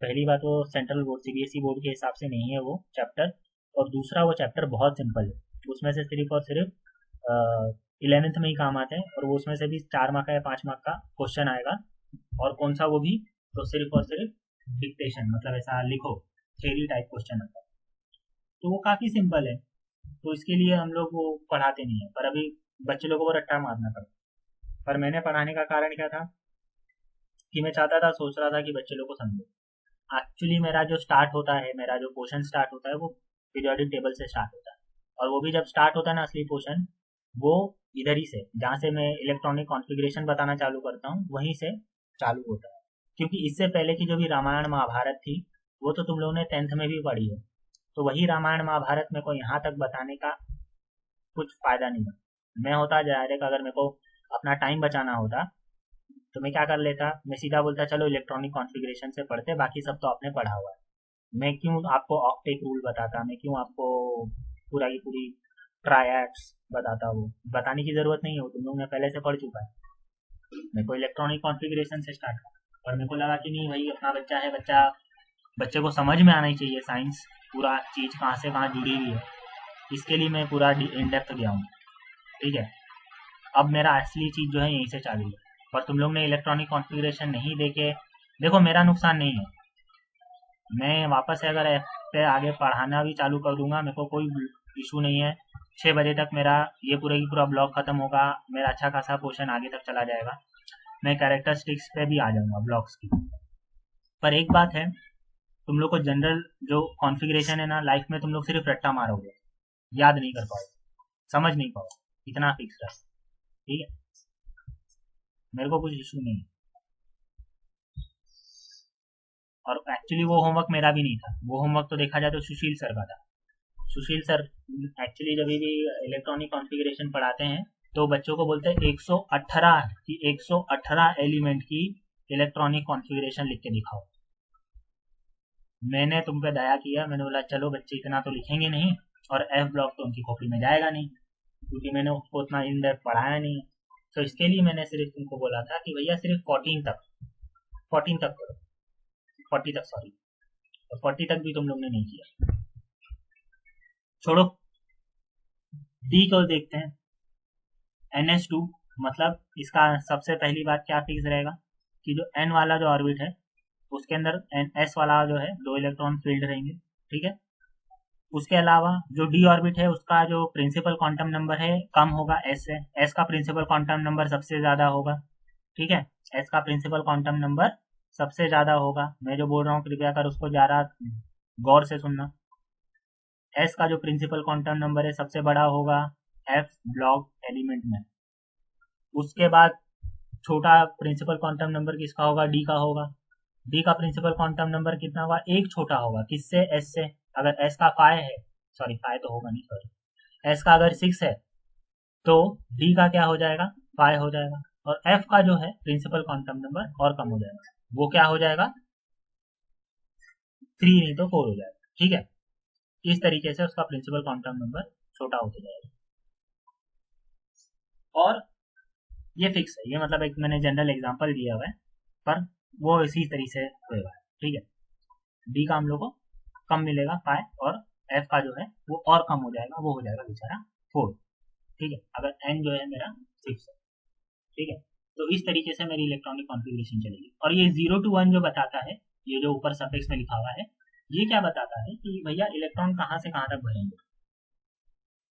पहली बात वो सेंट्रल बोर्ड सीबीएसई बोर्ड के हिसाब से नहीं है वो चैप्टर, और दूसरा वो चैप्टर बहुत सिंपल है, उसमें से सिर्फ और सिर्फ 11th में ही काम आता है, और वो उसमें से भी 4 मार्क का या 5 मार्क का क्वेश्चन आएगा, और कौन सा वो भी, तो सिर्फ और सिर्फ डिक्टेशन, मतलब ऐसा लिखो, थ्योरी टाइप क्वेश्चन आता है, तो वो काफ़ी सिंपल है, तो इसके लिए हम लोग वो पढ़ाते नहीं है। पर अभी बच्चे लोगों को रट्टा मारना पड़ता है। पर मैंने पढ़ाने का कारण क्या था कि मैं चाहता था, सोच रहा था कि बच्चे लोग को समझो। एक्चुअली मेरा जो स्टार्ट होता है, मेरा जो पोर्शन स्टार्ट होता है वो पीरियोडिक टेबल से स्टार्ट होता है, और वो भी जब स्टार्ट होता है ना असली पोर्शन, वो इधर ही से, जहाँ से मैं इलेक्ट्रॉनिक कॉन्फ़िगरेशन बताना चालू करता हूँ वहीं से चालू होता है। क्योंकि इससे पहले की जो भी रामायण महाभारत थी वो तो तुम लोगों ने 10th में भी पढ़ी है, तो वही रामायण महाभारत मेरे को यहाँ तक बताने का कुछ फ़ायदा नहीं है। मैं होता डायरेक्ट, अगर मेरे को अपना टाइम बचाना होता तो मैं क्या कर लेता, मैं सीधा बोलता चलो इलेक्ट्रॉनिक कॉन्फ़िगरेशन से पढ़ते, बाकी सब तो आपने पढ़ा हुआ है। मैं क्यों आपको ऑक्टेट रूल बताता, मैं क्यों आपको पूरा की पूरी ट्रायड्स बताता, वो बताने की ज़रूरत नहीं है, वो तुम लोग ने पहले से पढ़ चुका है। मेरे को इलेक्ट्रॉनिक कॉन्फ़िगरेशन से स्टार्ट किया, और मेरे को लगा कि नहीं भाई अपना बच्चा है, बच्चे को समझ में आना ही चाहिए साइंस, पूरा चीज़ कहाँ से कहाँ जुड़ी हुई है, इसके लिए मैं पूरा इन डेप्थ गया हूँ। ठीक है, अब मेरा असली चीज़ जो है यहीं से चालू है, पर तुम लोग ने इलेक्ट्रॉनिक कॉन्फ़िगरेशन नहीं देखे। देखो मेरा नुकसान नहीं है, मैं वापस से अगर ऐप पे आगे पढ़ाना भी चालू कर दूंगा, मेरे को कोई इशू नहीं है। 6 बजे तक मेरा ये पूरा की पूरा ब्लॉक ख़त्म होगा, मेरा अच्छा खासा पोर्शन आगे तक चला जाएगा, मैं कैरेक्टरिस्टिक्स पे भी आ जाऊंगा ब्लॉक्स की। पर एक बात है, तुम लोग को जनरल जो कॉन्फ़िगरेशन है ना, लाइफ में तुम लोग सिर्फ रट्टा मारोगे, याद नहीं कर पाओगे, समझ नहीं पाओगे, इतना फिक्स है। ठीक है, मेरे को कुछ इशू नहीं है, और एक्चुअली वो होमवर्क मेरा भी नहीं था, वो होमवर्क तो देखा जाए तो सुशील सर का था। सुशील सर एक्चुअली जब भी इलेक्ट्रॉनिक कॉन्फ़िगरेशन पढ़ाते हैं तो बच्चों को बोलते हैं 118 एलिमेंट की इलेक्ट्रॉनिक कॉन्फ़िगरेशन लिख के दिखाओ। मैंने तुम पे दया किया, मैंने बोला चलो बच्चे इतना तो लिखेंगे नहीं, और एफ ब्लॉक तो उनकी कॉपी में जाएगा नहीं, क्योंकि मैंने उसको उतना इन डेप्थ पढ़ाया नहीं। तो इसके लिए मैंने सिर्फ तुमको बोला था कि भैया सिर्फ 14 तक करो, 40 तक, सॉरी, और 40 तक भी तुम लोग ने नहीं किया। छोड़ो, डी को देखते हैं। NH2, मतलब इसका सबसे पहली बात क्या फिक्स रहेगा कि जो N वाला जो ऑर्बिट है उसके अंदर S वाला जो है 2 इलेक्ट्रॉन फील्ड रहेंगे। ठीक है, उसके अलावा जो डी ऑर्बिट है उसका जो प्रिंसिपल क्वांटम नंबर है कम होगा S से, S का प्रिंसिपल क्वांटम नंबर सबसे ज़्यादा होगा। ठीक है, S का प्रिंसिपल क्वांटम नंबर सबसे ज़्यादा होगा। मैं जो बोल रहा हूँ कृपया कर उसको ज़्यादा गौर से सुनना। S का जो प्रिंसिपल क्वांटम नंबर है सबसे बड़ा होगा F ब्लॉक एलिमेंट में। उसके बाद छोटा प्रिंसिपल क्वांटम नंबर किसका होगा, डी का होगा। डी का प्रिंसिपल क्वांटम नंबर कितना होगा, एक छोटा होगा, किससे, एस से। अगर एस का 5 है, सॉरी 5 तो होगा नहीं, सॉरी, एस का अगर 6 है तो डी का क्या हो जाएगा, पाई हो जाएगा, और एफ का जो है प्रिंसिपल क्वांटम नंबर और कम हो जाएगा, वो क्या हो जाएगा 3 नहीं तो 4 हो जाएगा। ठीक है, इस तरीके से उसका प्रिंसिपल क्वांटम नंबर छोटा होता जाएगा। और ये फिक्स है, ये मतलब एक मैंने जनरल एग्जांपल दिया हुआ है, पर वो इसी तरीके से होगा। ठीक है, डी का हम लोग को कम मिलेगा पाई, और एफ का जो है वो और कम हो जाएगा, वो हो जाएगा बेचारा 4। ठीक है, अगर एन जो है मेरा 6 है। ठीक है, तो इस तरीके से मेरी इलेक्ट्रॉनिक कॉन्फ़िगरेशन चलेगी। और ये 0 to 1 जो बताता है, ये जो ऊपर सफिक्स में लिखा हुआ है, ये क्या बताता है कि भैया इलेक्ट्रॉन कहाँ से कहाँ तक भरेंगे,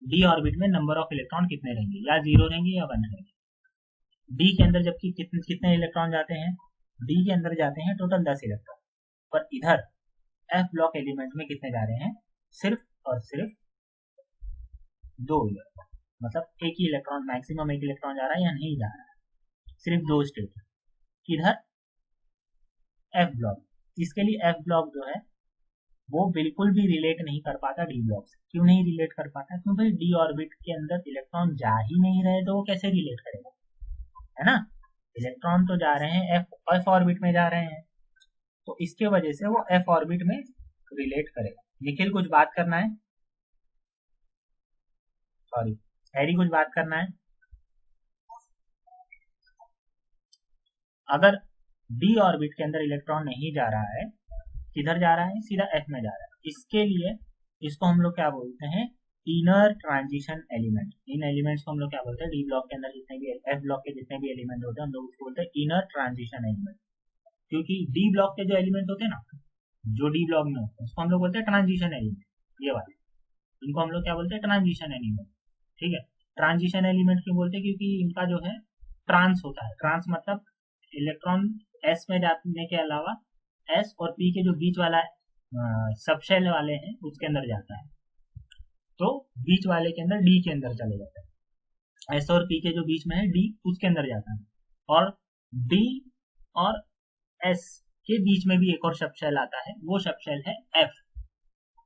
डी ऑर्बिट में नंबर ऑफ इलेक्ट्रॉन कितने रहेंगे, या 0 रहेंगे या 1 रहेंगे। डी के अंदर जबकि कितने इलेक्ट्रॉन जाते हैं, डी के अंदर जाते हैं टोटल 10 इलेक्ट्रॉन, पर इधर एफ ब्लॉक एलिमेंट में कितने जा रहे हैं, सिर्फ और सिर्फ 2 इलेक्ट्रॉन, मतलब एक ही इलेक्ट्रॉन, मैक्सिमम एक इलेक्ट्रॉन जा रहा है या नहीं जा रहा है, सिर्फ 2 स्टेट। किधर, एफ ब्लॉक। इसके लिए एफ ब्लॉक जो है वो बिल्कुल भी रिलेट नहीं कर पाता डी ब्लॉक से। क्यों नहीं रिलेट कर पाता, क्यों भाई डी ऑर्बिट के अंदर इलेक्ट्रॉन जा ही नहीं रहे, तो वो कैसे रिलेट करेगा, है ना। इलेक्ट्रॉन तो जा रहे हैं एफ ऑर्बिट में जा रहे हैं, तो इसके वजह से वो एफ ऑर्बिट में रिलेट करेगा। निखिल कुछ बात करना है, सॉरी हैरी कुछ बात करना है। अगर डी ऑर्बिट के अंदर इलेक्ट्रॉन नहीं जा रहा है, किधर जा रहा है, सीधा एफ में जा रहा है, इसके लिए इसको हम लोग क्या बोलते हैं, इनर ट्रांजिशन एलिमेंट। इन एलिमेंट्स को हम लोग क्या बोलते हैं, डी ब्लॉक के अंदर जितने भी एफ ब्लॉक के जितने भी एलिमेंट होते हैं हम लोग उसको बोलते हैं इनर ट्रांजिशन एलिमेंट। क्योंकि डी ब्लॉक के जो एलिमेंट होते हैं ना, जो डी ब्लॉक में होते हैं उसको हम लोग बोलते हैं ट्रांजिशन एलिमेंट, ये वाले, इनको हम लोग क्या बोलते हैं, ट्रांजिशन एलिमेंट। ठीक है, ट्रांजिशन एलिमेंट क्यों बोलते हैं, क्योंकि इनका जो है ट्रांस होता है, ट्रांस मतलब इलेक्ट्रॉन एस में जाने के अलावा एस और पी के जो बीच वाला सबशेल वाले हैं उसके अंदर जाता है, तो बीच वाले के अंदर डी के अंदर चले जाता है, एस और पी के जो बीच में है डी उसके अंदर जाता है, और डी और एस के बीच में भी एक और सबशेल आता है, वो सबशेल है एफ।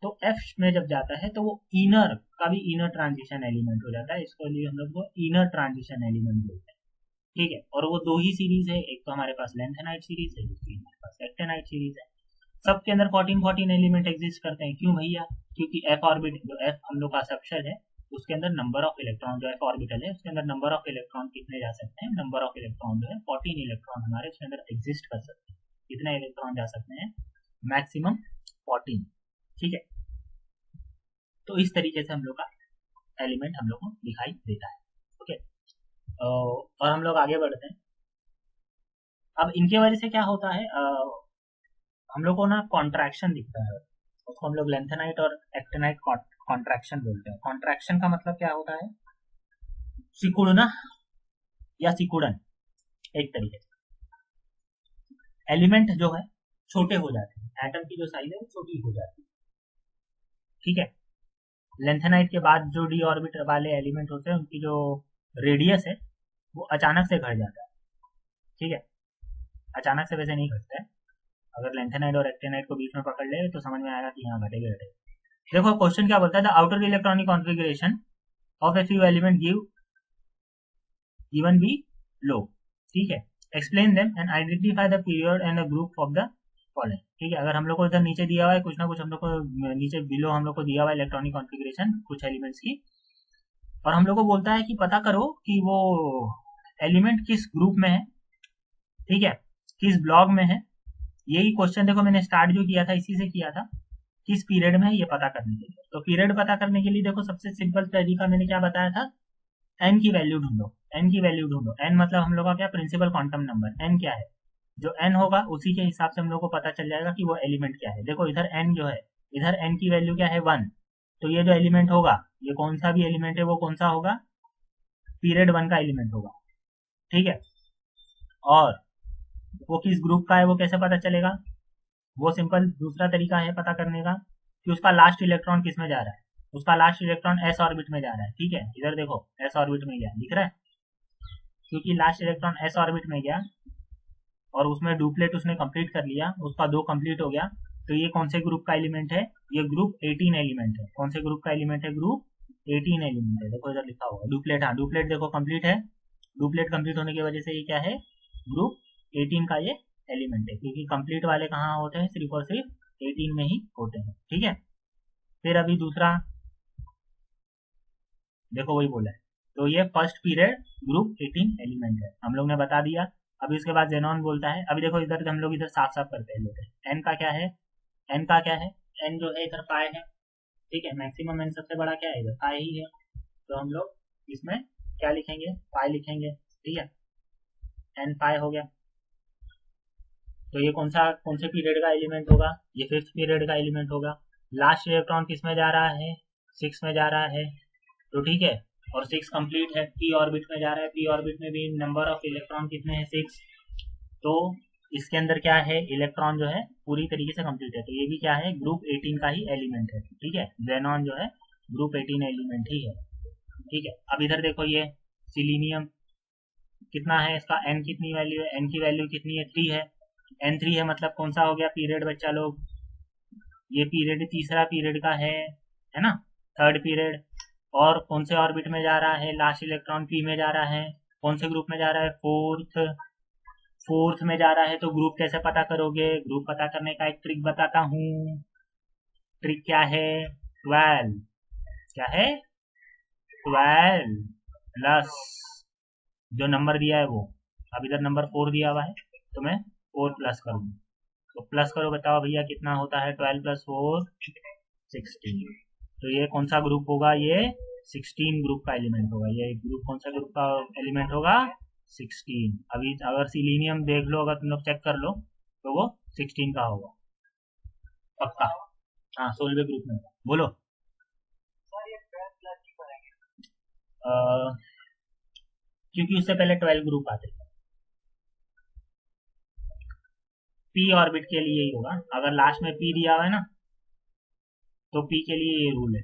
तो एफ में जब जाता है तो वो इनर का भी इनर ट्रांजिशन एलिमेंट हो जाता है, इसको लिए हम लोग वो इनर ट्रांजिशन एलिमेंट बोलते हैं। ठीक है, और वो 2 ही सीरीज है, एक तो हमारे पास लेंथेनाइट सीरीज है, दूसरी हमारे पास एक्टेनाइट सीरीज है। सबके अंदर 14 एलिमेंट एग्जिस्ट करते हैं, क्यों भैया, क्योंकि एफ ऑर्बिट जो एफ हम लोग का सबशेल है उसके अंदर नंबर ऑफ इलेक्ट्रॉन, जो एफ ऑर्बिटल है उसके अंदर नंबर ऑफ इलेक्ट्रॉन कितने जा सकते हैं, नंबर ऑफ इलेक्ट्रॉन जो है 14 इलेक्ट्रॉन हमारे उसके अंदर एग्जिस्ट कर सकते हैं। कितने इलेक्ट्रॉन जा सकते हैं, मैक्सिमम 14। ठीक है, तो इस तरीके से हम लोग का एलिमेंट हम लोग को दिखाई देता है। ओके, और हम लोग आगे बढ़ते हैं। अब इनके वजह से क्या होता है, हम लोग को ना कॉन्ट्रैक्शन दिखता है, उसको हम लोग लेंथेनाइट और एक्टेनाइट कॉन्ट्रैक्शन बोलते हैं। कॉन्ट्रैक्शन का मतलब क्या होता है, सिकुड़ना या सिकुड़न, एक तरीके से एलिमेंट जो है छोटे हो जाते हैं, एटम की जो साइज है वो छोटी हो जाती है। ठीक है, लेंथेनाइट के बाद जो डी ऑर्बिट वाले एलिमेंट होते हैं उनकी जो रेडियस है वो अचानक से घट जाता है। ठीक है, अचानक से वैसे नहीं घटता है, अगर लेंथेनाइट और एक्टेनाइट को बीच में पकड़ ले तो समझ में आएगा कि यहाँ घटेगा घटेगा। देखो क्वेश्चन क्या बोलता है, the outer electronic configuration of a few element given below. ठीक है, explain them and identify the period and the group of the following. ठीक है, अगर हम लोग को इधर नीचे दिया हुआ है कुछ ना कुछ, हम लोग को नीचे बिलो हम लोग को दिया हुआ है इलेक्ट्रॉनिक कॉन्फ़िगरेशन कुछ एलिमेंट्स की, और हम लोग को बोलता है कि पता करो कि वो एलिमेंट किस ग्रुप में है, ठीक है, किस ब्लॉक में है। यही क्वेश्चन देखो मैंने स्टार्ट जो किया था इसी से किया था, किस पीरियड में है ये पता करने के लिए। तो पीरियड पता करने के लिए देखो सबसे सिंपल तरीका मैंने क्या बताया था, एन की वैल्यू ढूंढो, एन की वैल्यू ढूंढो। एन मतलब हम लोग का क्या, प्रिंसिपल क्वांटम नंबर। एन क्या है, जो एन होगा उसी के हिसाब से हम लोग को पता चल जाएगा कि वो एलिमेंट क्या है। देखो इधर एन जो है, इधर एन की वैल्यू क्या है 1, तो ये जो एलिमेंट होगा, ये कौन सा भी एलिमेंट है वो कौन सा होगा, पीरियड 1 का एलिमेंट होगा। ठीक है, और वो किस ग्रुप का है वो कैसे पता चलेगा, वो सिंपल दूसरा तरीका है पता करने का कि उसका लास्ट इलेक्ट्रॉन किस में जा रहा है। उसका लास्ट इलेक्ट्रॉन एस ऑर्बिट में जा रहा है। ठीक है, इधर देखो एस ऑर्बिट में गया, दिख रहा है, क्योंकि लास्ट इलेक्ट्रॉन एस ऑर्बिट में गया और उसमें डुप्लेट उसने कंप्लीट कर लिया, उसका 2 कंप्लीट हो गया, तो ये कौन से ग्रुप का एलिमेंट है, ये ग्रुप 18 एलिमेंट है। कौन से ग्रुप का एलिमेंट है, ग्रुप 18 एलिमेंट है। देखो इधर लिखा होगा डुप्लेट, हाँ डुप्लेट देखो कंप्लीट है, डुप्लेट कंप्लीट होने की वजह से ये क्या है, ग्रुप 18 का ये एलिमेंट है, क्योंकि कंप्लीट वाले कहाँ होते हैं, सिर्फ और सिर्फ 18 में ही होते हैं। ठीक है, फिर अभी दूसरा देखो वही बोला है, तो ये फर्स्ट पीरियड ग्रुप 18 एलिमेंट है, हम लोग ने बता दिया। अभी उसके बाद जेनॉन बोलता है, अभी देखो इधर हम लोग इधर साफ साफ करते हैं लेते हैं। एन का क्या है, एन का क्या है, एन जो है इधर पाई है। ठीक है, मैक्सिमम एन सबसे बड़ा क्या है, इधर पाई ही है, तो हम लोग इसमें क्या लिखेंगे, पाई लिखेंगे। ठीक है, एन पाई हो गया। तो ये कौन से पीरियड का एलिमेंट होगा, ये फिफ्थ पीरियड का एलिमेंट होगा। लास्ट इलेक्ट्रॉन किस में जा रहा है, 6 में जा रहा है, तो ठीक है, और 6 कंप्लीट है, पी ऑर्बिट में जा रहा है, पी ऑर्बिट में भी नंबर ऑफ इलेक्ट्रॉन कितने हैं, 6, तो इसके अंदर क्या है, इलेक्ट्रॉन जो है पूरी तरीके से कंप्लीट है, तो ये भी क्या है, ग्रुप 18 का ही एलिमेंट है। ठीक है, जेनॉन जो है ग्रुप 18 एलिमेंट ही है। ठीक है, अब इधर देखो ये सिलीनियम कितना है, इसका एन कितनी वैल्यू है, एन की वैल्यू कितनी है, 3 है, एन 3 है, मतलब कौन सा हो गया पीरियड बच्चा लोग, ये पीरियड तीसरा पीरियड का है ना, थर्ड पीरियड। और कौन से ऑर्बिट में जा रहा है, लास्ट इलेक्ट्रॉन पी में जा रहा है, कौन से ग्रुप में जा रहा है, फोर्थ में जा रहा है। तो ग्रुप कैसे पता करोगे, ग्रुप पता करने का एक ट्रिक बताता हूँ। ट्रिक क्या है, 12, क्या है, 12 प्लस जो नंबर दिया है वो, अब इधर नंबर 4 दिया हुआ है, तो मैं 4 प्लस करूँ, तो प्लस करो, बताओ भैया कितना होता है, 12 प्लस 4 16। तो ये कौन सा ग्रुप होगा, ये 16 ग्रुप का एलिमेंट होगा, ये ग्रुप कौन सा ग्रुप का एलिमेंट होगा, 16। अभी अगर सिलीनियम देख लो, अगर तुम लोग चेक कर लो, तो वो 16 का होगा पक्का। हाँ, 16वें ग्रुप में होगा। बोलो। सर ये 12 प्लस ही करेंगे, क्योंकि उससे पहले 12 ग्रुप आते थे, पी ऑर्बिट के लिए ही होगा, अगर लास्ट में पी दिया हुआ है ना, तो पी के लिए ये रूल है,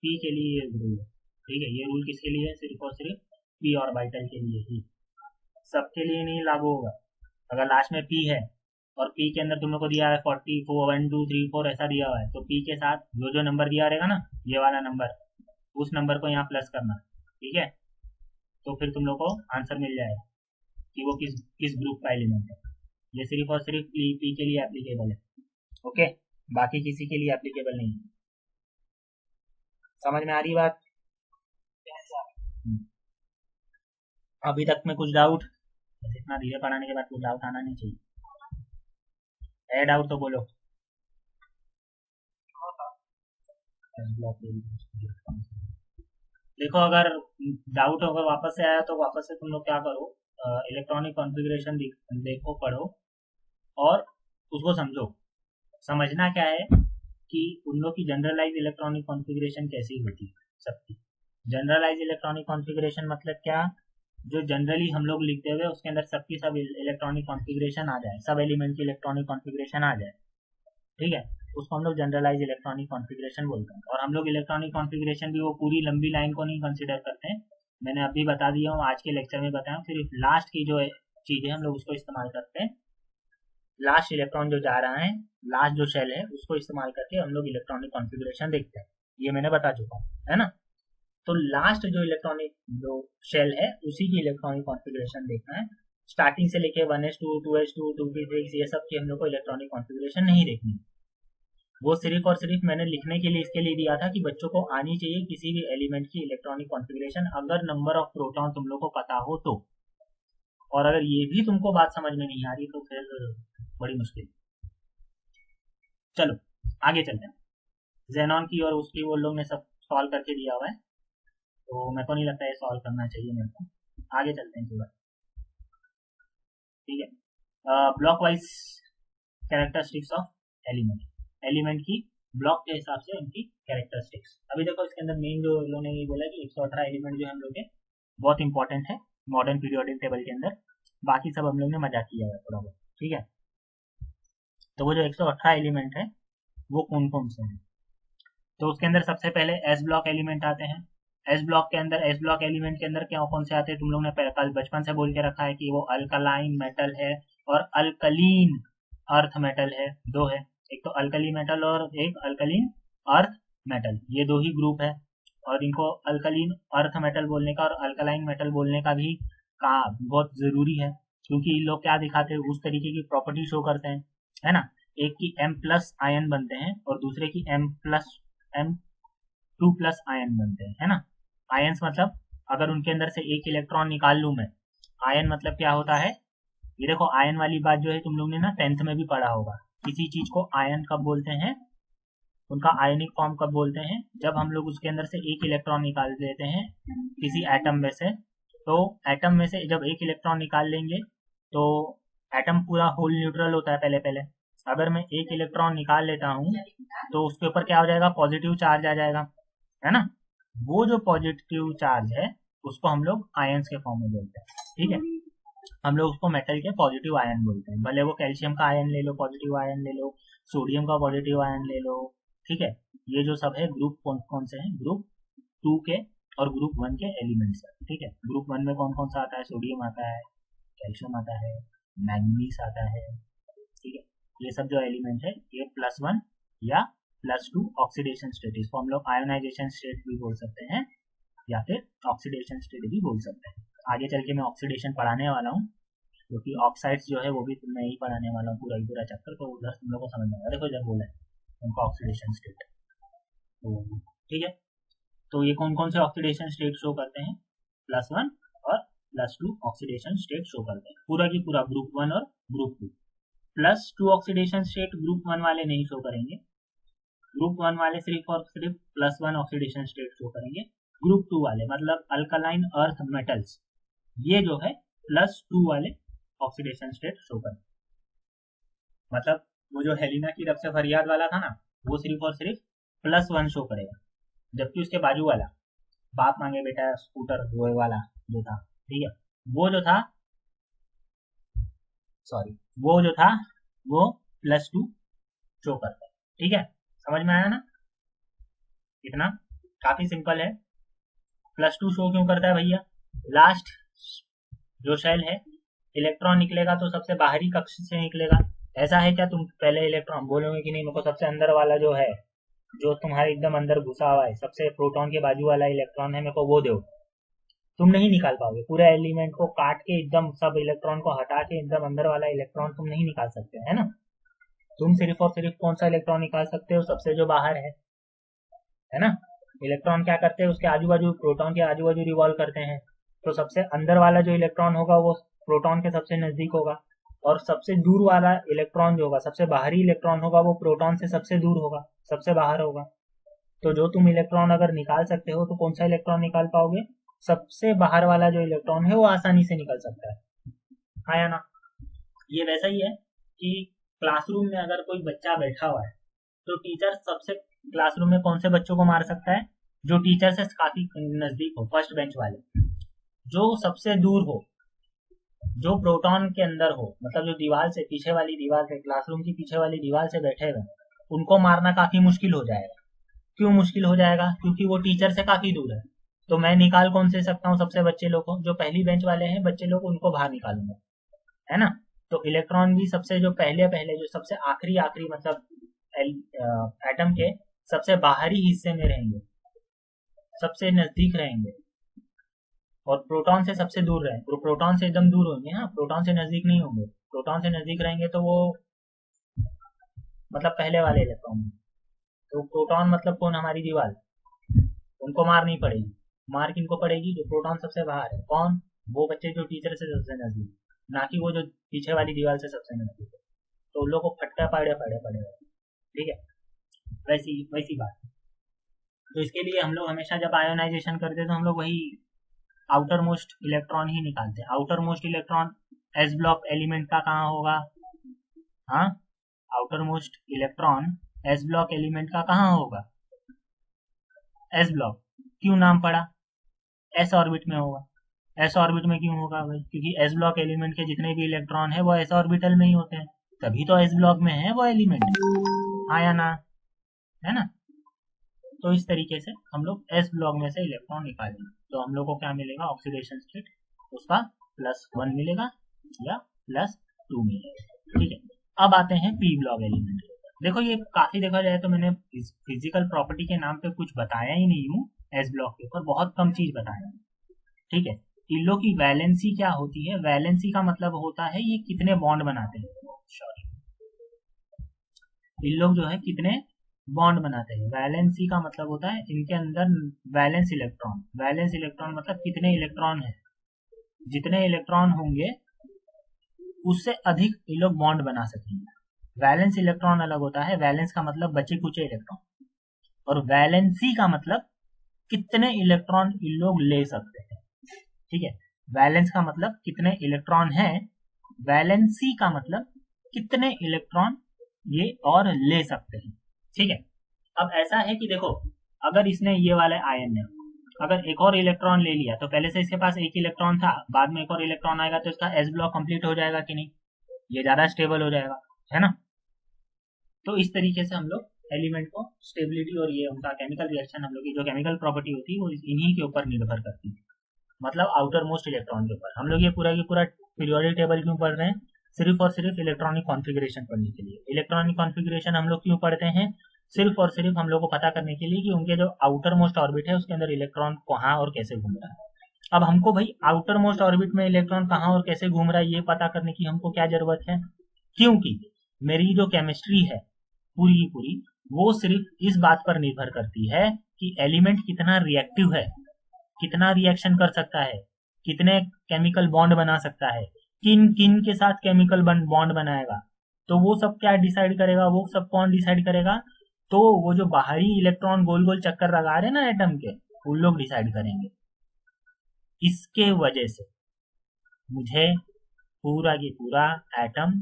पी के लिए ये रूल है। ठीक है, ये रूल किसके लिए है, सिर्फ और सिर्फ पी ऑर्बिटल के लिए ही, सबके लिए नहीं लागू होगा। अगर लास्ट में पी है और पी के अंदर तुम लोग को दिया है 44 1 2 3 4 ऐसा दिया हुआ है, तो पी के साथ जो जो नंबर दिया रहेगा ना, ये वाला नंबर, उस नंबर को यहाँ प्लस करना। ठीक है, तो फिर तुम लोग को आंसर मिल जाएगा कि वो किस किस ग्रुप का एलिमेंट है। ये सिर्फ और सिर्फ पी के लिए एप्लीकेबल है, ओके, बाकी किसी के लिए एप्लीकेबल नहीं है। समझ में आ रही बात? अभी तक में कुछ डाउट, इतना धीरे पढ़ाने के बाद कुछ डाउट आना नहीं चाहिए, है डाउट तो बोलो। देखो अगर डाउट अगर वापस से आया तो वापस से तुम लोग क्या करो, इलेक्ट्रॉनिक कॉन्फ़िगरेशन देखो, पढ़ो और उसको समझो। समझना क्या है कि उन लोग की जनरलाइज इलेक्ट्रॉनिक कॉन्फ़िगरेशन कैसी होती है सबकी। जनरलाइज इलेक्ट्रॉनिक कॉन्फ़िगरेशन मतलब क्या, जो जनरली हम लोग लिखते हुए उसके अंदर सबकी सब इलेक्ट्रॉनिक कॉन्फ़िगरेशन आ जाए, सब एलिमेंट की इलेक्ट्रॉनिक कॉन्फ़िगरेशन आ जाए। ठीक है, उसको हम लोग जनरलाइज इलेक्ट्रॉनिक कॉन्फ़िगरेशन बोलते हैं। और हम लोग इलेक्ट्रॉनिक कॉन्फ़िगरेशन भी वो पूरी लंबी लाइन को नहीं कंसिडर करते हैं, मैंने अभी बता दिया हूँ, आज के लेक्चर में बताया, सिर्फ लास्ट की जो चीज़ है हम लोग उसको इस्तेमाल करते हैं। लास्ट इलेक्ट्रॉन जो जा रहा है, लास्ट जो शेल है, उसको इस्तेमाल करके हम लोग इलेक्ट्रॉनिक कॉन्फ़िगरेशन देखते हैं, ये मैंने बता चुका हूँ, है ना। तो लास्ट जो इलेक्ट्रॉनिक जो शेल है उसी की इलेक्ट्रॉनिक कॉन्फ़िगरेशन देखना है। स्टार्टिंग से लेके 1s2 2s2 2p6 ये सब की हम लोग को इलेक्ट्रॉनिक कॉन्फ़िगरेशन नहीं देखनी, वो सिर्फ और सिर्फ मैंने लिखने के लिए इसके लिए दिया था कि बच्चों को आनी चाहिए किसी भी एलिमेंट की इलेक्ट्रॉनिक कॉन्फ़िगरेशन, अगर नंबर ऑफ प्रोटॉन तुम लोग को पता हो तो। और अगर ये भी तुमको बात समझ में नहीं आ रही तो फिर बड़ी मुश्किल। चलो आगे चलते हैं, जेनॉन की और उसकी वो लोग ने सब सॉल्व करके दिया हुआ है, तो मेरे को नहीं लगता है सॉल्व करना चाहिए मेरे को, आगे चलते हैं थोड़ा। ठीक है, block wise characteristics of element, element की ब्लॉक के हिसाब से उनकी कैरेक्टरिस्टिक्स। अभी देखो इसके अंदर मेन जो उन्होंने ये बोला कि 118 एलिमेंट जो हम लोग के बहुत इंपॉर्टेंट है मॉडर्न पीरियोडिक टेबल के अंदर, बाकी सब हम लोग ने मजाक किया है थोड़ा बहुत। ठीक है, तो वो जो 118 एलिमेंट है वो कौन कौन से हैं, तो उसके अंदर सबसे पहले एस ब्लॉक एलिमेंट आते हैं। एस ब्लॉक के अंदर, एस ब्लॉक एलिमेंट के अंदर क्या कौन से आते हैं, तुम लोग ने कल बचपन से बोल के रखा है कि वो अल्कलाइन मेटल है और अल्कलीन अर्थ मेटल है, दो है, एक तो अल्कली मेटल और एक अल्कलीन अर्थ मेटल, ये दो ही ग्रुप है। और इनको अल्कलीन अर्थ मेटल बोलने का और अल्कलाइन मेटल बोलने का भी का बहुत जरूरी है, क्योंकि ये लोग क्या दिखाते हैं, उस तरीके की प्रॉपर्टी शो करते हैं, है ना। एक की M+ आयन बनते हैं और दूसरे की M2+ आयन बनते हैं, है ना। आयन्स मतलब अगर उनके अंदर से एक इलेक्ट्रॉन निकाल लूं मैं, आयन मतलब क्या होता है, ये देखो आयन वाली बात जो है तुम लोग ने ना 10th में भी पढ़ा होगा। किसी चीज को आयन कब बोलते हैं, उनका आयनिक फॉर्म कब बोलते हैं, जब हम लोग उसके अंदर से एक इलेक्ट्रॉन निकाल देते हैं किसी एटम में से। तो एटम में से जब एक इलेक्ट्रॉन निकाल लेंगे तो एटम पूरा होल न्यूट्रल होता है पहले पहले। अगर मैं एक इलेक्ट्रॉन निकाल लेता हूँ तो उसके ऊपर क्या हो जाएगा, पॉजिटिव चार्ज आ जाएगा, है ना। वो जो पॉजिटिव चार्ज है उसको हम लोग आयंस के फॉर्म में बोलते हैं, ठीक है। हम लोग उसको मेटल के पॉजिटिव आयन बोलते हैं, भले वो कैल्शियम का आयन ले लो पॉजिटिव आयन ले लो, सोडियम का पॉजिटिव आयन ले लो, ठीक है। ये जो सब है ग्रुप कौन कौन से हैं, ग्रुप 2 के और ग्रुप 1 के एलिमेंट्स है, ठीक है। ग्रुप 1 में कौन कौन सा आता है, सोडियम आता है, कैल्शियम आता है, मैंगनीज आता है, ठीक है। ये सब जो एलिमेंट है ये +1 या +2 ऑक्सीडेशन स्टेट, इसको हम लोग आयोनाइजेशन स्टेट भी बोल सकते हैं या फिर ऑक्सीडेशन स्टेट भी बोल सकते हैं। आगे चल के मैं ऑक्सीडेशन पढ़ाने वाला हूँ, क्योंकि ऑक्साइड्स जो है वो भी मैं ही पढ़ाने वाला हूँ पूरा ही पूरा चैप्टर, तो उधर तुम लोग को समझ में आएगा। देखो इधर बोला है उनका ऑक्सीडेशन स्टेट, तो ठीक है। तो ये कौन कौन से ऑक्सीडेशन स्टेट शो करते हैं, +1 और +2 ऑक्सीडेशन स्टेट शो करते हैं, पूरा की पूरा ग्रुप 1 और ग्रुप 2। +2 ऑक्सीडेशन स्टेट ग्रुप 1 वाले नहीं शो करेंगे, ग्रुप 1 वाले सिर्फ और सिर्फ +1 ऑक्सीडेशन स्टेट शो करेंगे। ग्रुप 2 वाले मतलब अल्कलाइन अर्थ मेटल्स, ये जो है +2 वाले ऑक्सीडेशन स्टेट शो करें। मतलब वो जो हेलिना की रब से फरियाद वाला था ना, वो सिर्फ और सिर्फ +1 शो करेगा, जबकि उसके बाजू वाला बाप मांगे बेटा स्कूटर वो वाला जो था, ठीक है, वो जो था सॉरी वो जो था वो +2 शो करता है, ठीक है। समझ में आया ना, इतना काफी सिंपल है। +2 शो क्यों करता है भैया, लास्ट जो शेल है इलेक्ट्रॉन निकलेगा तो सबसे बाहरी कक्ष से निकलेगा, ऐसा है क्या, तुम पहले इलेक्ट्रॉन बोलोगे कि नहीं मेरे को सबसे अंदर वाला जो है, जो तुम्हारे एकदम अंदर घुसा हुआ है, सबसे प्रोटॉन के बाजू वाला इलेक्ट्रॉन है, मेरे को वो दो। तुम नहीं निकाल पाओगे, पूरे एलिमेंट को काट के एकदम सब इलेक्ट्रॉन को हटा के एकदम अंदर वाला इलेक्ट्रॉन तुम नहीं निकाल सकते, है ना। तुम सिर्फ और सिर्फ कौन सा इलेक्ट्रॉन निकाल सकते हो, सबसे जो बाहर है ना। इलेक्ट्रॉन क्या करते हैं, उसके आजू बाजू प्रोटॉन के आजू बाजू रिवॉल्व करते हैं, तो सबसे अंदर वाला जो इलेक्ट्रॉन होगा वो प्रोटॉन के सबसे नजदीक होगा, और सबसे दूर वाला इलेक्ट्रॉन जो होगा, सबसे बाहरी इलेक्ट्रॉन होगा, वो प्रोटॉन से सबसे दूर होगा, सबसे बाहर होगा। तो जो तुम इलेक्ट्रॉन अगर निकाल सकते हो तो कौन सा इलेक्ट्रॉन निकाल पाओगे, सबसे बाहर वाला जो इलेक्ट्रॉन है वो आसानी से निकल सकता है, हाँ या ना। ये वैसा ही है कि क्लासरूम में अगर कोई बच्चा बैठा हुआ है तो टीचर सबसे क्लासरूम में कौन से बच्चों को मार सकता है, जो टीचर से काफी नजदीक हो, फर्स्ट बेंच वाले। जो सबसे दूर हो, जो प्रोटॉन के अंदर हो, मतलब जो दीवार से पीछे वाली दीवार से, क्लासरूम की पीछे वाली दीवार से बैठे हुए, उनको मारना काफी मुश्किल हो जाएगा। क्यों मुश्किल हो जाएगा, क्योंकि वो टीचर से काफी दूर है। तो मैं निकाल कौन से सकता हूँ, सबसे बच्चे लोग को, जो पहली बेंच वाले हैं बच्चे लोग, उनको बाहर निकालूंगा, है ना। तो इलेक्ट्रॉन भी सबसे जो पहले पहले जो सबसे आखिरी आखिरी मतलब एटम के सबसे बाहरी हिस्से में रहेंगे, सबसे नजदीक रहेंगे, और प्रोटॉन से सबसे दूर रहेंगे। तो प्रोटॉन से एकदम दूर होंगे, हाँ, प्रोटॉन से नजदीक नहीं होंगे। प्रोटॉन से नजदीक रहेंगे तो वो मतलब पहले वाले इलेक्ट्रॉन। तो प्रोटॉन मतलब कौन, हमारी दीवार, उनको मार नहीं पड़ेगी। मार किनको पड़ेगी, जो प्रोटॉन सबसे बाहर है, कौन, वो बच्चे जो टीचर से सबसे नजदीक, ना कि वो जो पीछे वाली दीवार से सबसे नजदीक है। तो उन लोग को फटका पड़े पड़े पड़ेगा, ठीक है। वैसी वैसी बात। तो इसके लिए हम लोग हमेशा जब आयोनाइजेशन करते हैं तो हम लोग वही आउटर मोस्ट इलेक्ट्रॉन ही निकालते हैं। Outer most electron S block element का कहाँ होगा, हाँ, outer most electron S block element का कहाँ होगा, एस ब्लॉक। क्यों नाम पड़ा, एस ऑर्बिट में होगा। एस ऑर्बिट में क्यों होगा भाई, क्योंकि एस ब्लॉक एलिमेंट के जितने भी इलेक्ट्रॉन है वो एस ऑर्बिटल में ही होते हैं, तभी तो एस ब्लॉक में है वो एलिमेंट, हाँ या ना, है ना। तो इस तरीके से हम लोग एस ब्लॉक में से इलेक्ट्रॉन निकालेंगे, तो हम लोग को क्या मिलेगा, ऑक्सीडेशन स्टेट उसका +1 मिलेगा या +2 मिलेगा, ठीक है। अब आते हैं पी ब्लॉक एलिमेंट। देखो ये काफी देखा जाए तो मैंने फिजिकल प्रॉपर्टी के नाम पे कुछ बताया ही नहीं हूँ, एस ब्लॉक के ऊपर बहुत कम चीज बताया, ठीक है। इन लोग की वैलेंसी क्या होती है? वैलेंसी का मतलब होता है ये कितने बॉन्ड बनाते हैं। सॉरी, इन लोग जो है कितने बॉन्ड बनाते हैं। वैलेंसी का मतलब होता है इनके अंदर वैलेंस इलेक्ट्रॉन। वैलेंस इलेक्ट्रॉन मतलब कितने इलेक्ट्रॉन है, जितने इलेक्ट्रॉन होंगे उससे अधिक ये लोग बॉन्ड बना सकेंगे। वैलेंस इलेक्ट्रॉन अलग होता है, वैलेंस का मतलब बचे कुचे इलेक्ट्रॉन, और वैलेंसी का मतलब कितने इलेक्ट्रॉन इन लोग ले सकते हैं। ठीक है, वैलेंस का मतलब कितने इलेक्ट्रॉन है, वैलेंसी का मतलब कितने इलेक्ट्रॉन ये और ले सकते हैं। ठीक है, अब ऐसा है कि देखो, अगर इसने ये वाले आयन ने अगर एक और इलेक्ट्रॉन ले लिया तो पहले से इसके पास एक इलेक्ट्रॉन था, बाद में एक और इलेक्ट्रॉन आएगा तो इसका एस ब्लॉक कंप्लीट हो जाएगा कि नहीं, ये ज्यादा स्टेबल हो जाएगा, है ना। तो इस तरीके से हम लोग एलिमेंट को स्टेबिलिटी और ये उनका केमिकल रिएक्शन, हम लोग की जो केमिकल प्रॉपर्टी होती है वो इन्हीं के ऊपर निर्भर करती है, मतलब आउटर मोस्ट इलेक्ट्रॉन के ऊपर। हम लोग ये पूरा की पूरा पीरियोडिक टेबल क्यों पढ़ रहे हैं? सिर्फ और सिर्फ इलेक्ट्रॉनिक कॉन्फ़िगरेशन पढ़ने के लिए। इलेक्ट्रॉनिक कॉन्फ़िगरेशन हम लोग क्यों पढ़ते हैं? सिर्फ और सिर्फ हम लोग को पता करने के लिए कि उनके जो आउटर मोस्ट ऑर्बिट है उसके अंदर इलेक्ट्रॉन कहाँ और कैसे घूम रहा है। अब हमको भाई आउटर मोस्ट ऑर्बिट में इलेक्ट्रॉन कहाँ और कैसे घूम रहा है ये पता करने की हमको क्या जरूरत है? क्योंकि मेरी जो केमिस्ट्री है पूरी की पूरी वो सिर्फ इस बात पर निर्भर करती है कि एलिमेंट कितना रिएक्टिव है, कितना रिएक्शन कर सकता है, कितने केमिकल बॉन्ड बना सकता है, किन किन के साथ केमिकल बॉन्ड बनाएगा। तो वो सब क्या डिसाइड करेगा? वो सब कौन डिसाइड करेगा? तो वो जो बाहरी इलेक्ट्रॉन गोल गोल चक्कर लगा रहे हैं ना एटम के, उन लोग डिसाइड करेंगे। इसके वजह से मुझे पूरा की पूरा एटम,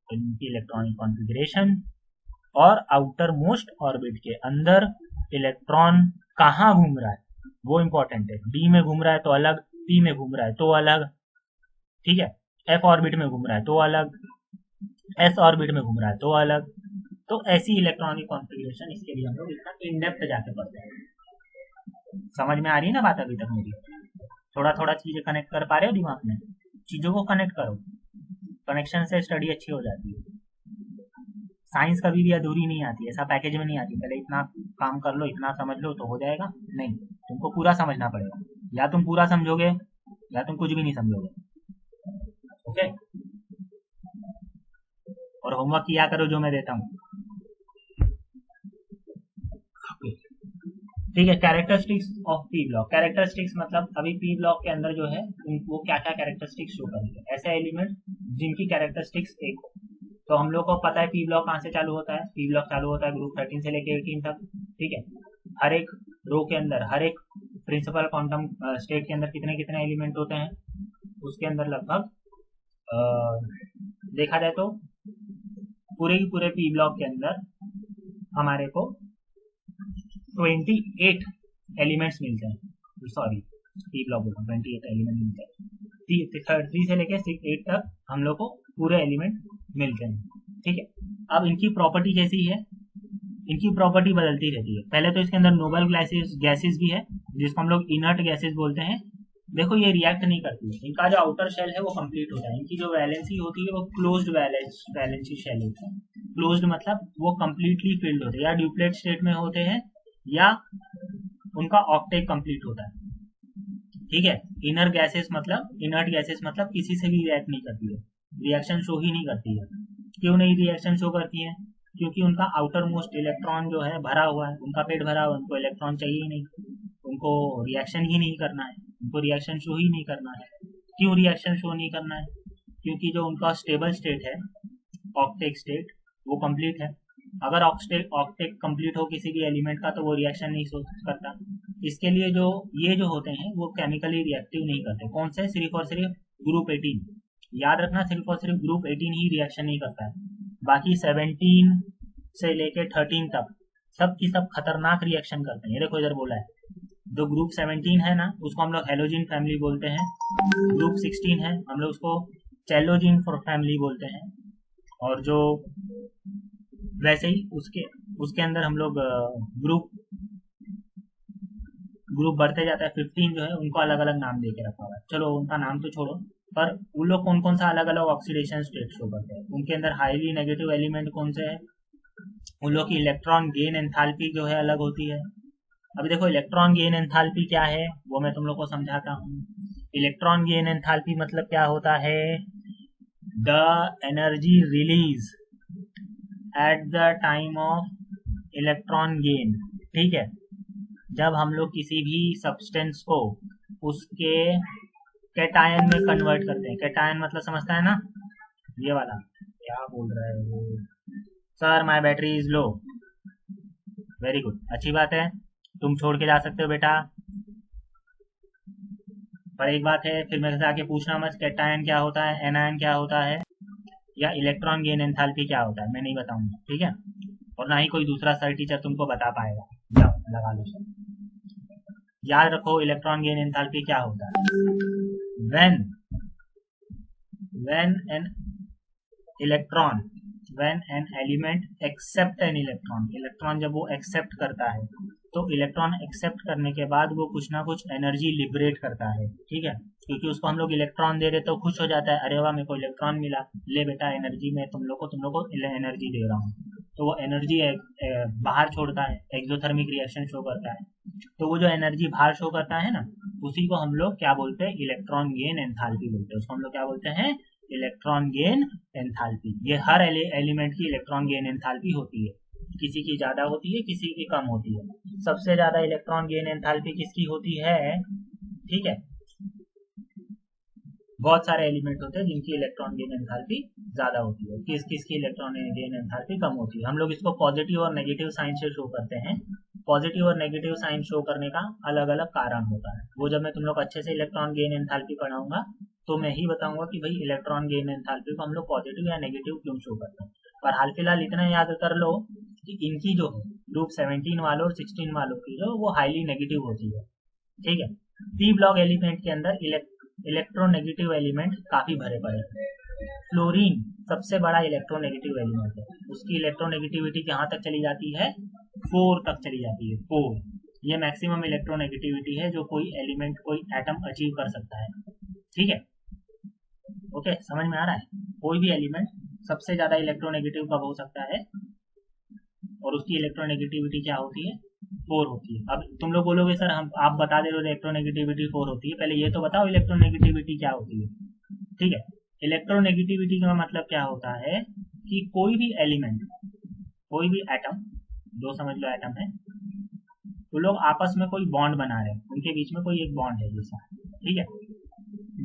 इनकी इलेक्ट्रॉनिक कॉन्फ़िगरेशन और आउटर मोस्ट ऑर्बिट के अंदर इलेक्ट्रॉन कहाँ घूम रहा है वो इंपॉर्टेंट है। डी में घूम रहा है तो अलग, पी में घूम रहा है तो अलग, ठीक है, एफ ऑर्बिट में घूम रहा है तो अलग, एस ऑर्बिट में घूम रहा है तो अलग। तो ऐसी इलेक्ट्रॉनिक कॉन्फ़िगरेशन, इसके लिए हम लोग इतना इन डेप्थ जाके पढ़ते हैं। समझ में आ रही है ना बात अभी तक मेरी? थोड़ा थोड़ा चीजें कनेक्ट कर पा रहे हो दिमाग में? चीजों को कनेक्ट करो, कनेक्शन से स्टडी अच्छी हो जाती है। साइंस कभी भी अधूरी नहीं आती, ऐसा पैकेज में नहीं आती पहले इतना काम कर लो इतना समझ लो तो हो जाएगा। नहीं, तुमको पूरा समझना पड़ेगा। या तुम पूरा समझोगे या तुम कुछ भी नहीं समझोगे। ओके, और होमवर्क किया करो जो मैं देता हूँ। ठीक है, characteristics of P block. Characteristics मतलब अभी पी ब्लॉक के अंदर जो है वो क्या क्या कैरेक्टरिस्टिक्स शो करेंगे, ऐसे एलिमेंट जिनकी कैरेक्टरिस्टिक्स एक हो। तो हम लोग को पता है पी ब्लॉक कहाँ से चालू होता है? पी ब्लॉक चालू होता है ग्रुप 13 से लेके 18 तक। ठीक है, हर एक रो के अंदर, हर एक प्रिंसिपल क्वांटम स्टेट के अंदर कितने कितने एलिमेंट होते हैं? उसके अंदर लगभग देखा जाए तो पूरे की पूरे पी ब्लॉक के अंदर हमारे को 28 एलिमेंट्स मिलते हैं। सॉरी, पी ब्लॉक बोलता हूँ, 28 एलिमेंट मिलते हैं। 3 से लेके 8 तक हम लोग को पूरे एलिमेंट मिलते हैं। ठीक है, अब इनकी प्रॉपर्टी कैसी है? इनकी प्रॉपर्टी बदलती रहती है। पहले तो इसके अंदर नोबल गैसेस भी है जिसको हम लोग इनर्ट गैसेस बोलते हैं। देखो ये रिएक्ट नहीं करती है, इनका जो आउटर शेल है वो कंप्लीट होता है। इनकी जो वैलेंसी होती है वो क्लोज्ड वैलेंसी शेल होता है। क्लोज्ड मतलब वो कंप्लीटली फिल्ड होते हैं, या ड्यूप्लेट स्टेट में होते हैं या उनका ऑक्टेट कंप्लीट होता है। ठीक है, इनर्ट गैसेस मतलब किसी से भी रिएक्ट नहीं करती है, रिएक्शन शो ही नहीं करती है। क्यों नहीं रिएक्शन शो करती है? क्योंकि उनका आउटर मोस्ट इलेक्ट्रॉन जो है भरा हुआ है, उनका पेट भरा हुआ है, उनको इलेक्ट्रॉन चाहिए ही नहीं, उनको रिएक्शन ही नहीं करना है, उनको रिएक्शन शो ही नहीं करना है। क्यों रिएक्शन शो नहीं करना है? क्योंकि जो उनका स्टेबल स्टेट है, ऑक्टेट स्टेट, वो कंप्लीट है। अगर ऑक्टेट कंप्लीट हो किसी भी एलिमेंट का तो वो रिएक्शन नहीं शो करता। इसके लिए ये जो होते हैं वो केमिकली रिएक्टिव नहीं करते। कौन से? सिर्फ और सिर्फ ग्रुप 18। याद रखना, सिर्फ और सिर्फ ग्रुप 18 ही रिएक्शन नहीं करता है, बाकी 17 से लेके 13 तक सब की सब खतरनाक रिएक्शन करते हैं। ये देखो इधर बोला है, जो ग्रुप 17 है ना उसको हम लोग हेलोजिन फैमिली बोलते हैं, ग्रुप 16 है हम लोग उसको चैलोजिन फैमिली बोलते हैं, और जो वैसे ही उसके अंदर हम लोग ग्रुप बढ़ते जाता है। 15 जो है उनको अलग अलग नाम दे के रखा हुआ है, चलो उनका नाम तो छोड़ो, पर उन लोग कौन कौन सा अलग अलग ऑक्सीडेशन स्टेट शो करते हैं। उनके अंदर हाईली नेगेटिव एलिमेंट कौन से है? उन लोग की इलेक्ट्रॉन गेन एंथैल्पी जो है अलग होती है। अभी देखो इलेक्ट्रॉन गेन एंथैल्पी क्या है वो मैं तुम लोग को समझाता हूँ। इलेक्ट्रॉन गेन एंथैल्पी मतलब क्या होता है? The energy release at the time of electron gain. ठीक है, जब हम लोग किसी भी सब्सटेंस को उसके कैटायन में कन्वर्ट करते हैं। कैटायन मतलब समझता है ना, ये वाला। क्या बोल रहा है वो? Sir my battery is low. Very good, अच्छी बात है, तुम छोड़ के जा सकते हो बेटा। पर एक बात है, फिर मेरे से आके पूछना मत कैटायन क्या होता है, एनायन क्या होता है, या इलेक्ट्रॉन गेन एंथैल्पी क्या होता है, मैं नहीं बताऊंगा, ठीक है? और ना ही कोई दूसरा सर टीचर तुमको बता पाएगा। जाओ लगा लो सर। याद रखो इलेक्ट्रॉन गेन एंथैल्पी क्या होता है। when an electron when an element accept an electron, electron जब वो एक्सेप्ट करता है तो इलेक्ट्रॉन एक्सेप्ट करने के बाद वो कुछ ना कुछ एनर्जी लिबरेट करता है। ठीक है, क्योंकि उसको हम लोग इलेक्ट्रॉन दे रहे तो खुश हो जाता है, अरे वाह मेरे को इलेक्ट्रॉन मिला, ले बेटा एनर्जी में तुम लोग को एनर्जी दे रहा हूँ। तो वो एनर्जी बाहर छोड़ता है, एक्सोथर्मिक रिएक्शन शो करता है। तो वो जो एनर्जी बाहर शो करता है ना, उसी को हम लोग क्या बोलते हैं? इलेक्ट्रॉन गेन एंथैल्पी बोलते हैं। उसको हम लोग क्या बोलते हैं? Electron gain enthalpy. ये हर एलिमेंट की इलेक्ट्रॉन गेन एंथैल्पी होती है, किसी की ज्यादा होती है, किसी की कम होती है। सबसे ज्यादा इलेक्ट्रॉन गेन एंथैल्पी किसकी होती है? ठीक है, बहुत सारे एलिमेंट होते हैं जिनकी इलेक्ट्रॉन गेन एंथैल्पी ज्यादा होती है, किस किस की इलेक्ट्रॉन गेन एंथैल्पी कम होती है। हम लोग इसको पॉजिटिव और नेगेटिव साइन से शो करते हैं। पॉजिटिव और नेगेटिव साइन शो करने का अलग अलग कारण होता है, वो जब मैं तुम लोग अच्छे से इलेक्ट्रॉन गेन एंथैल्पी पढ़ाऊंगा तो मैं ही बताऊंगा कि भाई इलेक्ट्रॉन गेन एंथैल्पी को हम लोग पॉजिटिव या नेगेटिव क्यों शो करते हैं। पर हाल फिलहाल इतना याद कर लो कि इनकी जो है ग्रुप 17 वालों और 16 वालों की जो वो हाईली नेगेटिव होती है। ठीक है, पी ब्लॉक एलिमेंट के अंदर इलेक्ट्रोनेगेटिव एलिमेंट काफी भरे पड़े हैं। फ्लोरीन सबसे बड़ा इलेक्ट्रोनेगेटिव एलिमेंट है, उसकी इलेक्ट्रोनेगेटिविटी कहाँ तक चली जाती है? 4 तक चली जाती है। 4 ये मैक्सिमम इलेक्ट्रोनेगेटिविटी है जो कोई एलिमेंट, कोई एटम अचीव कर सकता है। ठीक है, ओके, समझ में आ रहा है? कोई भी एलिमेंट सबसे ज्यादा इलेक्ट्रोनेगेटिव कब हो सकता है और उसकी इलेक्ट्रोनेगेटिविटी क्या होती है? 4 होती है। अब तुम लोग बोलोगे सर हम आप बता दे रहे हो इलेक्ट्रोनेगेटिविटी 4 होती है, पहले ये तो बताओ इलेक्ट्रोनेगेटिविटी क्या होती है। ठीक है, इलेक्ट्रोनेगेटिविटी का मतलब क्या होता है कि कोई भी एलिमेंट, कोई भी एटम, दो समझ लो एटम है, तो लोग आपस में कोई बॉन्ड बना रहे हैं, उनके बीच में कोई एक बॉन्ड है जैसा। ठीक है,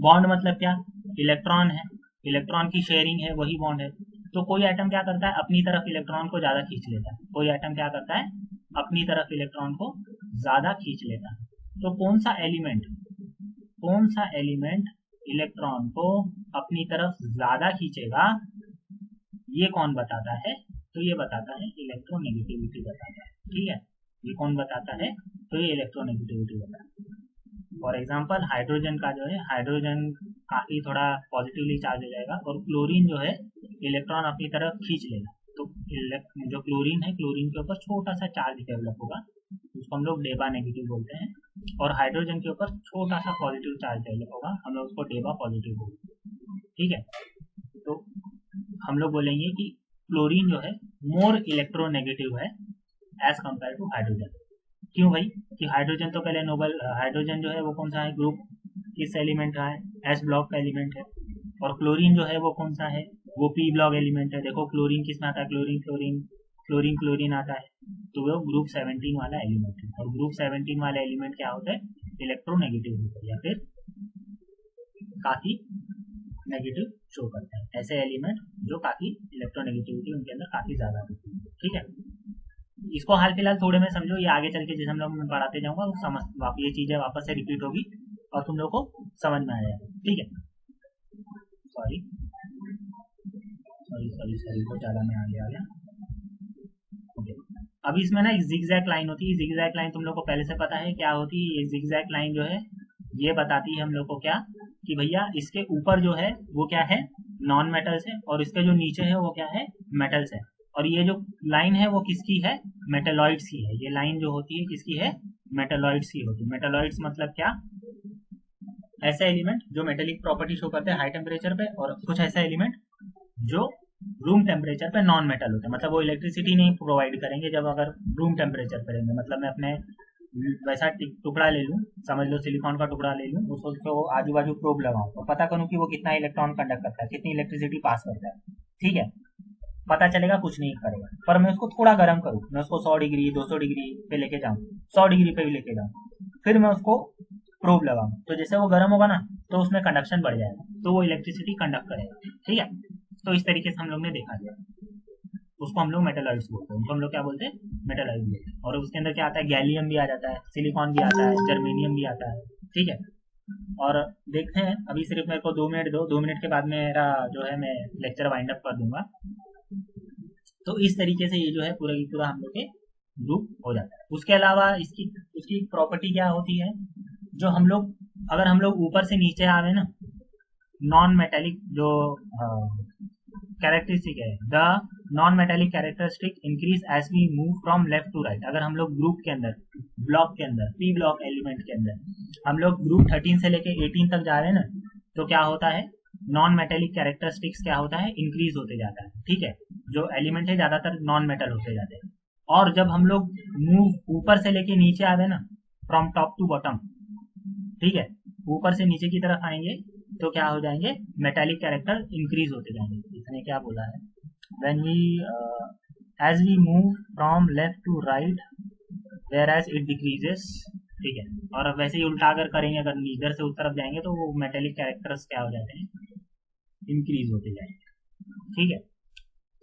बॉन्ड मतलब क्या? इलेक्ट्रॉन है, इलेक्ट्रॉन की शेयरिंग है, वही बॉन्ड है। तो कोई एटम क्या करता है? अपनी तरफ इलेक्ट्रॉन को ज्यादा खींच लेता है। कोई एटम क्या करता है? अपनी तरफ इलेक्ट्रॉन को ज्यादा खींच लेता है। तो कौन सा एलिमेंट इलेक्ट्रॉन को अपनी तरफ ज्यादा खींचेगा, ये कौन बताता है? तो ये बताता है इलेक्ट्रोनेगेटिविटी बताता है। ठीक है, ये कौन बताता है? तो ये इलेक्ट्रोनेगेटिविटी बताता है। फॉर एग्जाम्पल हाइड्रोजन का जो है, हाइड्रोजन काफी थोड़ा पॉजिटिवली चार्ज हो जाएगा और क्लोरीन जो है इलेक्ट्रॉन अपनी तरफ खींच लेगा। तो जो क्लोरीन है, क्लोरीन के ऊपर छोटा सा चार्ज डेवलप होगा, उसको हम लोग डेबा नेगेटिव बोलते हैं। और हाइड्रोजन के ऊपर छोटा सा पॉजिटिव चार्ज डेवलप होगा, हम लोग उसको डेबा पॉजिटिव बोलते हैं। ठीक है, तो हम लोग बोलेंगे कि क्लोरीन जो है मोर इलेक्ट्रोनेगेटिव है एज कंपेयर टू हाइड्रोजन। क्यों भाई? कि हाइड्रोजन तो पहले नोबल, हाइड्रोजन जो है वो कौन सा है ग्रुप, किस एलिमेंट का है? एस ब्लॉक का एलिमेंट है। और क्लोरीन जो है वो कौन सा है? वो पी ब्लॉक एलिमेंट है। देखो क्लोरीन किस में आता है? क्लोरीन आता है, तो वो ग्रुप 17 वाला एलिमेंट है। और ग्रुप 17 वाला एलिमेंट क्या होता है? इलेक्ट्रोनेगेटिव होता है या फिर काफी नेगेटिव शो करता है। ऐसे एलिमेंट जो काफी इलेक्ट्रोनेगेटिविटी उनके अंदर काफी ज्यादा होती है। ठीक है, इसको हाल फिलहाल थोड़े में समझो, ये आगे चल के जैसे हम लोग मैं पढ़ाते जाऊंगा वो समझ ये चीजें वापस से रिपीट होगी और तुम लोग को समझ में आ जाएगा। ठीक है, सॉरी सॉरी सॉरी सॉरी बहुत ज्यादा में आ गया। ओके, अब इसमें ना जिगजैग लाइन होती है। जिगजैग लाइन तुम लोग को पहले से पता है क्या होती है? ये जिगजैग लाइन जो है ये बताती है हम लोग को क्या, कि भैया इसके ऊपर जो है वो क्या है? नॉन मेटल्स है, और इसके जो नीचे है वो क्या है? मेटल्स है। और ये जो लाइन है वो किसकी है? मेटलॉइड्स की है। ये लाइन जो होती है किसकी है? मेटलॉइड्स की होती है। मेटलॉइड्स मतलब क्या? ऐसे एलिमेंट जो मेटेलिक प्रॉपर्टी शो करते हैं हाई टेम्परेचर पे, और कुछ ऐसा एलिमेंट जो रूम टेम्परेचर पे नॉन मेटल होते हैं, मतलब वो इलेक्ट्रिसिटी नहीं प्रोवाइड करेंगे जब अगर रूम टेम्परेचर पे रहेंगे। मतलब मैं अपने वैसा टुकड़ा ले लूँ, समझ लो सिलिकॉन का टुकड़ा ले लूँ, उसको आजू बाजू प्रोब लगाऊँ तो पता करूँ कि वो कितना इलेक्ट्रॉन कंडक्ट करता है, कितनी इलेक्ट्रिसिटी पास करता है। ठीक है, पता चलेगा कुछ नहीं करेगा, पर मैं उसको थोड़ा गर्म करूँ, मैं उसको 100 डिग्री 200 डिग्री पे लेके जाऊँ, 100 डिग्री पे भी लेके जाऊँ, फिर मैं उसको प्रोब लगाऊँ, तो जैसे वो गर्म होगा ना तो उसमें कंडक्शन बढ़ जाएगा, तो वो इलेक्ट्रिसिटी कंडक्ट करेगा। ठीक है, तो इस तरीके से हम लोग ने देखा गया, उसको हम लोग मेटलॉइड्स बोलते हैं, उनको हम लोग क्या बोलते हैं, मेटलॉइड बोलते हैं। और उसके अंदर क्या आता है, गैलियम भी आ जाता है, सिलिकॉन भी आता है, जर्मेनियम भी आता है। ठीक है, और देखते हैं, अभी सिर्फ मेरे को 2 मिनट दो, 2 मिनट के बाद मेरा जो है मैं लेक्चर वाइंड अप कर दूंगा। तो इस तरीके से ये जो है पूरा की पूरा हम लोग के ग्रुप हो जाता है। उसके अलावा इसकी उसकी प्रॉपर्टी क्या होती है, जो हम लोग अगर हम लोग ऊपर से नीचे आवे ना, नॉन मेटेलिक जो कैरेक्टरिस्टिक है, the non metallic characteristic increase as we move from left to right. अगर हम लोग ग्रुप के अंदर, ब्लॉक के अंदर, पी ब्लॉक एलिमेंट के अंदर हम लोग ग्रुप 13 से लेके 18 तक जा रहे हैं ना, तो क्या होता है, नॉन मेटेलिक कैरेक्टरिस्टिक्स क्या होता है, इंक्रीज होते जाता है। ठीक है, जो एलिमेंट है ज्यादातर नॉन मेटल होते जाते हैं। और जब हम लोग मूव ऊपर से लेके नीचे आवे ना, फ्रॉम टॉप टू बॉटम, ठीक है, ऊपर से नीचे की तरफ आएंगे तो क्या हो जाएंगे, मेटालिक कैरेक्टर इंक्रीज होते जाएंगे। इसने क्या बोला है, when we as we move from left to right whereas it decreases। ठीक है, और वैसे ही उल्टा अगर करेंगे, अगर इधर से उस तरफ जाएंगे तो वो मेटेलिक कैरेक्टर्स क्या हो जाते हैं, इंक्रीज होते जाएंगे। ठीक है,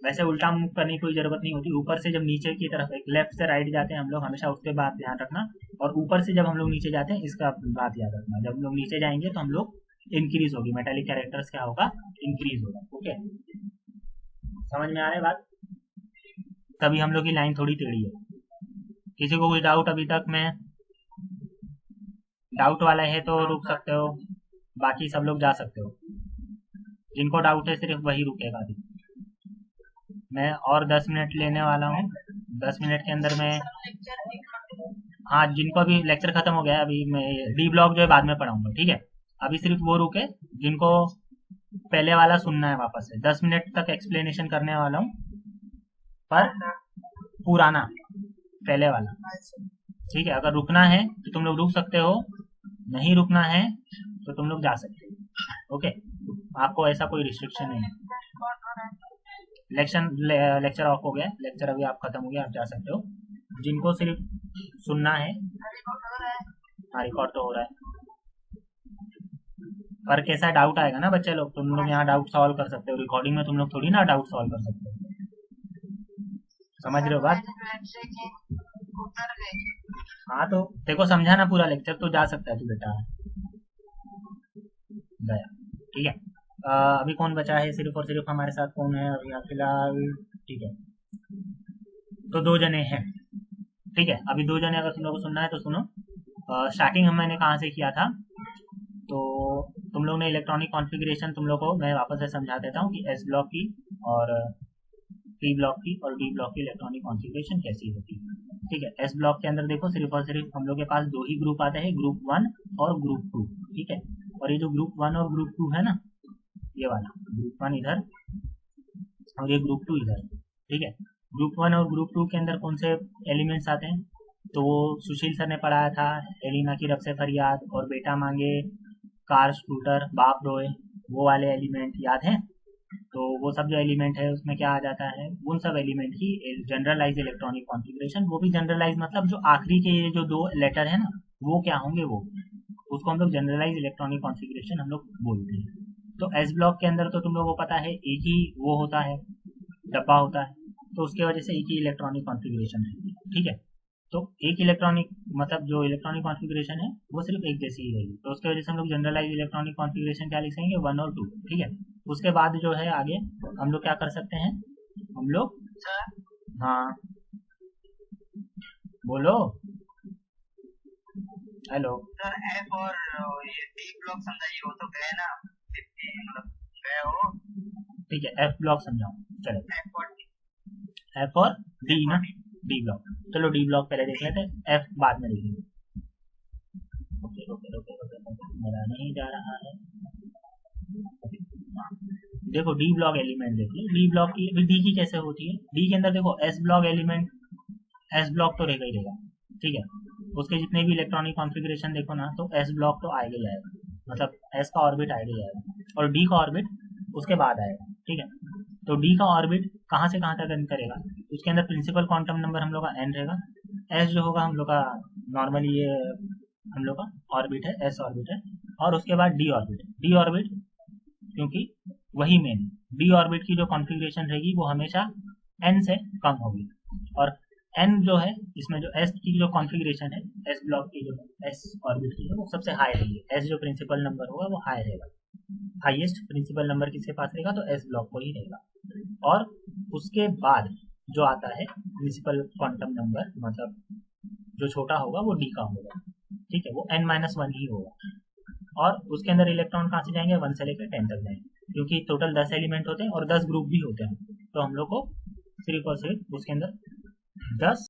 वैसे उल्टा मूव करने की कोई जरूरत नहीं होती, ऊपर से जब नीचे की तरफ, एक लेफ्ट से राइट जाते हैं हम लोग, हमेशा उसके बात ध्यान रखना, और ऊपर से जब हम लोग नीचे जाते हैं इसका बात याद रखना, जब हम लोग नीचे जाएंगे तो हम लोग इंक्रीज होगी, मेटालिक कैरेक्टर्स क्या होगा, इंक्रीज होगा। ओके, समझ में आ रहा है बात, तभी हम लोग की लाइन थोड़ी टेढ़ी है। किसी को कोई डाउट अभी तक में, डाउट वाला है तो रुक सकते हो, बाकी सब लोग जा सकते हो, जिनको डाउट है सिर्फ वही रुकेगा। अभी मैं और 10 मिनट लेने वाला हूँ, 10 मिनट के अंदर मैं, हाँ जिनको अभी लेक्चर खत्म हो गया, अभी मैं डी ब्लॉक जो है बाद में पढ़ाऊंगा। ठीक है, अभी सिर्फ वो रुके जिनको पहले वाला सुनना है वापस से, 10 मिनट तक एक्सप्लेनेशन करने वाला हूँ, पर पुराना पहले वाला। ठीक है, अगर रुकना है तो तुम लोग रुक सकते हो, नहीं रुकना है तो तुम लोग जा सकते हो। ओके, आपको ऐसा कोई रिस्ट्रिक्शन नहीं है। लेक्चर ऑफ हो गया, लेक्चर अभी आप खत्म हो गया, आप जा सकते हो। जिनको सिर्फ सुनना है, हाँ रिकॉर्ड तो हो रहा है, पर कैसा डाउट आएगा ना बच्चे लोग, तुम लोग यहाँ डाउट सॉल्व कर सकते हो, रिकॉर्डिंग में तुम लोग थोड़ी ना डाउट सॉल्व कर सकते हो। समझ रहे हो बात, हाँ तो देखो समझा ना पूरा लेक्चर, तो जा सकता है तू बेटा, गया। ठीक है, अभी कौन बचा है, सिर्फ और सिर्फ हमारे साथ कौन है अभी फिलहाल। ठीक है, तो 2 जने हैं। ठीक है, अभी 2 जने, अगर तुम लोग को सुनना है तो सुनो। स्टार्टिंग हम मैंने कहाँ से किया था, तो तुम लोग ने इलेक्ट्रॉनिक कॉन्फ़िगरेशन, तुम लोग को मैं वापस से समझा देता हूँ कि एस ब्लॉक की और पी ब्लॉक की और डी ब्लॉक की इलेक्ट्रॉनिक कॉन्फ़िगरेशन कैसी होती है। ठीक है, एस ब्लॉक के अंदर देखो सिर्फ और सिर्फ हम लोग के पास 2 ही ग्रुप आते हैं, ग्रुप 1 और ग्रुप 2। ठीक है, और ये जो ग्रुप 1 और ग्रुप 2 है ना, ये वाला ग्रुप 1 इधर और ये ग्रुप 2 इधर। ठीक है, ग्रुप 1 और ग्रुप 2 के अंदर कौन से एलिमेंट्स आते हैं, तो वो सुशील सर ने पढ़ाया था, एलिना की रब से फरियाद और बेटा मांगे, कार स्कूटर बाप रोए, वो वाले एलिमेंट याद है। तो वो सब जो एलिमेंट है उसमें क्या आ जाता है, उन सब एलिमेंट की जनरलाइज इलेक्ट्रॉनिक कॉन्फ़िगरेशन, वो भी जनरलाइज मतलब जो आखिरी के ये जो 2 लेटर है ना, वो क्या होंगे, वो उसको हम लोग जनरलाइज इलेक्ट्रॉनिक कॉन्फ़िगरेशन हम लोग बोलते हैं। तो एस ब्लॉक के अंदर तो तुम लोगों को पता है एक ही वो होता है, डब्बा होता है, तो उसके वजह से एक ही इलेक्ट्रॉनिक कॉन्फ़िगरेशन रहती है। ठीक है, तो एक इलेक्ट्रॉनिक मतलब जो इलेक्ट्रॉनिक कॉन्फ़िगरेशन है वो सिर्फ एक जैसी ही रहेगी, तो उसके वजह से हम लोग जनरलाइज इलेक्ट्रॉनिक कॉन्फ़िगरेशन क्या लिखेंगे, 1 और 2। ठीक है, उसके बाद जो है आगे हम लोग क्या कर सकते हैं, हम लोग, हाँ बोलो, हेलो सर एफ और ये डी ब्लॉक समझाइए, वो तो गए ना, मतलब गए हो। ठीक है, एफ ब्लॉक समझाओ, चलो एफ और डी, एफ और डी ना, डी ब्लॉक, चलो डी ब्लॉक पहले देख लेते हैं, एफ बाद में देखेंगे। ओके ओके ओके ओके, मेरा नहीं जा रहा है। देखो डी ब्लॉक एलिमेंट देख लो, डी ब्लॉक की डी की कैसे होती है, डी के अंदर देखो S block element, S block तो रहेगा ही रहेगा। ठीक है, उसके जितने भी इलेक्ट्रॉनिक कॉन्फ़िगरेशन देखो ना, तो एस ब्लॉक तो आएगा ही आएगा, मतलब एस का ऑर्बिट आएगा ही आएगा, और डी का ऑर्बिट उसके बाद आएगा। ठीक है, तो डी का ऑर्बिट कहाँ से कहाँ तक रन करेगा, उसके अंदर प्रिंसिपल क्वांटम नंबर हम लोग का एन रहेगा, एस जो होगा हम लोग का नॉर्मली ये हम लोग का ऑर्बिट है, एस ऑर्बिट है, और उसके बाद डी ऑर्बिट। डी ऑर्बिट क्योंकि वही मेन डी ऑर्बिट की जो कॉन्फ़िगरेशन रहेगी वो हमेशा एन से कम होगी, और एन जो है इसमें जो एस की जो कॉन्फ़िगरेशन है, एस ब्लॉक की जो एस ऑर्बिट की है वो सबसे हाई रहेगी। एस जो प्रिंसिपल नंबर होगा वो हाई रहेगा, हाईएस्ट प्रिंसिपल नंबर किसके पास रहेगा, तो एस ब्लॉक को ही रहेगा। और उसके बाद जो आता है प्रिंसिपल क्वांटम नंबर, मतलब जो छोटा होगा वो डी का होगा। ठीक है, वो n-1 ही होगा, और उसके अंदर इलेक्ट्रॉन कहाँ से जाएंगे, 1 से लेकर 10 तक जाएंगे, क्योंकि टोटल 10 एलिमेंट होते हैं और 10 ग्रुप भी होते हैं, तो हम लोग को सिर्फ और सिर्फ उसके अंदर 10